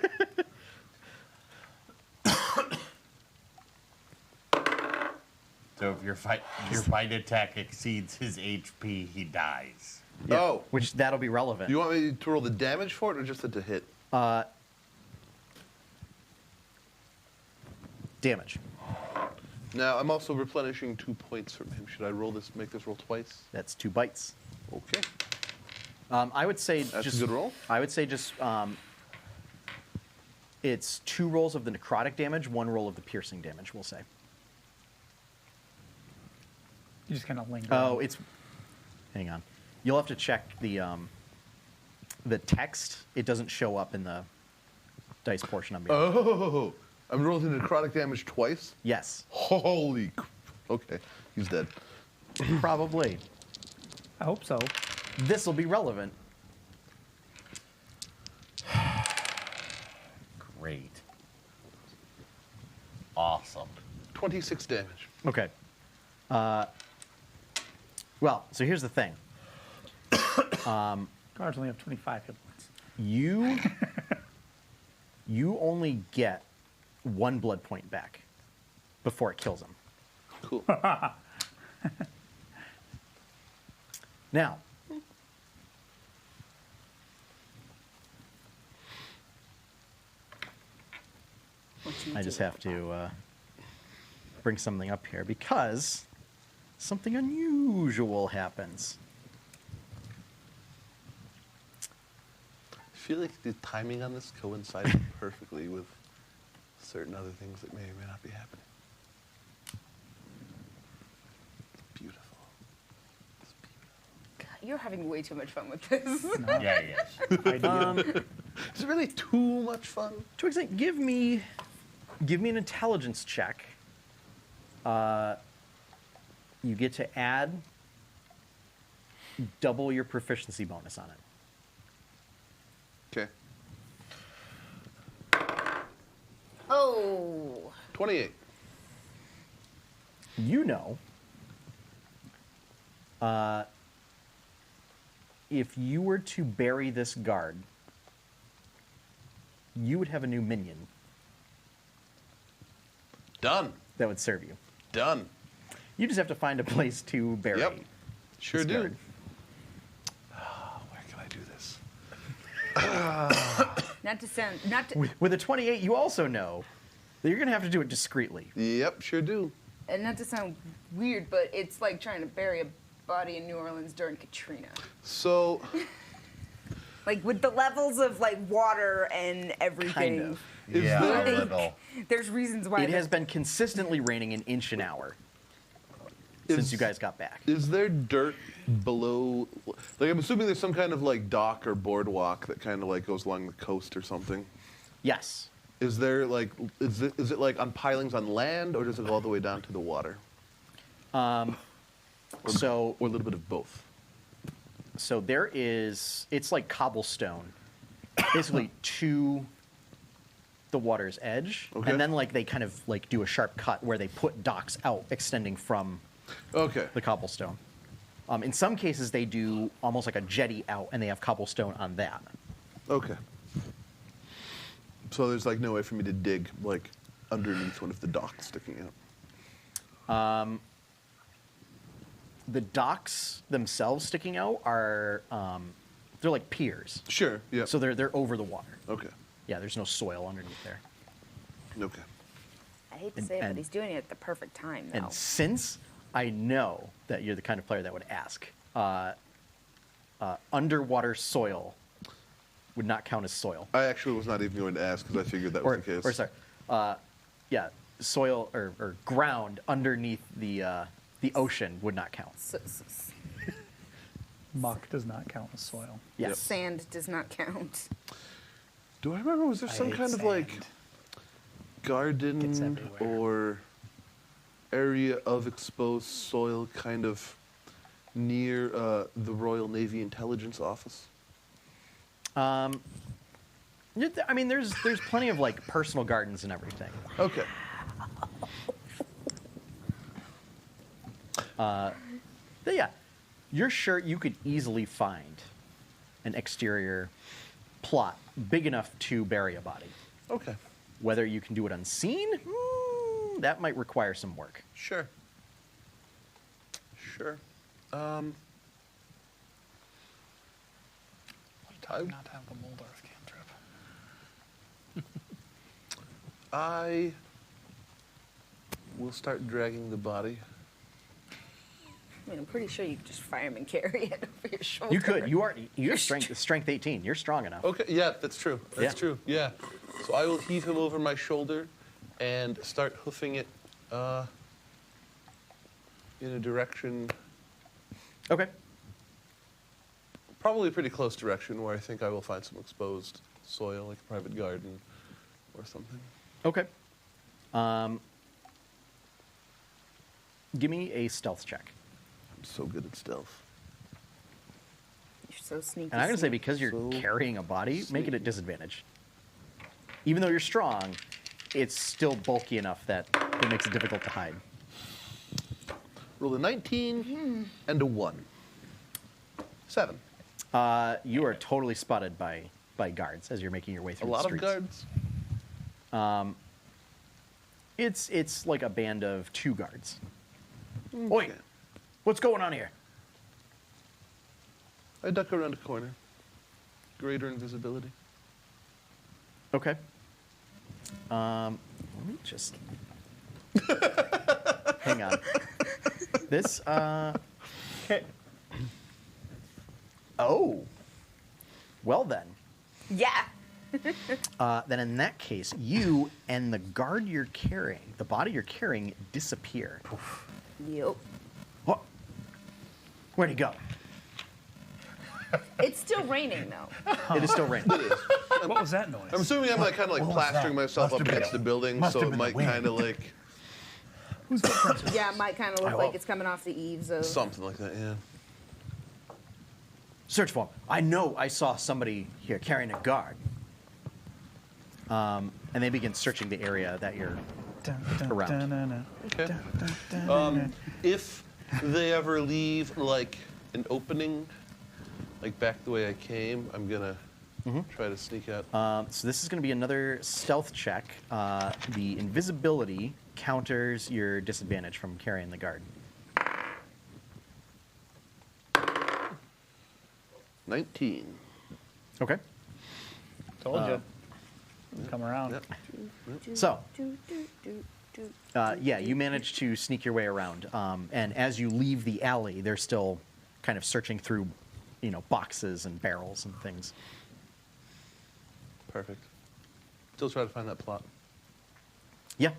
So if your bite attack exceeds his HP, he dies. Oh, Which that'll be relevant. you want me to roll the damage for it or just to hit? Damage. Now, I'm also replenishing 2 points from him. Should I roll this, make this roll twice? That's 2 bites. Okay. I would say That's just a good roll. I would say just it's 2 rolls of the necrotic damage, 1 roll of the piercing damage. We'll say. You just kind of linger. Oh, it's. Hang on. You'll have to check the text. It doesn't show up in the dice portion of it. Oh, I'm rolling necrotic damage twice? Yes, Holy. Okay, he's dead. probably. I hope so. This will be relevant. Great. Awesome. 26 damage. Okay. Well, so here's the thing. Guards only have 25 hit points. You only get 1 blood point back before it kills him. Cool. Now, I just have to bring something up here because something unusual happens. I feel like the timing on this coincides perfectly with certain other things that may or may not be happening. It's beautiful. It's beautiful. God, you're having way too much fun with this. Yeah, yes. Is it really too much fun? Twixen, give me an intelligence check. You get to add double your proficiency bonus on it. Okay. Oh. 28. You know, if you were to bury this guard, you would have a new minion. Done. that would serve you. Done. You just have to find a place to bury. Yep. Sure this do. guard. Where can I do this? With a 28, you also know that you're going to have to do it discreetly. Yep, sure do. And not to sound weird, but it's like trying to bury a body in New Orleans during Katrina. So, Like with the levels of like water and everything. Kind of. is Yeah, there, a little. There's reasons why. It has been consistently raining an inch an hour since you guys got back. is there dirt below? Like, I'm assuming there's some kind of like dock or boardwalk that kind of like goes along the coast or something. Yes. Is there like, is it like on pilings on land, or does it go all the way down to the water? So Or a little bit of both? there is, it's like cobblestone, basically to the water's edge, Okay. and then like they kind of like do a sharp cut where they put docks out extending from Okay. the cobblestone. In some cases, they do almost like a jetty out, and they have cobblestone on that. Okay. So there's like no way for me to dig like underneath one of the docks sticking out. The docks themselves sticking out are they're like piers, Sure. Yeah. so they're over the water. Okay. Yeah, there's no soil underneath there. Okay. I hate to and- say it, and- but he's doing it at the perfect time, though. And since I know that you're the kind of player that would ask, underwater soil would not count as soil. I actually was not even going to ask because I figured that was the case. Or sorry, yeah, soil or ground underneath the ocean would not count. Muck does not count as soil. Yes. Sand does not count. Do I remember? Was there I some hate kind of like sand. Gets garden everywhere. or area of exposed soil kind of near the Royal Navy Intelligence Office? I mean, there's plenty of like personal gardens and everything. Okay. But yeah, you're sure you could easily find an exterior plot big enough to bury a body. Okay. Whether you can do it unseen, that might require some work. Sure. Sure. What a time not to have the mold earth cantrip. I will start dragging the body. I mean, I'm pretty sure you could just fireman carry it over your shoulder. You could. You're strength 18. You're strong enough. Okay, yeah, that's true. That's Yeah. true. Yeah. So I will heave him over my shoulder and start hoofing it in a direction, Okay. probably a pretty close direction, where I think I will find some exposed soil, like a private garden or something. Okay. Give me a stealth check. I'm so good at stealth. You're so sneaky. And I'm going to say sneaky. because you're So carrying a body, make it sneaky. at disadvantage. Even though you're strong, it's still bulky enough that it makes it difficult to hide. Roll a 19 and a 1. 7. You are totally spotted by guards as you're making your way A through lot the of streets. guards. It's like a band of 2 guards. Oi, Okay. what's going on here? I duck around a corner. Greater invisibility. Okay. Let me just hang on. This Oh. Well then. Yeah. Then in that case, you and the guard you're carrying, the body you're carrying, disappear. Yep. What? Where'd he go? It's still raining though. It is still raining. What was that noise? I'm assuming I'm like kind of like What was plastering that? myself Must up have against the been- building, must so have it been might the wind. kind of like Who's footprints? Yeah, it might kind of look I like will. it's coming off the eaves of. something like that. Yeah. Search for him. I know I saw somebody here carrying a guard. And they begin searching the area that you're around. Okay. If they ever leave like an opening, like back the way I came, I'm gonna Try to sneak out. So this is going to be another stealth check. The invisibility counters your disadvantage from carrying the guard. 19. Okay. Told you. Come around. Yep. So, yeah, you manage to sneak your way around. And as you leave the alley, they're still kind of searching through, boxes and barrels and things. Perfect. Still try to find that plot. Yeah.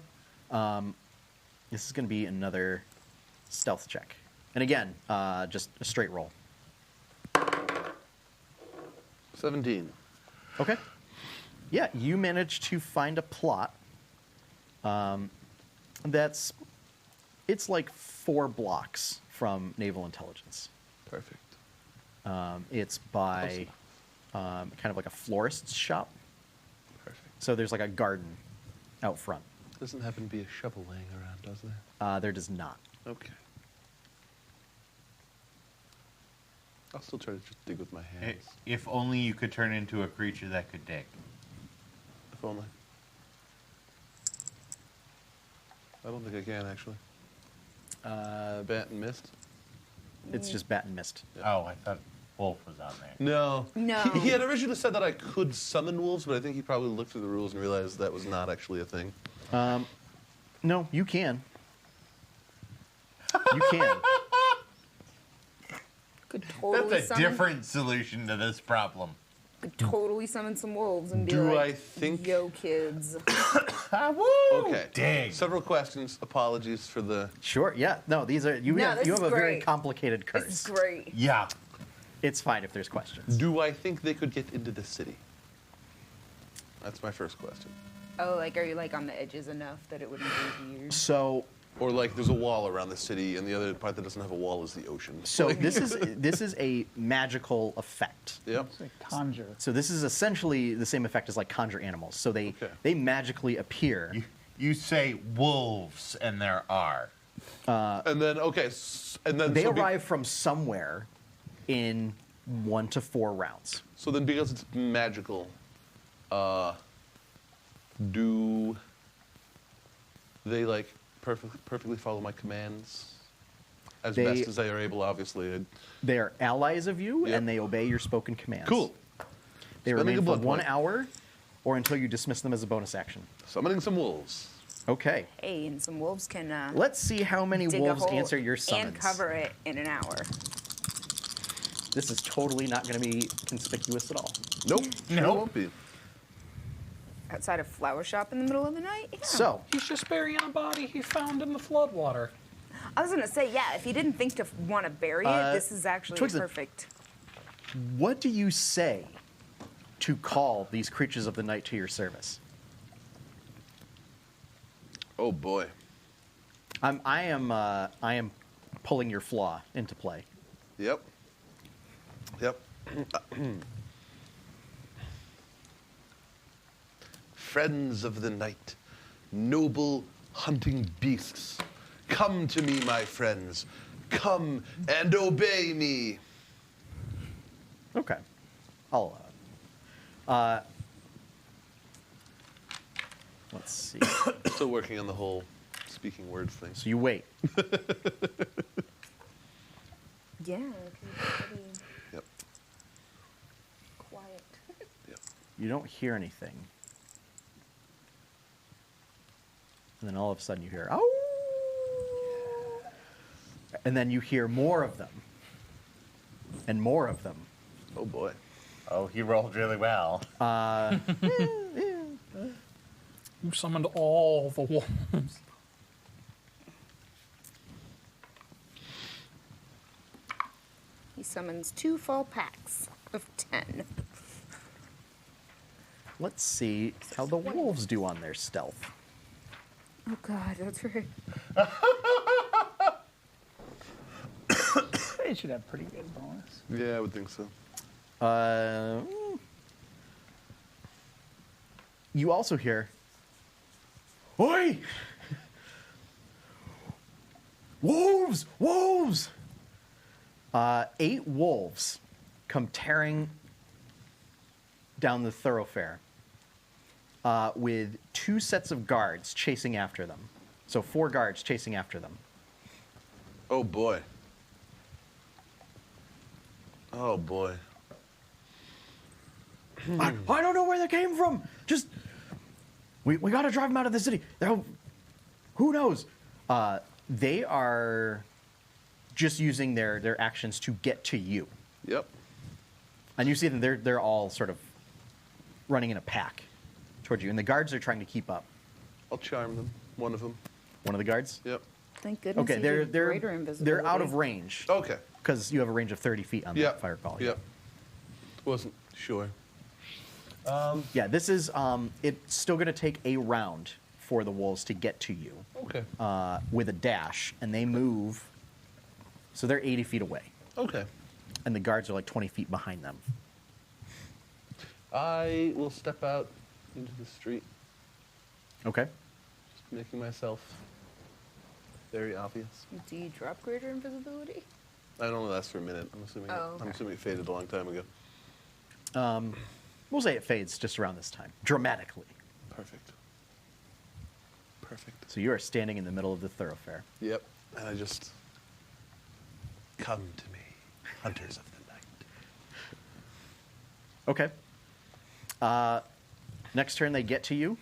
This is going to be another stealth check. And again, just a straight roll. 17. Okay. Yeah, you managed to find a plot. It's like 4 blocks from Naval Intelligence. Perfect. It's by kind of like a florist's shop. Perfect. So there's like a garden out front. Doesn't happen to be a shovel laying around, does there? There does not. Okay. I'll still try to just dig with my hands. If only you could turn into a creature that could dig. If only. I don't think I can, actually. Bat and mist? It's just bat and mist. Oh, I thought Wolf was on there. No. No. He had originally said that I could summon wolves, but I think he probably looked through the rules and realized that was not actually a thing. No, you can. You can. Could totally That's a summon, different solution to this problem. Could totally summon some wolves and be Do like, I think- yo, kids. Okay. Dang. Several questions. Apologies for the... Sure, yeah. No, these are you No, have this you is have a very great. complicated curse. This is great. Yeah. It's fine if there's questions. Do I think they could get into the city? That's my first question. Oh, like, are you like on the edges enough that it wouldn't be weird? So Or like there's a wall around the city, and the other part that doesn't have a wall is the ocean. this is a magical effect. Yep. It's like conjure. So this is essentially the same effect as like conjure animals. So they magically appear. You say wolves, and there are. And then and then They so arrive from somewhere in 1 to 4 rounds. so then because it's magical, do they like perfectly follow my commands as They- best as they are able? Obviously. They are allies of you, Yep. and they obey your spoken commands. Cool. They Spending remain a for blood 1 point. hour, or until you dismiss them as a bonus action. Summoning some wolves. Okay. Hey, and some wolves can Let's see how many dig wolves a hole answer your summons. and cover it in an hour. This is totally not going to be conspicuous at all. Nope. Nope. It won't be. Outside a flower shop in the middle of the night? Yeah. So, He's just burying a body he found in the floodwater. I was gonna say, yeah, if you didn't think to want to bury it, this is actually Twixen. perfect. what do you say to call these creatures of the night to your service? Oh boy. I am pulling your flaw into play. Yep. Yep. Friends of the night, noble hunting beasts, come to me, my friends. Come and obey me. Okay. I'll allow it. Let's see. Still working on the whole speaking words thing. So you wait. Yeah, it's pretty Yep. quiet. Yep. You don't hear anything. And then all of a sudden you hear, oh! And then you hear more of them. And more of them. Oh boy. Oh, he rolled really well. You summoned all the wolves. He summons 2 fall packs of 10. Let's see how the wolves do on their stealth. Oh god, that's right. They should have pretty good bonus. Yeah, I would think so. You also hear, oi! Wolves! Wolves! 8 wolves come tearing down the thoroughfare with 2 sets of guards chasing after them. So 4 guards chasing after them. Oh boy. Oh boy. I don't know where they came from. Just we got to drive them out of the city. Who knows? They are just using their actions to get to you. Yep. And you see them, they're all sort of running in a pack towards you. And the guards are trying to keep up. I'll charm them. One of them. One of the guards? Yep. Thank goodness. Okay, he they're did greater invisibility. they're out of range. Okay. Because you have a range of 30 feet on Yep. that fireball. Yep. Wasn't sure. Yeah, this is it's still going to take a round for the wolves to get to you Okay. with a dash, and they move. So they're 80 feet away, Okay. and the guards are like 20 feet behind them. I will step out into the street, Okay. just making myself very obvious. Do you drop greater invisibility? I only last for a minute. I'm assuming. Oh, okay. I'm assuming it faded a long time ago. We'll say it fades just around this time, dramatically. Perfect. Perfect. So you are standing in the middle of the thoroughfare. Yep. And I just come to me, hunters of the night. Okay. Next turn, they get to you,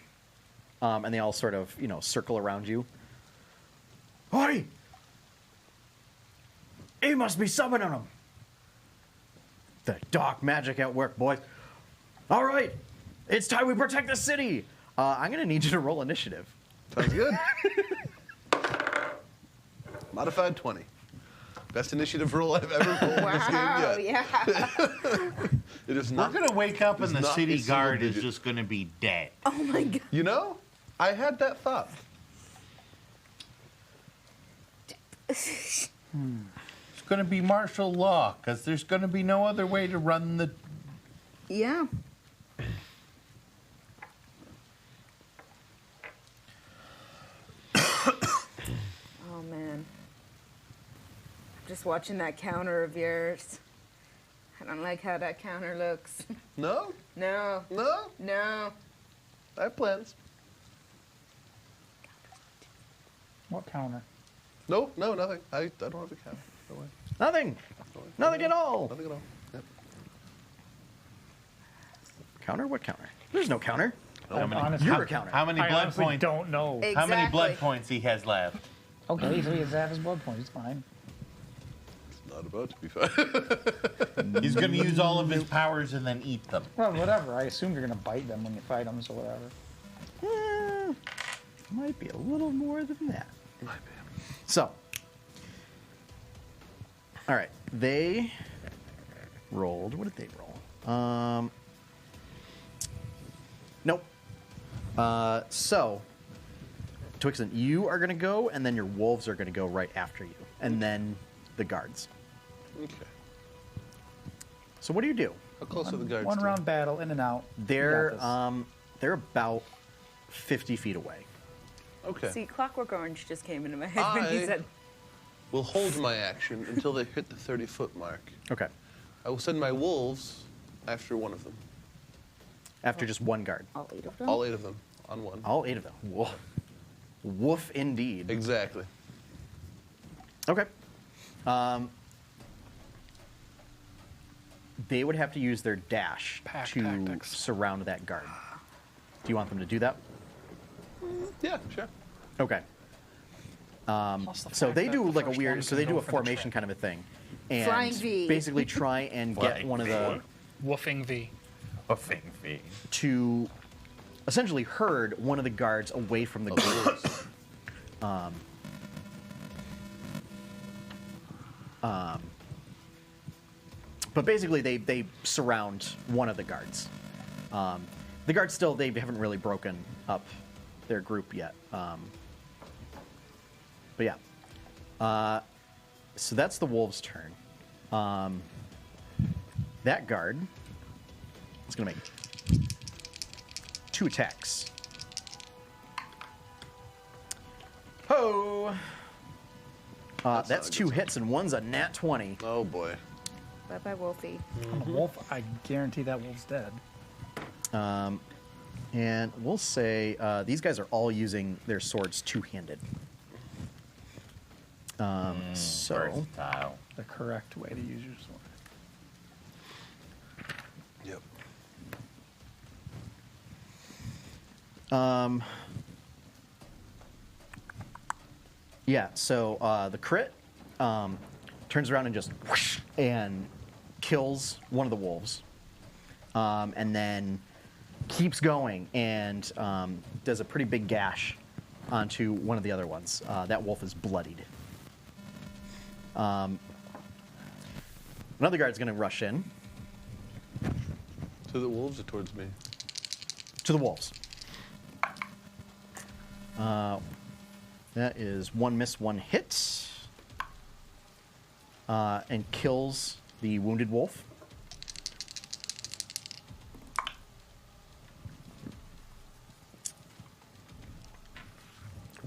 and they all sort of, circle around you. Oi! He must be summoning them. The dark magic at work, boys. All right, it's time we protect the city. I'm going to need you to roll initiative. Sounds good. Modified 20. Best initiative roll I've ever rolled in this game Wow, yet. yeah. It is We're not. gonna wake up It's and the not a city single guard is digit. just gonna be dead. Oh my god. You know, I had that thought. It's gonna be martial law because there's gonna be no other way to run the. Yeah. Oh man. Just watching that counter of yours. I don't like how that counter looks. No, No. no, No. I have plans. What counter? No, no, nothing. I don't have a counter. No way. Nothing. No way. Nothing at all. Nothing at all. Yep. Counter? What counter? There's no counter. I many- honestly, You're a counter. How many I blood honestly points? don't know. How many blood Exactly. points he has left? Okay, so he has half his blood points. He's fine. It's not about to be fine. He's gonna use all of his powers and then eat them. Well, whatever. I assume you're gonna bite them when you fight them, so whatever. Might be a little more than that. My bad. So, all right, they rolled. What did they roll? Nope. So, Twixen, you are gonna go, and then your wolves are gonna go right after you, and then the guards. Okay. So, what do you do? How close are the guards? One to round battle, in and out. You They're got this. they're about 50 feet away. Okay. See, Clockwork Orange just came into my head when I- you said, We'll hold my action until they hit the 30-foot mark. Okay. I will send my wolves after one of them. After just one guard. all 8 of them? All 8 of them on one. All 8 of them. Woof. Woof indeed. Exactly. Okay. They would have to use their dash Pack to tactics. surround that guard. Do you want them to do that? Yeah, sure. Okay. Plus the So fact they that do the like a first weird. one So can they do go a for the formation trip. kind of a thing, and Flying V. basically try and get Flying one of the Woofing V. A thing fee. to essentially herd one of the guards away from the group. But basically, they surround one of the guards. The guards still, they haven't really broken up their group yet. But yeah. So that's the wolves' turn. That guard is going to make 2 attacks. Ho! That's not a 2 good hits, and one's a nat 20. Oh boy. Bye-bye, Wolfie. I'm a wolf. I guarantee that wolf's dead. And we'll say these guys are all using their swords two-handed. So Versatile. The correct way to use your sword. Yep. yeah, so the crit turns around and just whoosh, and kills one of the wolves, and then keeps going and does a pretty big gash onto one of the other ones. That wolf is bloodied. Another guard's going to rush in To the wolves or towards me? to the wolves. That is 1 miss, 1 hit, and kills the wounded wolf.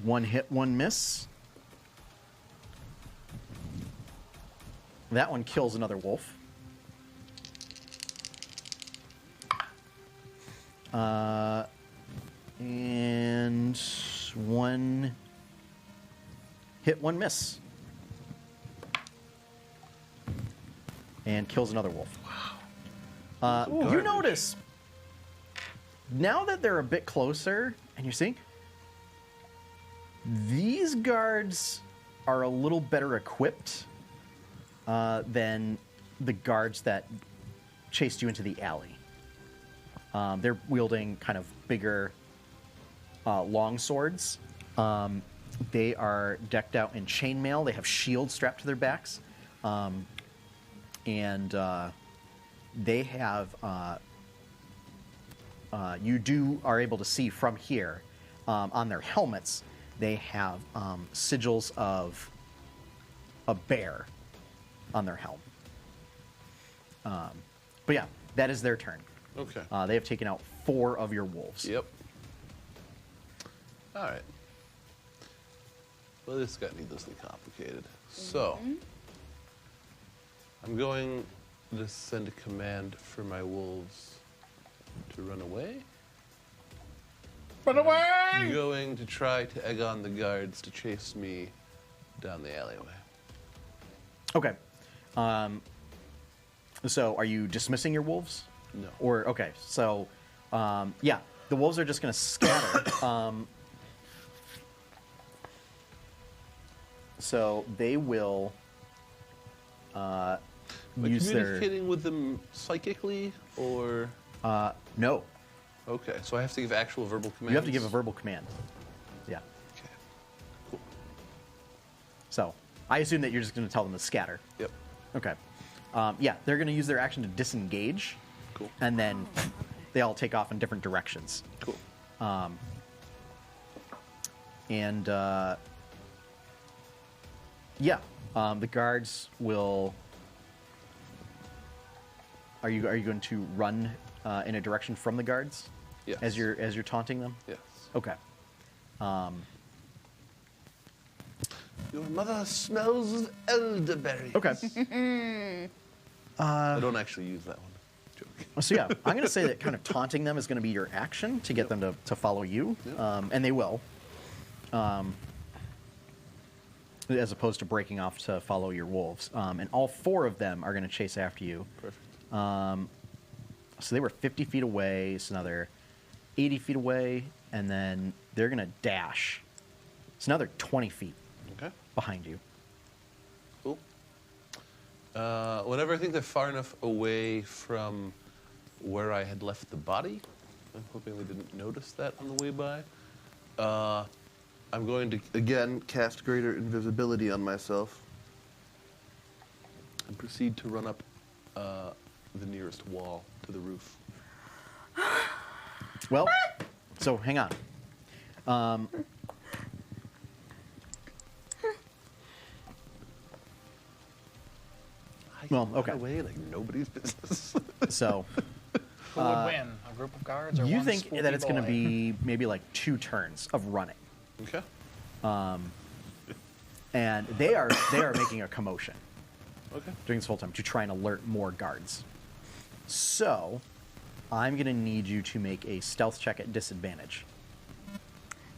One hit, 1 miss. That one kills another wolf. And 1 hit, 1 miss. And kills another wolf. Wow. You notice, now that they're a bit closer, and you see, these guards are a little better equipped than the guards that chased you into the alley. They're wielding kind of bigger long swords. They are decked out in chainmail. They have shields strapped to their backs. And they have, you are able to see from here on their helmets, they have sigils of a bear on their helm. But yeah, that is their turn. Okay. They have taken out 4 of your wolves. Yep. All right. Well, this got needlessly complicated. So, I'm going to send a command for my wolves to run away. Run away! I'm going to try to egg on the guards to chase me down the alleyway. Okay. So are you dismissing your wolves? No. Or, okay, so, yeah, the wolves are just going to scatter. So they will Am I use their... communicating with them psychically, or... No. Okay, so I have to give actual verbal commands? You have to give a verbal command. Yeah. Okay. Cool. So I assume that you're just going to tell them to scatter. Yep. Okay. Yeah, they're going to use their action to disengage. Cool. And then they all take off in different directions. Cool. And yeah, the guards will. Are you going to run in a direction from the guards? Yes. As you're taunting them? Yes. Okay. Your mother smells of elderberries. Okay. I don't actually use that one. Joking. So yeah, I'm going to say that kind of taunting them is going to be your action to get them to follow you, and they will. As opposed to breaking off to follow your wolves. And all 4 of them are going to chase after you. Perfect. So they were 50 feet away, so now they're 80 feet away, and then they're going to dash. So now they're 20 feet Okay. behind you. Cool. Whenever I think they're far enough away from where I had left the body, I'm hoping they didn't notice that on the way by, I'm going to, again, cast Greater Invisibility on myself and proceed to run up the nearest wall to the roof. Well, so hang on. I Well, can run okay. away like nobody's business. So Who would win? A group of guards or you one think spooky that it's going to boy? be maybe like 2 turns of running. Okay. And they are making a commotion Okay. during this whole time to try and alert more guards. So, I'm going to need you to make a stealth check at disadvantage.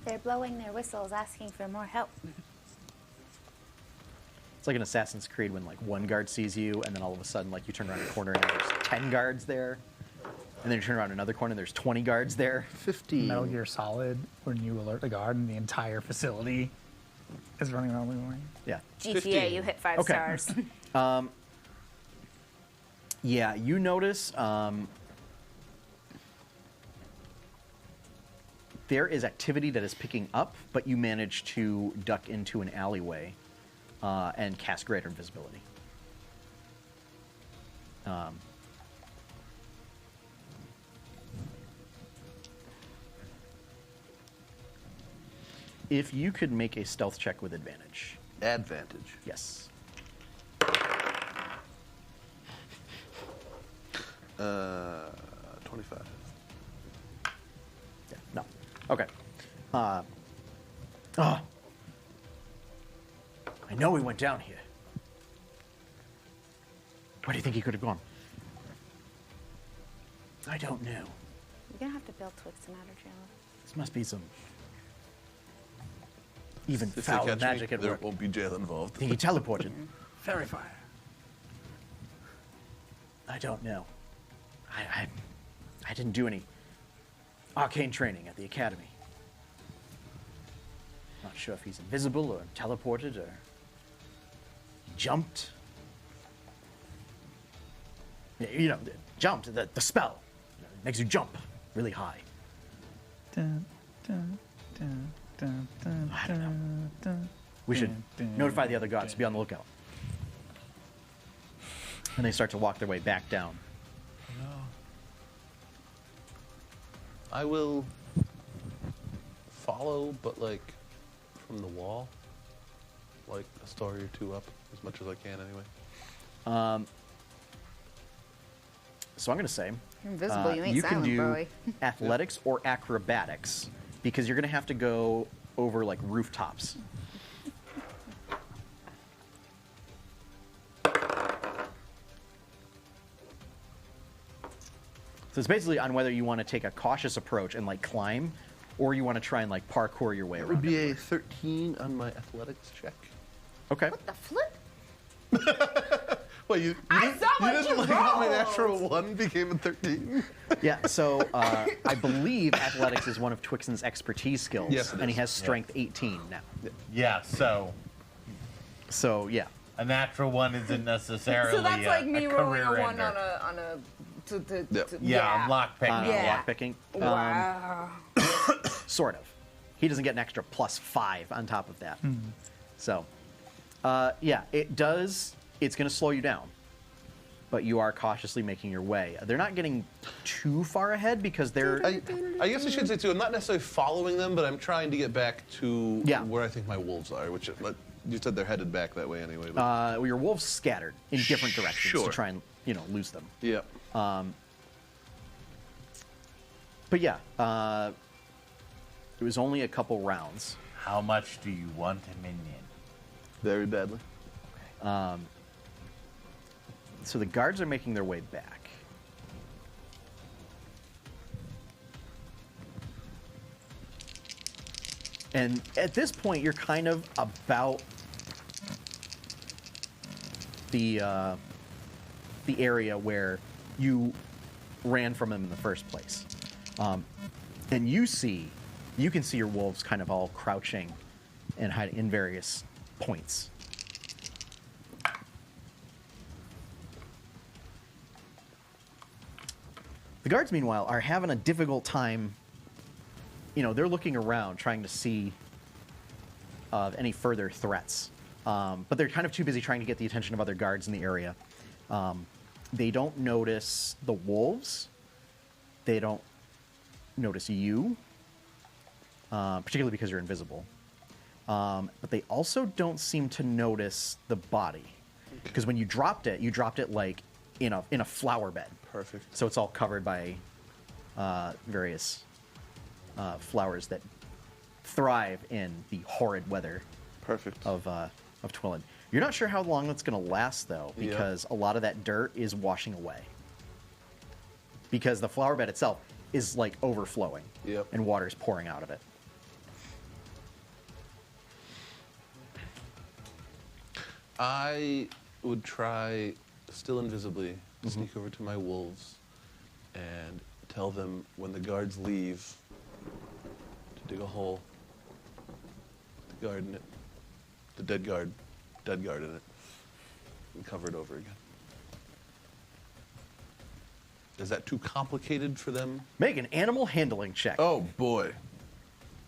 They're blowing their whistles, asking for more help. It's like an Assassin's Creed when like one guard sees you, and then all of a sudden like you turn around a corner and there's 10 guards there, and then you turn around another corner and there's 20 guards there. 15. Metal Gear Solid, when you alert the guard and the entire facility is running around the way. Yeah. GTA, 15. you hit 5 Okay. stars. Yeah, you notice there is activity that is picking up, but you manage to duck into an alleyway and cast greater invisibility. If you could make a stealth check with advantage. Advantage. Yes. 25. Yeah, no. Okay. I know he went down here. Where do you think he could have gone? I don't know. You're gonna have to build Twixen out of jail. This must be some even If they foul catch magic me, at there work. won't be jail involved. I think he teleported. Fairy fire. I don't know. I didn't do any arcane training at the academy. Not sure if he's invisible or teleported or jumped. Yeah, you know, jumped, the spell. Makes you jump really high. Dun, dun, dun, dun, dun, I don't know. dun, dun, We should dun, notify the other gods to be on the lookout. And they start to walk their way back down. I will follow, but like from the wall, like a story or two up, as much as I can anyway. So I'm going to say You're invisible, you ain't you can silent, do boy. athletics or acrobatics because you're going to have to go over like rooftops. So it's basically on whether you want to take a cautious approach and like climb, or you want to try and like parkour your way It around. would be it. a 13 on my athletics check. Okay. What the flip? Well, you I didn't, saw you what didn't you like how my rolled. natural 1 became a 13? Yeah. So I believe athletics is one of Twixen's expertise skills, Yes, it and he is. has strength 18 now. Yeah, so So yeah. a natural one isn't necessarily So that's like me a rolling career a 1 ender. on a to Yep. Yeah, I'm lockpicking. Yeah. Lockpicking. Wow. Sort of. He doesn't get an extra +5 on top of that. So, yeah, it does. It's going to slow you down, but you are cautiously making your way. They're not getting too far ahead because they're. I guess I should say too, I'm not necessarily following them, but I'm trying to get back to Yeah. where I think my wolves are, which you said they're headed back that way anyway. But Well, your wolves scattered in different directions to Sure. try and lose them. yeah. But yeah, it was only a couple rounds. How much do you want a minion? Very badly. So the guards are making their way back. And at this point, you're kind of about the area where you ran from him in the first place. And you can see your wolves kind of all crouching and hiding in various points. The guards, meanwhile, are having a difficult time. They're looking around, trying to see any further threats. But they're kind of too busy trying to get the attention of other guards in the area. They don't notice the wolves. They don't notice you, particularly because you're invisible. But they also don't seem to notice the body. Because when you dropped it like in a flower bed. Perfect. So it's all covered by various flowers that thrive in the horrid weather Perfect. of Twillen. You're not sure how long that's going to last, though, Yeah. because a lot of that dirt is washing away. because the flower bed itself is like overflowing. Yep. And water's pouring out of it. I would try, still invisibly, to sneak over to my wolves and tell them when the guards leave to dig a hole, the guard in it, the dead guard in it, and cover it over again. Is that too complicated for them? Make an animal handling check. Oh boy.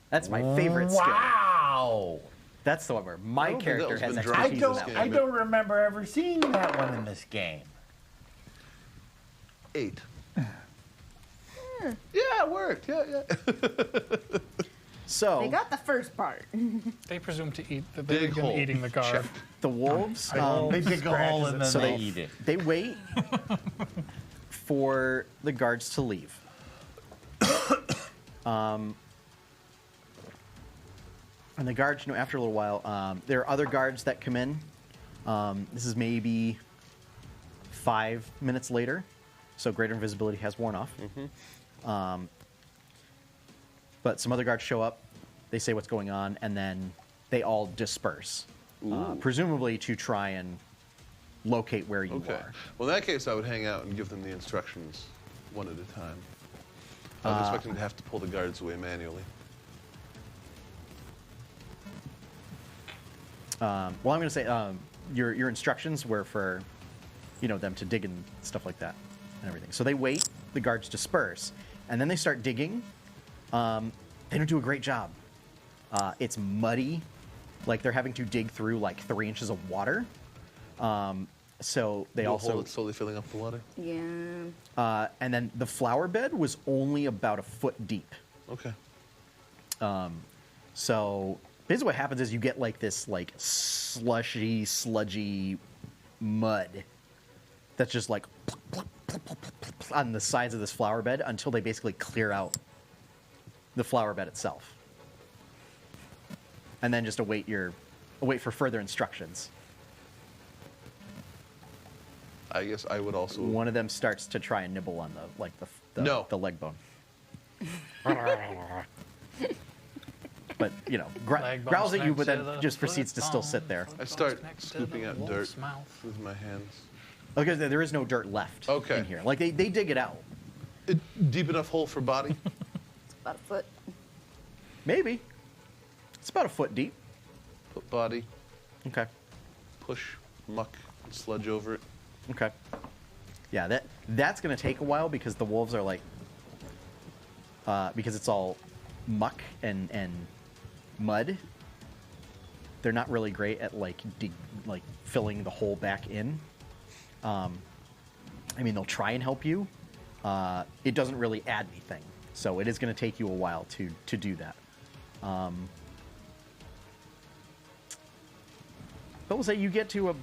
That's my favorite skill. Wow! That's the one where my don't think character that has was been expertise drawn in this that game. one. I don't remember ever seeing that one in this game. 8. Yeah, it worked. Yeah. So They got the first part. They presume to eat. They Big begin hole. eating the guard. Check. the wolves, They dig a hole and then so they eat it. they wait for the guards to leave. And the guards, after a little while, there are other guards that come in. This is maybe 5 minutes later, so greater invisibility has worn off. But some other guards show up. They say what's going on, and then they all disperse, presumably to try and locate where you Okay. are. Well, in that case, I would hang out and give them the instructions one at a time. I was expecting to have to pull the guards away manually. Well, I'm going to say your instructions were for, them to dig and stuff like that and everything. So they wait, the guards disperse, and then they start digging. They don't do a great job. It's muddy, like they're having to dig through like 3 inches of water. So they Little also hole that's slowly filling up the water. Yeah. and then the flower bed was only about a foot deep. Okay. So basically what happens is you get like this like slushy, sludgy mud that's just like on the sides of this flower bed until they basically clear out the flower bed itself. And then just await for further instructions. I guess I would also. One of them starts to try and nibble on No. the leg bone. But Leg bone growls at you, next but to then the just proceeds to still foot sit there. I start Next to scooping the out wolf's dirt mouth. with my hands. Because there is no dirt left Okay. in here. Like they dig it out. Deep enough hole for body? About a foot. Maybe. It's about a foot deep. Put body, Okay. push, muck, and sludge over it. Okay. Yeah, that's going to take a while because the wolves are like, because it's all muck and mud. They're not really great at like filling the hole back in. They'll try and help you. It doesn't really add anything, so it is going to take you a while to do that. But we'll say you get to a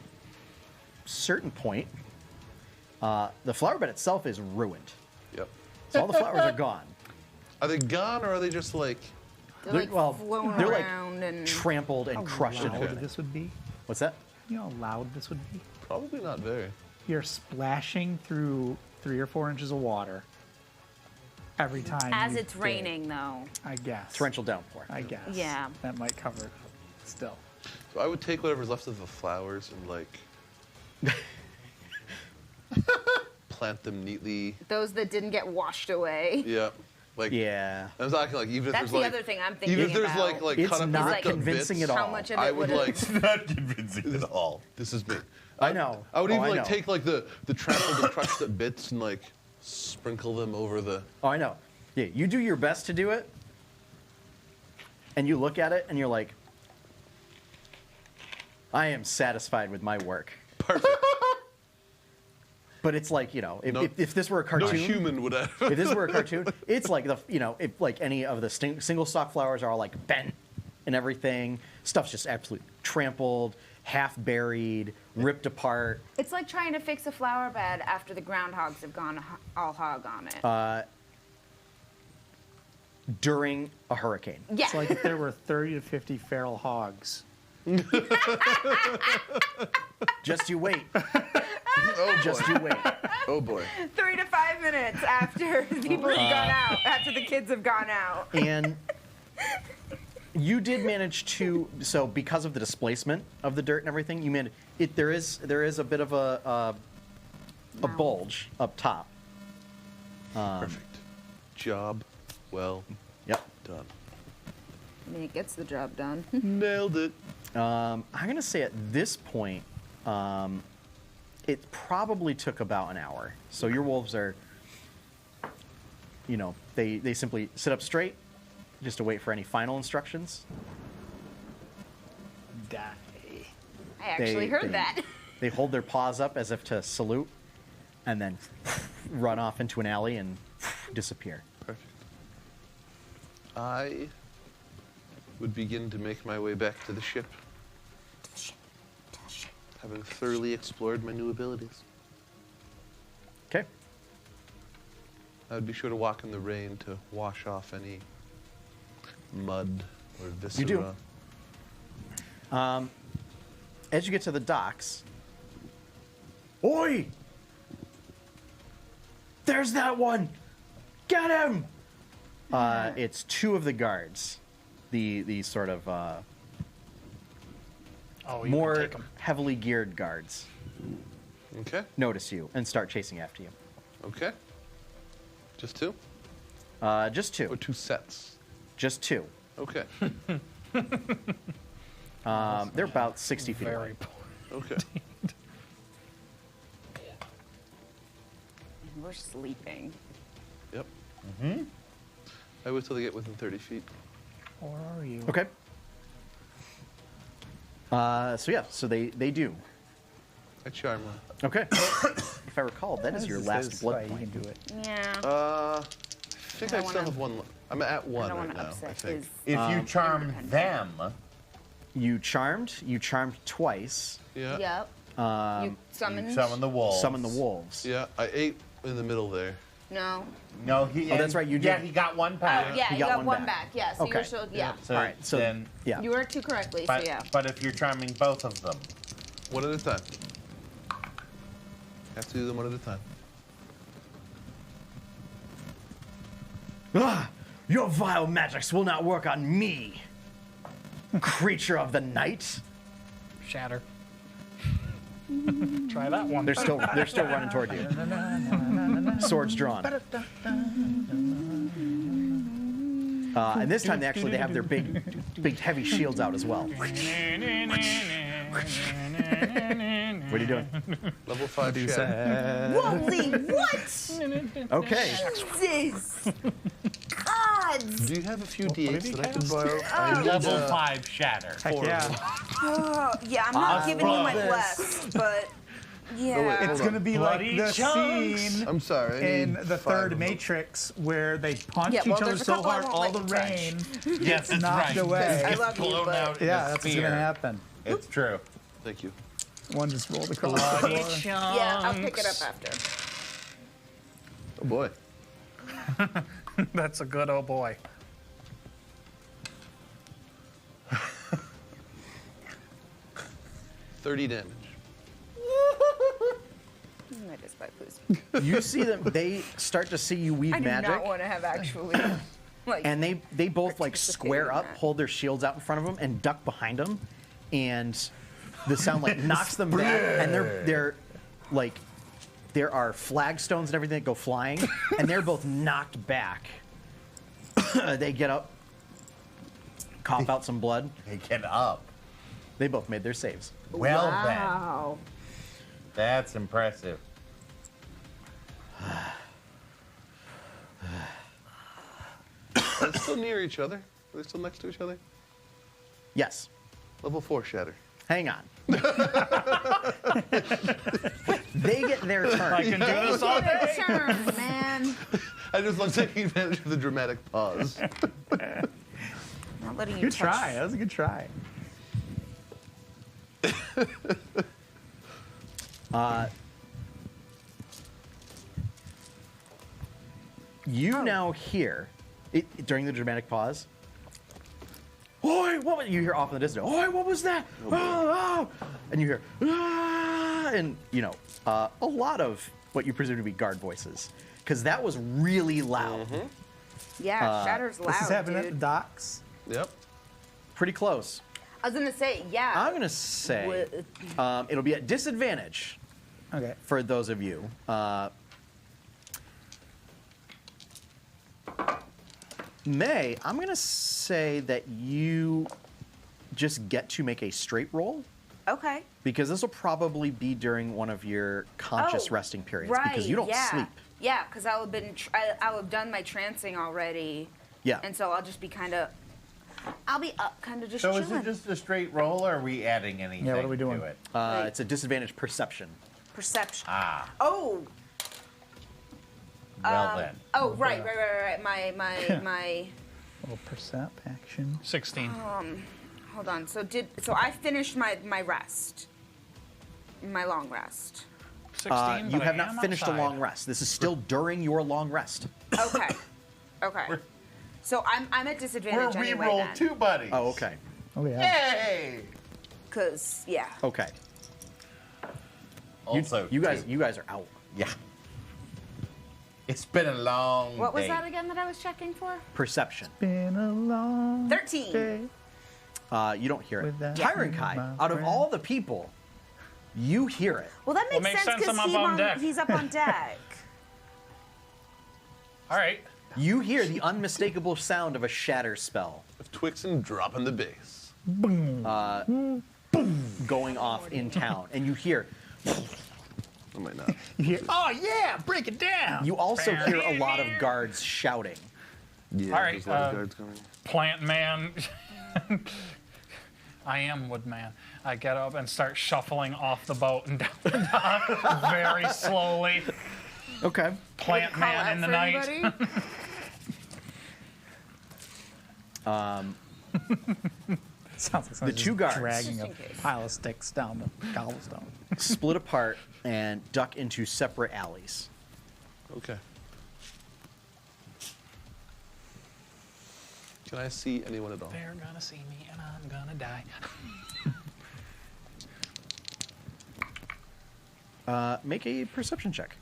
certain point. The flower bed itself is ruined. Yep. So all the flowers are gone. Are they gone or are they just like. They're like flown they're around and trampled and crushed How into loud it. this would be? What's that? You know how loud this would be? Probably not very. You're splashing through 3 or 4 inches of water every time. As you it's dig, raining, though. I guess. Torrential downpour. I guess. Yeah. That might cover it still. So I would take whatever's left of the flowers and like. plant them neatly. those that didn't get washed away. Yeah. Like. Yeah. I was talking like even if That's there's the like. other thing I'm thinking Even if there's about. like It's cut up not and ripped up convincing bits, at all. How much of I it would would like. Not convincing at all. This is me. I know. I would Oh, even I like know. take like the trampled and crushed up bits and like sprinkle them over the. Oh, I know. Yeah, you do your best to do it, and you look at it, and you're like, I am satisfied with my work. Perfect. But it's like, if this were a No cartoon, human would have. if this were a cartoon, it's like if like any of the single stalk flowers are all like bent and everything. Stuff's just absolutely trampled, half buried, ripped apart. It's like trying to fix a flower bed after the groundhogs have gone all hog on it. During a hurricane. Yeah. It's like if there were 30 to 50 feral hogs. Just you wait. Just you wait. Oh boy. 3 to 5 minutes after people have gone out, after the kids have gone out. And you did manage to, so because of the displacement of the dirt and everything, you managed, there is a bit of a bulge up top. Perfect. Job well Yep. done. I mean, it gets the job done. Nailed it. I'm going to say at this point, it probably took about an hour. So your wolves are, they simply sit up straight just to wait for any final instructions. Die. I actually heard that. They hold their paws up as if to salute and then run off into an alley and disappear. Perfect. I would begin to make my way back to the ship, having thoroughly explored my new abilities. Okay. I would be sure to walk in the rain to wash off any mud or viscera. You do. As you get to the docks, oi! There's that one! Get him! It's two of the guards, the sort of Oh, you more can take 'em. heavily geared guards Okay. notice you and start chasing after you. Okay. Just two? Just Or two. two sets? Just two. Okay. They're about 60 feet away. Very poor. Okay. And we're sleeping. Yep. I wait till they get within 30 feet. Where are you? Okay. So they do. I charm one. Okay. If I recall, that is your last blood You point. can do it. Yeah. I think I I don't still wanna- have one. I'm at one I don't right want to now, upset I think. his. If you charm independent. them, You charmed twice. Yeah. Yep. You summoned? you summon the wolves. Summon the wolves. Yeah, I ate in the middle there. No. No, he. Oh, that's right, you Yeah, did. he got one Oh, back. yeah, You you got got one one back. back. Yeah, so Okay. you're still, yeah. So All right, so then, yeah. You worked too correctly, but, so yeah. but if you're charming both of them, One at a time. Have to do them one at a time. Ah, your vile magics will not work on me, creature of the night. Shatter. Try that one. They're still running toward you. Swords drawn. And this time they have their big heavy shields out as well. What are you doing? Level 5 shatter. Holy what? Okay. Jesus! Gods! Do you have a few d8s that I could borrow? level 5 shatter. Heck yeah. Oh, yeah, I'm not giving you my bless, but yeah. It's going to be like Bloody the chunks. scene I'm sorry. I in need the 5 third of them. Matrix where they punch Yeah, well, each other there's a so couple I hard won't all let the you rain. Yes, that's knocked right. away. I love you, Blown but out in Yeah, a that's what's spear. going to happen. It's true. Thank you. One just rolled across the Bloody floor. yeah, I'll pick it up after. Oh boy. That's a good oh boy. $30 damage. I just by please. You see them. They start to see you weave I do magic, not want to have actually like. and they both like participated square in up, that. hold their shields out in front of them, and duck behind them, and the sound like knocks them back, and they're like there are flagstones and everything that go flying, and they're both knocked back. They get up, cough out some blood. They get up. They both made their saves. Well Wow. then, that's impressive. Are they still near each other? Are they still next to each other? Yes. Level 4 shatter. Hang on. They get their I turn. can do this all day. Turn, man. I just love taking advantage of the dramatic pause. Not letting you Good touch. try. That was a good try. You now hear, during the dramatic pause, "Oi, what was," you hear off in the distance, "Oi, what was that? Oh, oh." And you hear, "Ah." and a lot of what you presume to be guard voices, because that was really loud. Yeah, Shatter's loud, This is happening at the dude. docks. Yep. Pretty close. I was gonna say, yeah. I'm gonna say it'll be at disadvantage Okay. for those of you. May, I'm gonna say that you just get to make a straight roll. Okay. Because this will probably be during one of your conscious Oh, resting periods. Right. Because you don't yeah. sleep. Yeah, because I'll have done my trancing already. Yeah. And so I'll just be I'll be up, kind of just So chilling. is it just a straight roll, or are we adding anything what are we doing? to it? Right. It's a disadvantage perception. Perception. Ah, Oh. well then. Oh, right. My. Little percent action. 16. Hold on. So I finished my rest. My long rest. 16. You but have I not am finished outside. a long rest. This is still during your long rest. Okay. Okay. So I'm at We're disadvantage anyway re-roll then. 2 buddies. Oh, okay. Oh yeah. Yay! Cause yeah. Okay. Also, You guys two. are out. Yeah. It's been a long What was day. that again that I was checking for? Perception. Been a long 13. day. You don't hear it. Without Tyron you, Kai, my out of friend. all the people, you hear it. Well, that makes, makes sense, because I'm up on deck. he's up on deck. All right. You hear the unmistakable sound of a shatter spell If Twixen dropping the bass. going off in town, and you hear. I might not. You hear, oh yeah, break it down. You also hear a lot of guards shouting. Yeah, All right, there's a lot of guards coming. Plant man. I am Woodman. I get up and start shuffling off the boat and down the dock very slowly. Okay. Plant Call man out in the for night. anybody? Sounds like someone's two just guards. dragging Just a in case. pile of sticks down the cobblestone. Split apart and duck into separate alleys. Okay. Can I see anyone at all? They're gonna see me and I'm gonna die. Make a perception check.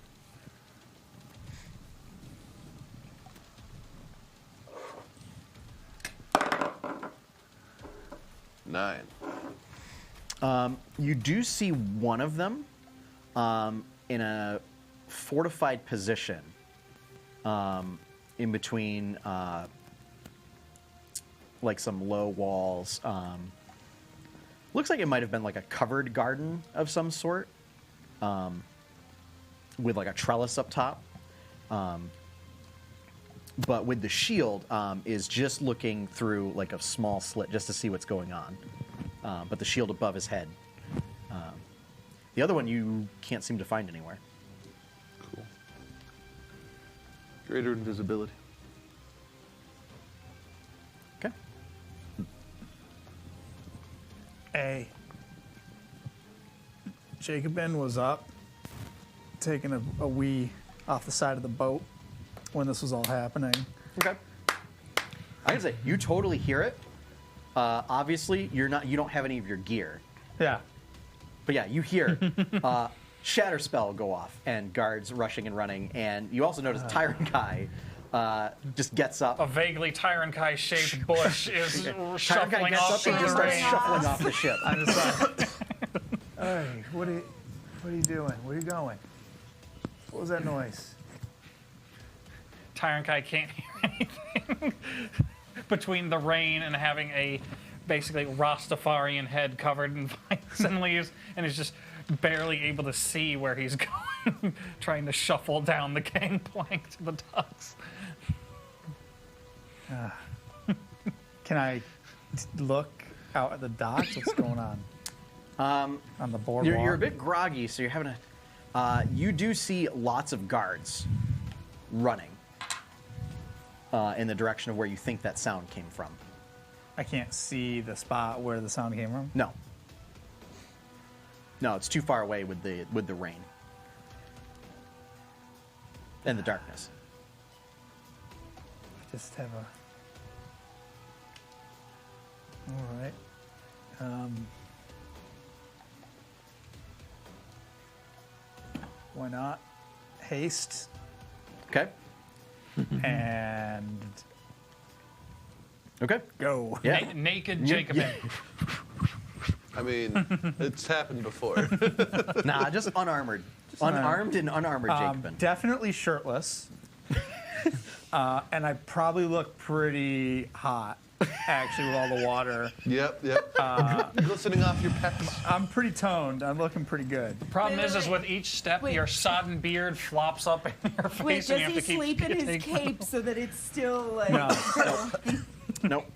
Nine. You do see one of them in a fortified position in between like some low walls. Looks like it might have been like a covered garden of some sort with like a trellis up top. But with the shield is just looking through like a small slit just to see what's going on. But the shield above his head. The other one you can't seem to find anywhere. Cool. Greater invisibility. Okay. Hey, Jacobin was up, taking a wee off the side of the boat when this was all happening. Okay. I can say you totally hear it. Obviously, you don't have any of your gear, Yeah. but yeah, you hear shatter spell go off and guards rushing and running, and you also notice Tyrant Kai just gets up. A vaguely Tyron Kai shaped bush is Tyrant Kai shuffling gets off up and through just the starts rain. shuffling off the ship. I'm just like, hey, what are you doing? Where are you going? What was that noise? Tyron Kai can't hear anything between the rain and having a basically Rastafarian head covered in vines and leaves, and is just barely able to see where he's going, trying to shuffle down the gangplank to the docks. Can I look out at the docks? What's going on? On the boardwalk? You're a bit groggy, so you're having a. You do see lots of guards running in the direction of where you think that sound came from. I can't see the spot where the sound came from. No. No, it's too far away with the rain and the darkness. Just have a. All right. why not? Haste Okay. and Okay. go. Yeah. Naked Jacobin. I mean, it's happened before. Nah, just unarmored. Unarmed and unarmored Jacobin. Definitely shirtless. And I probably look pretty hot, actually, with all the water. Yep. Glistening off your pecs. I'm pretty toned. I'm looking pretty good. Problem Wait, is wait. with each step, Wait. your sodden beard flops up in your face, Wait, and does you have he to keep sleep in his getting- cape so that it's still like? No. Nope.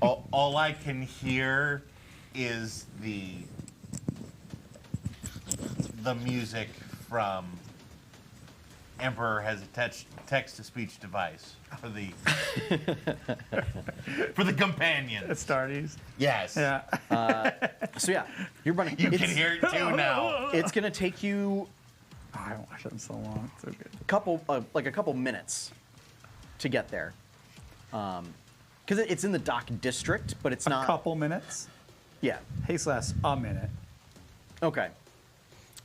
All I can hear is the music from Emperor has a text-to-speech device for the for the companions. Astartes. Yes. Yeah. So yeah, you're running. You can hear it too now. It's gonna take you Oh, I haven't watched it in so long. It's so good. a couple minutes to get there, because it's in the dock district, but it's not. A couple minutes. Yeah. Haste lasts a minute. Okay.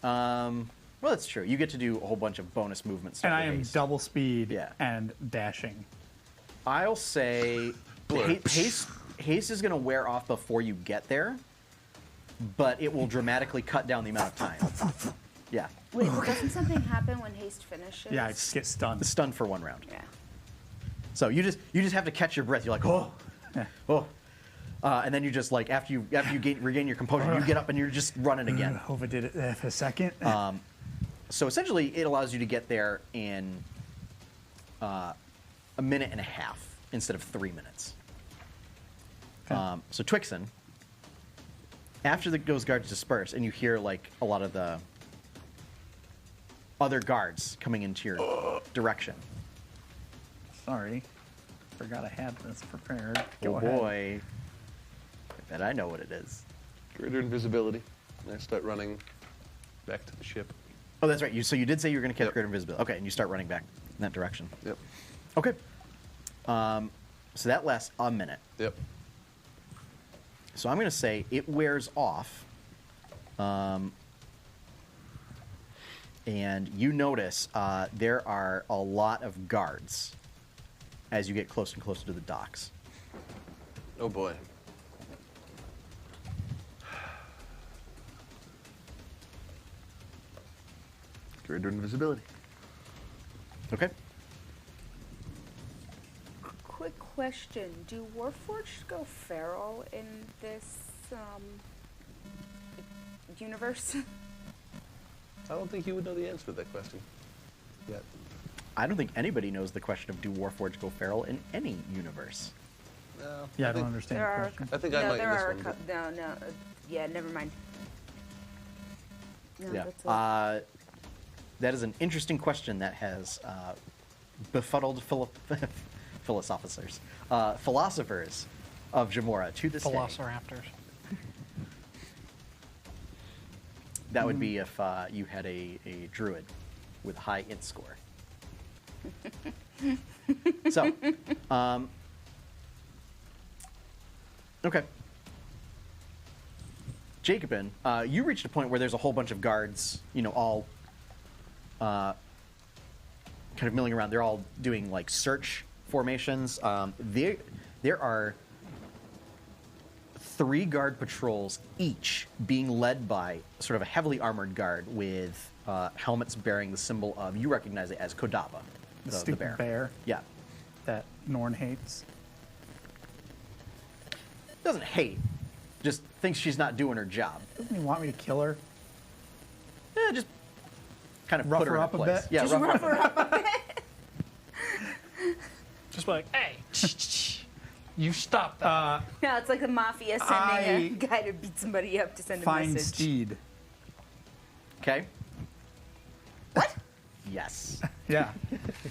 Well, that's true. You get to do a whole bunch of bonus movement stuff. And I with am haste. double speed Yeah. and dashing. I'll say haste is going to wear off before you get there, but it will dramatically cut down the amount of time. Yeah. Wait, doesn't something happen when haste finishes? Yeah, I just get stunned. Stunned for one round. Yeah. So you just have to catch your breath. You're like, oh, Yeah. oh, and then you just like after you regain your composure, you get up and you're just running again. Overdid it there for a second. So essentially, it allows you to get there in a minute and a half instead of 3 minutes. Okay. So Twixen, after those guards disperse, and you hear like a lot of the other guards coming into your direction. Sorry. Forgot I had this prepared. Oh Go ahead. boy, I bet I know what it is. Greater invisibility. And I start running back to the ship. Oh, that's right. So you did say you were going to catch greater invisibility. Okay, and you start running back in that direction. Yep. Okay. So that lasts a minute. Yep. So I'm going to say it wears off. And you notice there are a lot of guards as you get closer and closer to the docks. Oh boy. Greater invisibility. Okay. Quick question: do Warforged go feral in this universe? I don't think you would know the answer to that question yet. I don't think anybody knows the question of do Warforged go feral in any universe. No. Yeah, I don't think- understand There the are. question. I think I No, might there in this are. one. but- No. Yeah, never mind. No, Yeah. that's it. That is an interesting question that has befuddled philosophers of Jemmora to this day. Velociraptors. That would be if you had a druid with a high int score. So, okay. Jacobin, you reached a point where there's a whole bunch of guards, all kind of milling around. They're all doing like search formations. There are 3 guard patrols, each being led by sort of a heavily armored guard with helmets bearing the symbol of, you recognize it as Kodava, The the stupid bear Yeah. that Norn hates. Doesn't hate, just thinks she's not doing her job. Doesn't he want me to kill her? Just kind of Rough put her her in up a place. bit? Yeah, Just rough her up. Just be like, hey, you stop that. No, it's like the mafia sending a guy to beat somebody up to send a Find message. Steed. Okay. What? Yes. Yeah.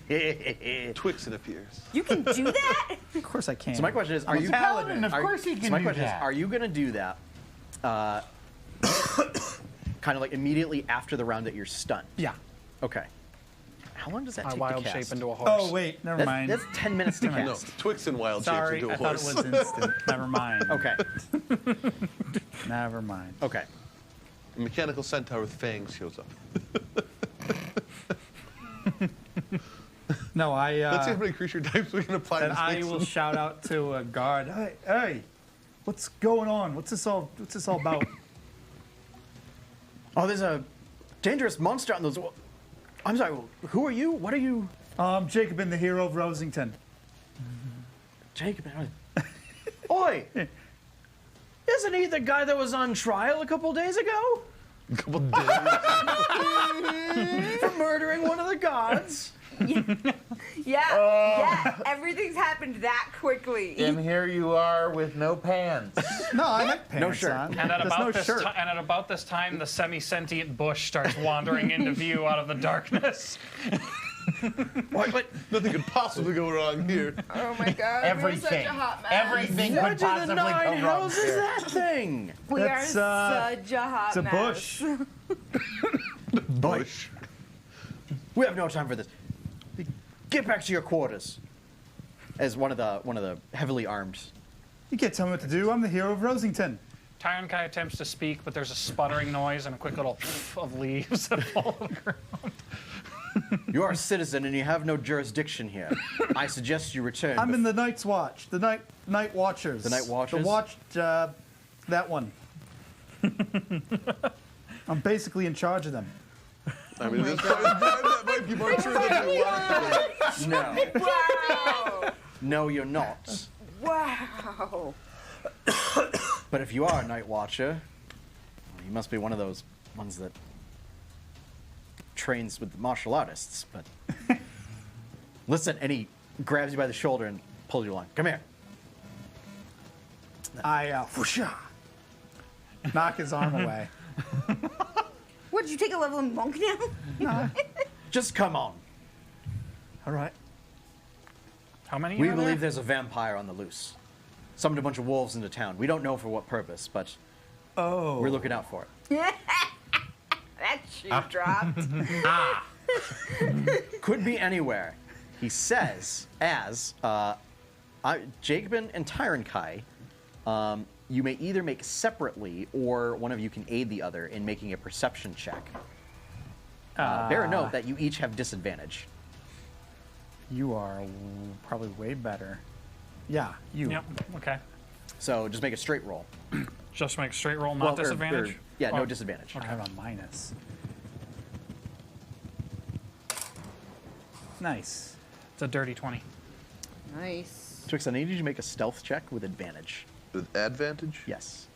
Twixen appears. You can do that? Of course I can. So my question is, are you paladin? Of course he can so my do question that. is, are you going to do that kind of like immediately after the round that you're stunned? Yeah. Okay. How long does that I take wild to cast? shape into a horse. Oh, wait. Never mind. That's 10 minutes to No, cast. Twixen wild Sorry, shapes into I a thought horse. it was instant. Never mind. Okay. Never mind. Okay. A mechanical centaur with fangs shows up. No, Let's see how many creature types we can apply then to I snakes. will shout out to a guard. Hey, what's going on? What's this all about? Oh, there's a dangerous monster on those. I'm sorry. Who are you? What are you? Jacobin, the hero of Rosington. Jacob. Oi! Isn't he the guy that was on trial a couple days ago A couple days. for murdering one of the gods? Yeah, everything's happened that quickly. And here you are with no pants. No, I have pants shirt. on. And at There's about no this shirt. and at about this time, the semi-sentient bush starts wandering into view out of the darkness. What? Nothing could possibly go wrong here. Oh my god, Everything. we're such a hot mess. Everything What could in the possibly nine go wrong hells is here. that thing? We That's, are such a hot It's a mess. bush. Bush. We have no time for this. Get back to your quarters. As one of the heavily armed. You can't tell me what to do. I'm the hero of Rosington. Tyron Kai attempts to speak, but there's a sputtering noise and a quick little of leaves that fall on the ground. You are a citizen and you have no jurisdiction here. I suggest you return. I'm in the Night's Watch. The Night Watchers. The Night Watchers? The watch. That one. I'm basically in charge of them. I mean, this that might be more true than you want. No. Wow. No, you're not. Wow. But if you are a Night Watcher, you must be one of those ones that trains with the martial artists. But listen, and he grabs you by the shoulder and pulls you along. Come here. I whoosha, knock his arm away. What, did you take a level in monk now? Just come on. All right. How many We are believe there? there's a vampire on the loose. Summoned a bunch of wolves into town. We don't know for what purpose, but we're looking out for it. That shoe dropped. Could be anywhere. He says, as Jacobin and Tyron Kai, you may either make separately or one of you can aid the other in making a perception check. Bear a note that you each have disadvantage. You are probably way better. Yeah, you. Yep. Okay. So just make a straight roll. Just make a straight roll, not Well, disadvantage. yeah, Oh, no disadvantage. I have a minus. Nice. It's a dirty 20. Nice. Twix, I need you to make a stealth check with advantage. With advantage? Yes.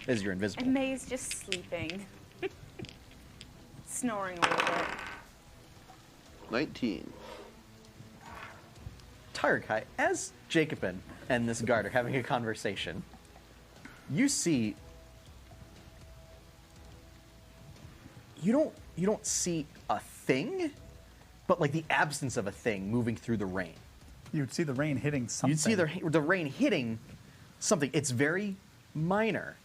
As you're invisible. And May's just sleeping. Snoring a little bit. 19. Tyron Kai, as Jacobin and this guard are having a conversation, you see you don't see a thing, but like the absence of a thing moving through the rain. You'd see the rain hitting something. You'd see the rain hitting something. It's very minor,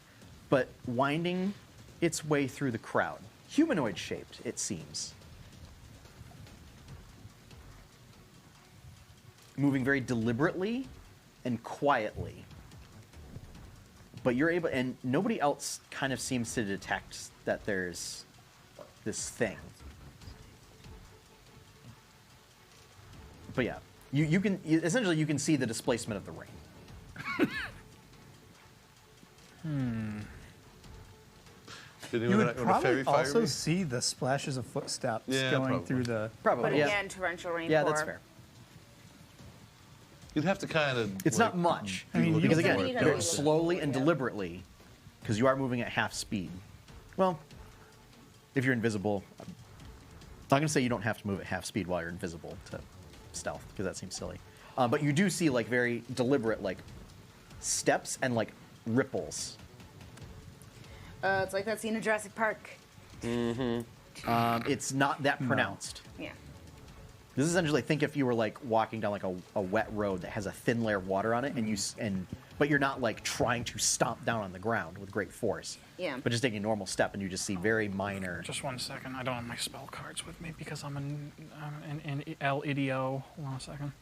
but winding its way through the crowd. Humanoid shaped, it seems. Moving very deliberately and quietly. But you're able, and nobody else kind of seems to detect that there's this thing. But yeah, you can essentially you can see the displacement of the rain. Did You anyone would want to probably fairy fire also me? see the splashes of footsteps Yeah, going probably. through the. Probably, But yeah. again, torrential rain. Yeah, that's fair. You'd have to kind of. It's not much. I mean, because you- again, You gotta very be slowly looking and for it. deliberately, because you are moving at half speed. Well, if you're invisible, I'm not going to say you don't have to move at half speed while you're invisible to stealth, because that seems silly. But you do see like very deliberate like steps and like ripples. It's like that scene in Jurassic Park. It's not that pronounced. Yeah. This is essentially, think if you were like walking down like a wet road that has a thin layer of water on it, but you're not like trying to stomp down on the ground with great force. Yeah. But just taking a normal step, and you just see very minor. Just 1 second. I don't have my spell cards with me because I'm in El Idio. Hold on a second.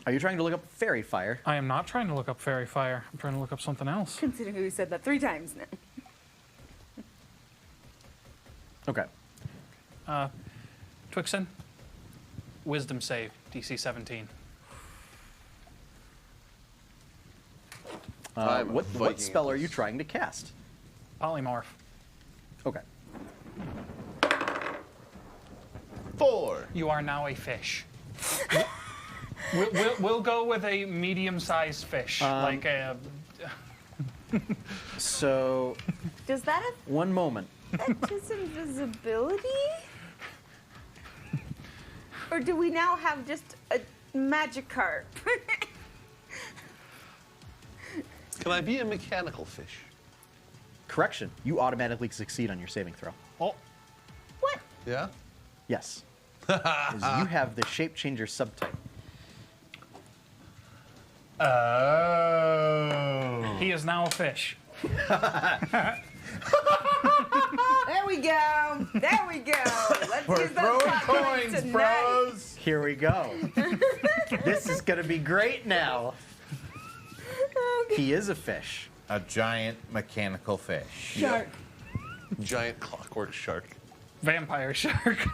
Are you trying to look up fairy fire? I am not trying to look up fairy fire. I'm trying to look up something else. Considering we said that 3 times now. Okay. Twixen, wisdom save, DC 17. I'm What Viking spell at are you this. trying to cast? Polymorph. Okay. 4. You are now a fish. We'll go with a medium-sized fish, like a. So, Does that have one moment. just invisibility? Or do we now have just a magic cart? Can I be a mechanical fish? Correction. You automatically succeed on your saving throw. Oh, What? Yeah? Yes. 'Cause you have the shape changer subtype. Oh. he is now a fish. There we go. There we go. Let's We're use those throwing pot coins coins, tonight. bros. Here we go. This is going to be great now. He is a fish. A giant mechanical fish. Shark. Giant clockwork shark. Vampire shark.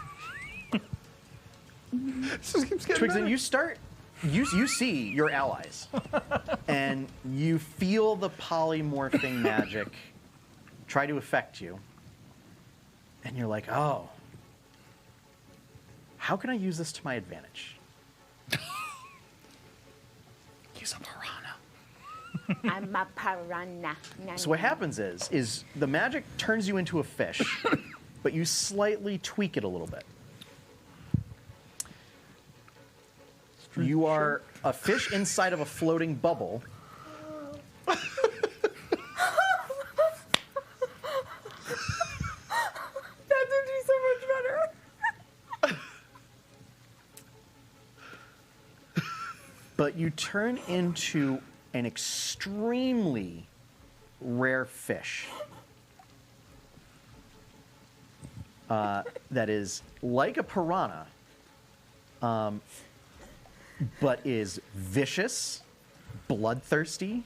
This just keeps getting Twixen, better. you start. You see your allies, and you feel the polymorphing magic try to affect you, and you're like, "Oh, how can I use this to my advantage?" He's a piranha. I'm a piranha. So what happens is the magic turns you into a fish, but you slightly tweak it a little bit. You are a fish inside of a floating bubble. That would be so much better. But you turn into an extremely rare fish that is like a piranha, but is vicious, bloodthirsty.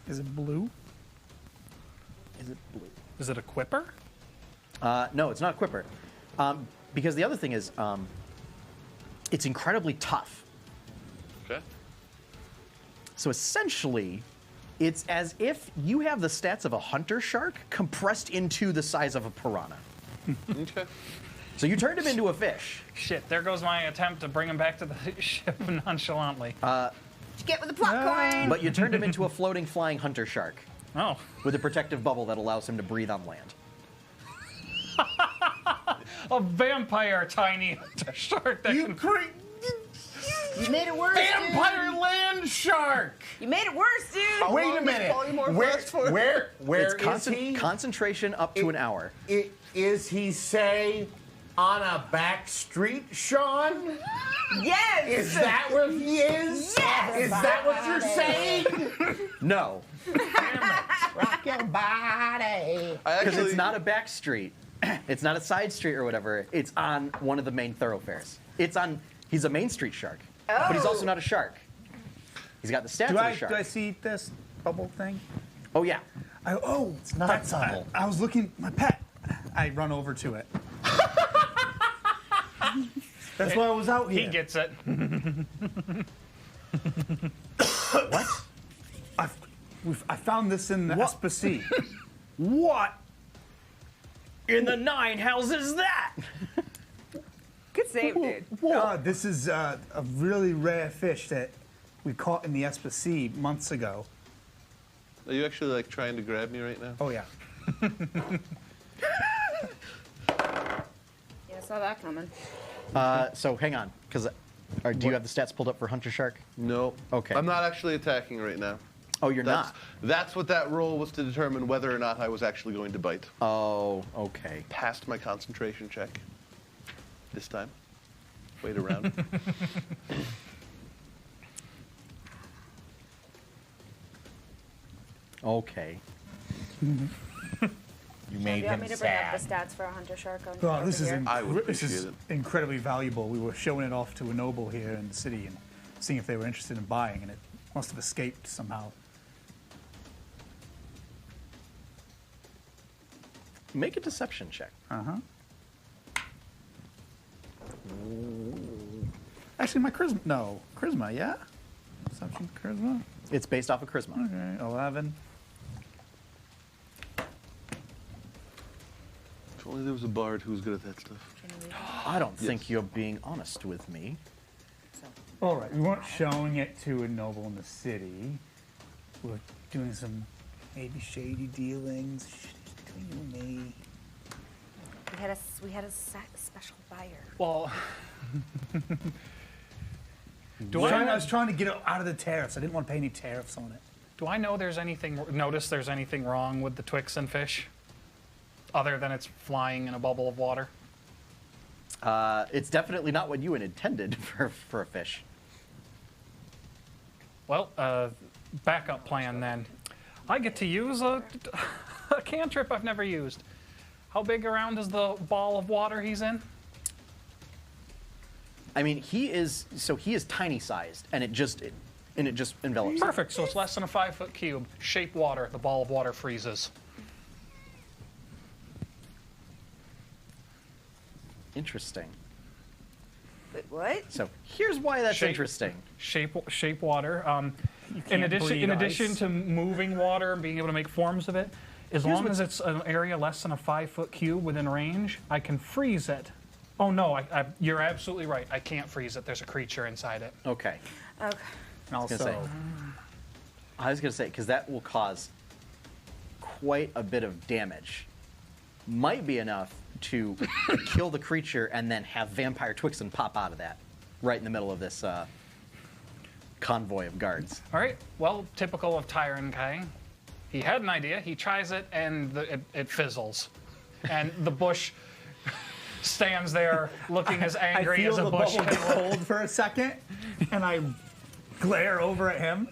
Is it blue? Is it blue? Is it a quipper? No, it's not a quipper. Because the other thing is, it's incredibly tough. Okay. So essentially, it's as if you have the stats of a hunter shark compressed into the size of a piranha. Okay. So you turned him into a fish. Shit, there goes my attempt to bring him back to the ship nonchalantly. Get with the plot coin. But you turned him into a floating, flying hunter shark Oh. with a protective bubble that allows him to breathe on land. A vampire tiny shark that can. You made it worse, Vampire land shark. dude. You made it worse, dude. Wait a minute. Where It's is he? concentration up to an hour. Is he, say, on a back street, Sean? Yes. Is that where he is? Yes. Is that what you're saying? No, Rock your body. I because actually, it's not a back street. It's not a side street or whatever. It's on one of the main thoroughfares. He's a main street shark, but he's also not a shark. He's got the stats of a shark. Do I see this bubble thing? Oh yeah. It's not bubble. I was looking, my pet. I run over to it. That's why I was out here. He gets it. What? I found this in the SPC. What in the nine hells is that? Good save, dude. This is a really rare fish that we caught in the SPC months ago. are you actually like trying to grab me right now? Oh yeah. Yeah, I saw that coming. So hang on, because do you have the stats pulled up for hunter shark? No. Okay. I'm not actually attacking right now. Oh, you're That's, not. that's what that roll was to determine whether or not I was actually going to bite. Oh, okay. Passed my concentration check. This time. Wait around. Okay. You Do made you want him me to bring up sad. the stats for a hunter shark? Well, this is, here? I would this is appreciate incredibly valuable. We were showing it off to a noble here in the city and seeing if they were interested in buying, and it must have escaped somehow. Make a deception check. Actually, my charisma. No, charisma. Yeah. Deception, charisma. It's based off of charisma. Okay, 11. If only there was a bard who was good at that stuff. I don't think you're being honest with me. All right, we weren't showing it to a noble in the city. We were doing some maybe shady dealings between you and me. We had a special buyer. Well, I was trying to get it out of the tariffs. I didn't want to pay any tariffs on it. do I know there's anything wrong with the Twixen fish, other than it's flying in a bubble of water? It's definitely not what you had intended for a fish. Well, backup plan then. I get to use a cantrip I've never used. How big around is the ball of water he's in? I mean, he is tiny sized, and it just envelops. Perfect. So it's less than a 5-foot cube. Shape water. The ball of water freezes. Interesting. Wait, what? So here's why that's Shape- interesting. Shape water. In can't breathe addition ice. to moving water and being able to make forms of it, as long as it's an area less than a 5-foot cube within range, I can freeze it. Oh no, you're absolutely right. I can't freeze it. There's a creature inside it. Okay. Okay. And also, I was gonna say because that will cause quite a bit of damage. Might be enough to kill the creature and then have vampire Twixen pop out of that right in the middle of this convoy of guards. All right. Well, typical of Tyron Kai. He had an idea. He tries it, and it fizzles, and the bush stands there looking as I angry feel as a the bush bubble get can. cold for a second, and I glare over at him.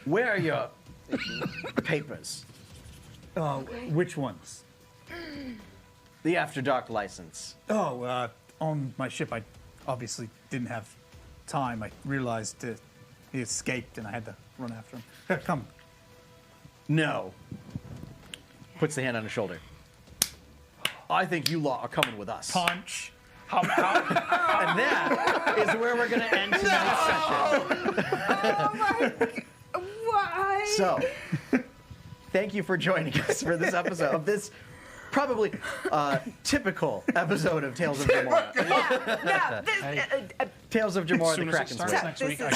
Where are your papers? Which ones? The After Dark license. Oh, on my ship, I obviously didn't have time. I realized he escaped, and I had to run after him. Here, come. No. Puts the hand on his shoulder. I think you lot are coming with us. Punch. How, And that is where we're going to end tonight's session. Why? So, thank you for joining us for this episode of this probably typical episode of Tales of Jemmora. No, this, Tales of Jemmora, soon the as it Kraken's starts Wake. next this week, is, I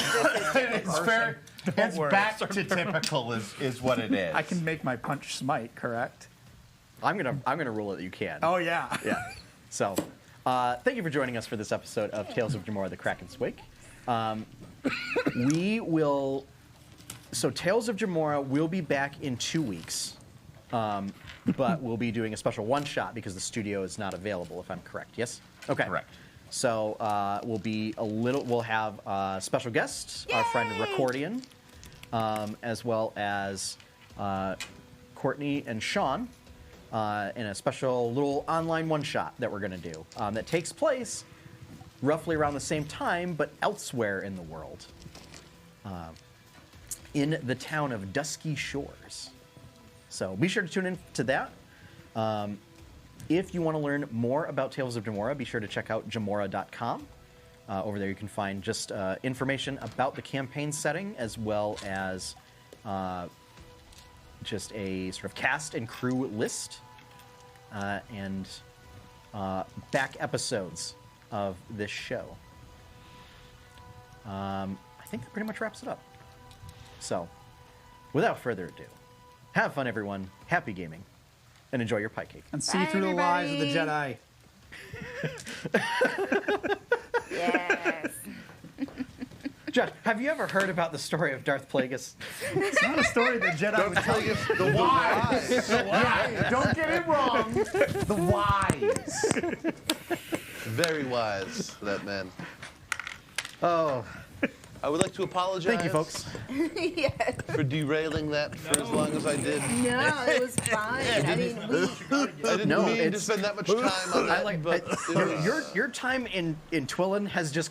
can. It's fair. It's worry. back to typical is what it is. I can make my punch smite, correct? I'm gonna rule it that you can. Oh, yeah. Yeah. So, thank you for joining us for this episode of Tales of Jemmora, the Kraken's Wake. We will. So, Tales of Jemmora will be back in 2 weeks, but we'll be doing a special one-shot because the studio is not available, if I'm correct. Yes. Okay. Correct. So we'll have special guests, our friend Recordian, as well as Courtney and Sean, in a special little online one-shot that we're going to do that takes place roughly around the same time, but elsewhere in the world, in the town of Dusky Shores. So be sure to tune in to that. If you want to learn more about Tales of Jemmora, be sure to check out Jemmora.com. Over there you can find just information about the campaign setting, as well as just a sort of cast and crew list, and back episodes of this show. I think that pretty much wraps it up. So, without further ado, have fun, everyone. Happy gaming. And enjoy your pie cake. And see Bye, through the lies of the everybody. Jedi. yes. Josh, have you ever heard about the story of Darth Plagueis? It's not a story the Jedi would tell you. The wise. Yeah, don't get it wrong. The wise. Very wise, that man. Oh, I would like to apologize. Thank you, folks. Yeah. For derailing that for as long as I did. No, it was fine. I mean, I didn't No, mean to it's- spend that much time on that, I like but your time in Twillen has just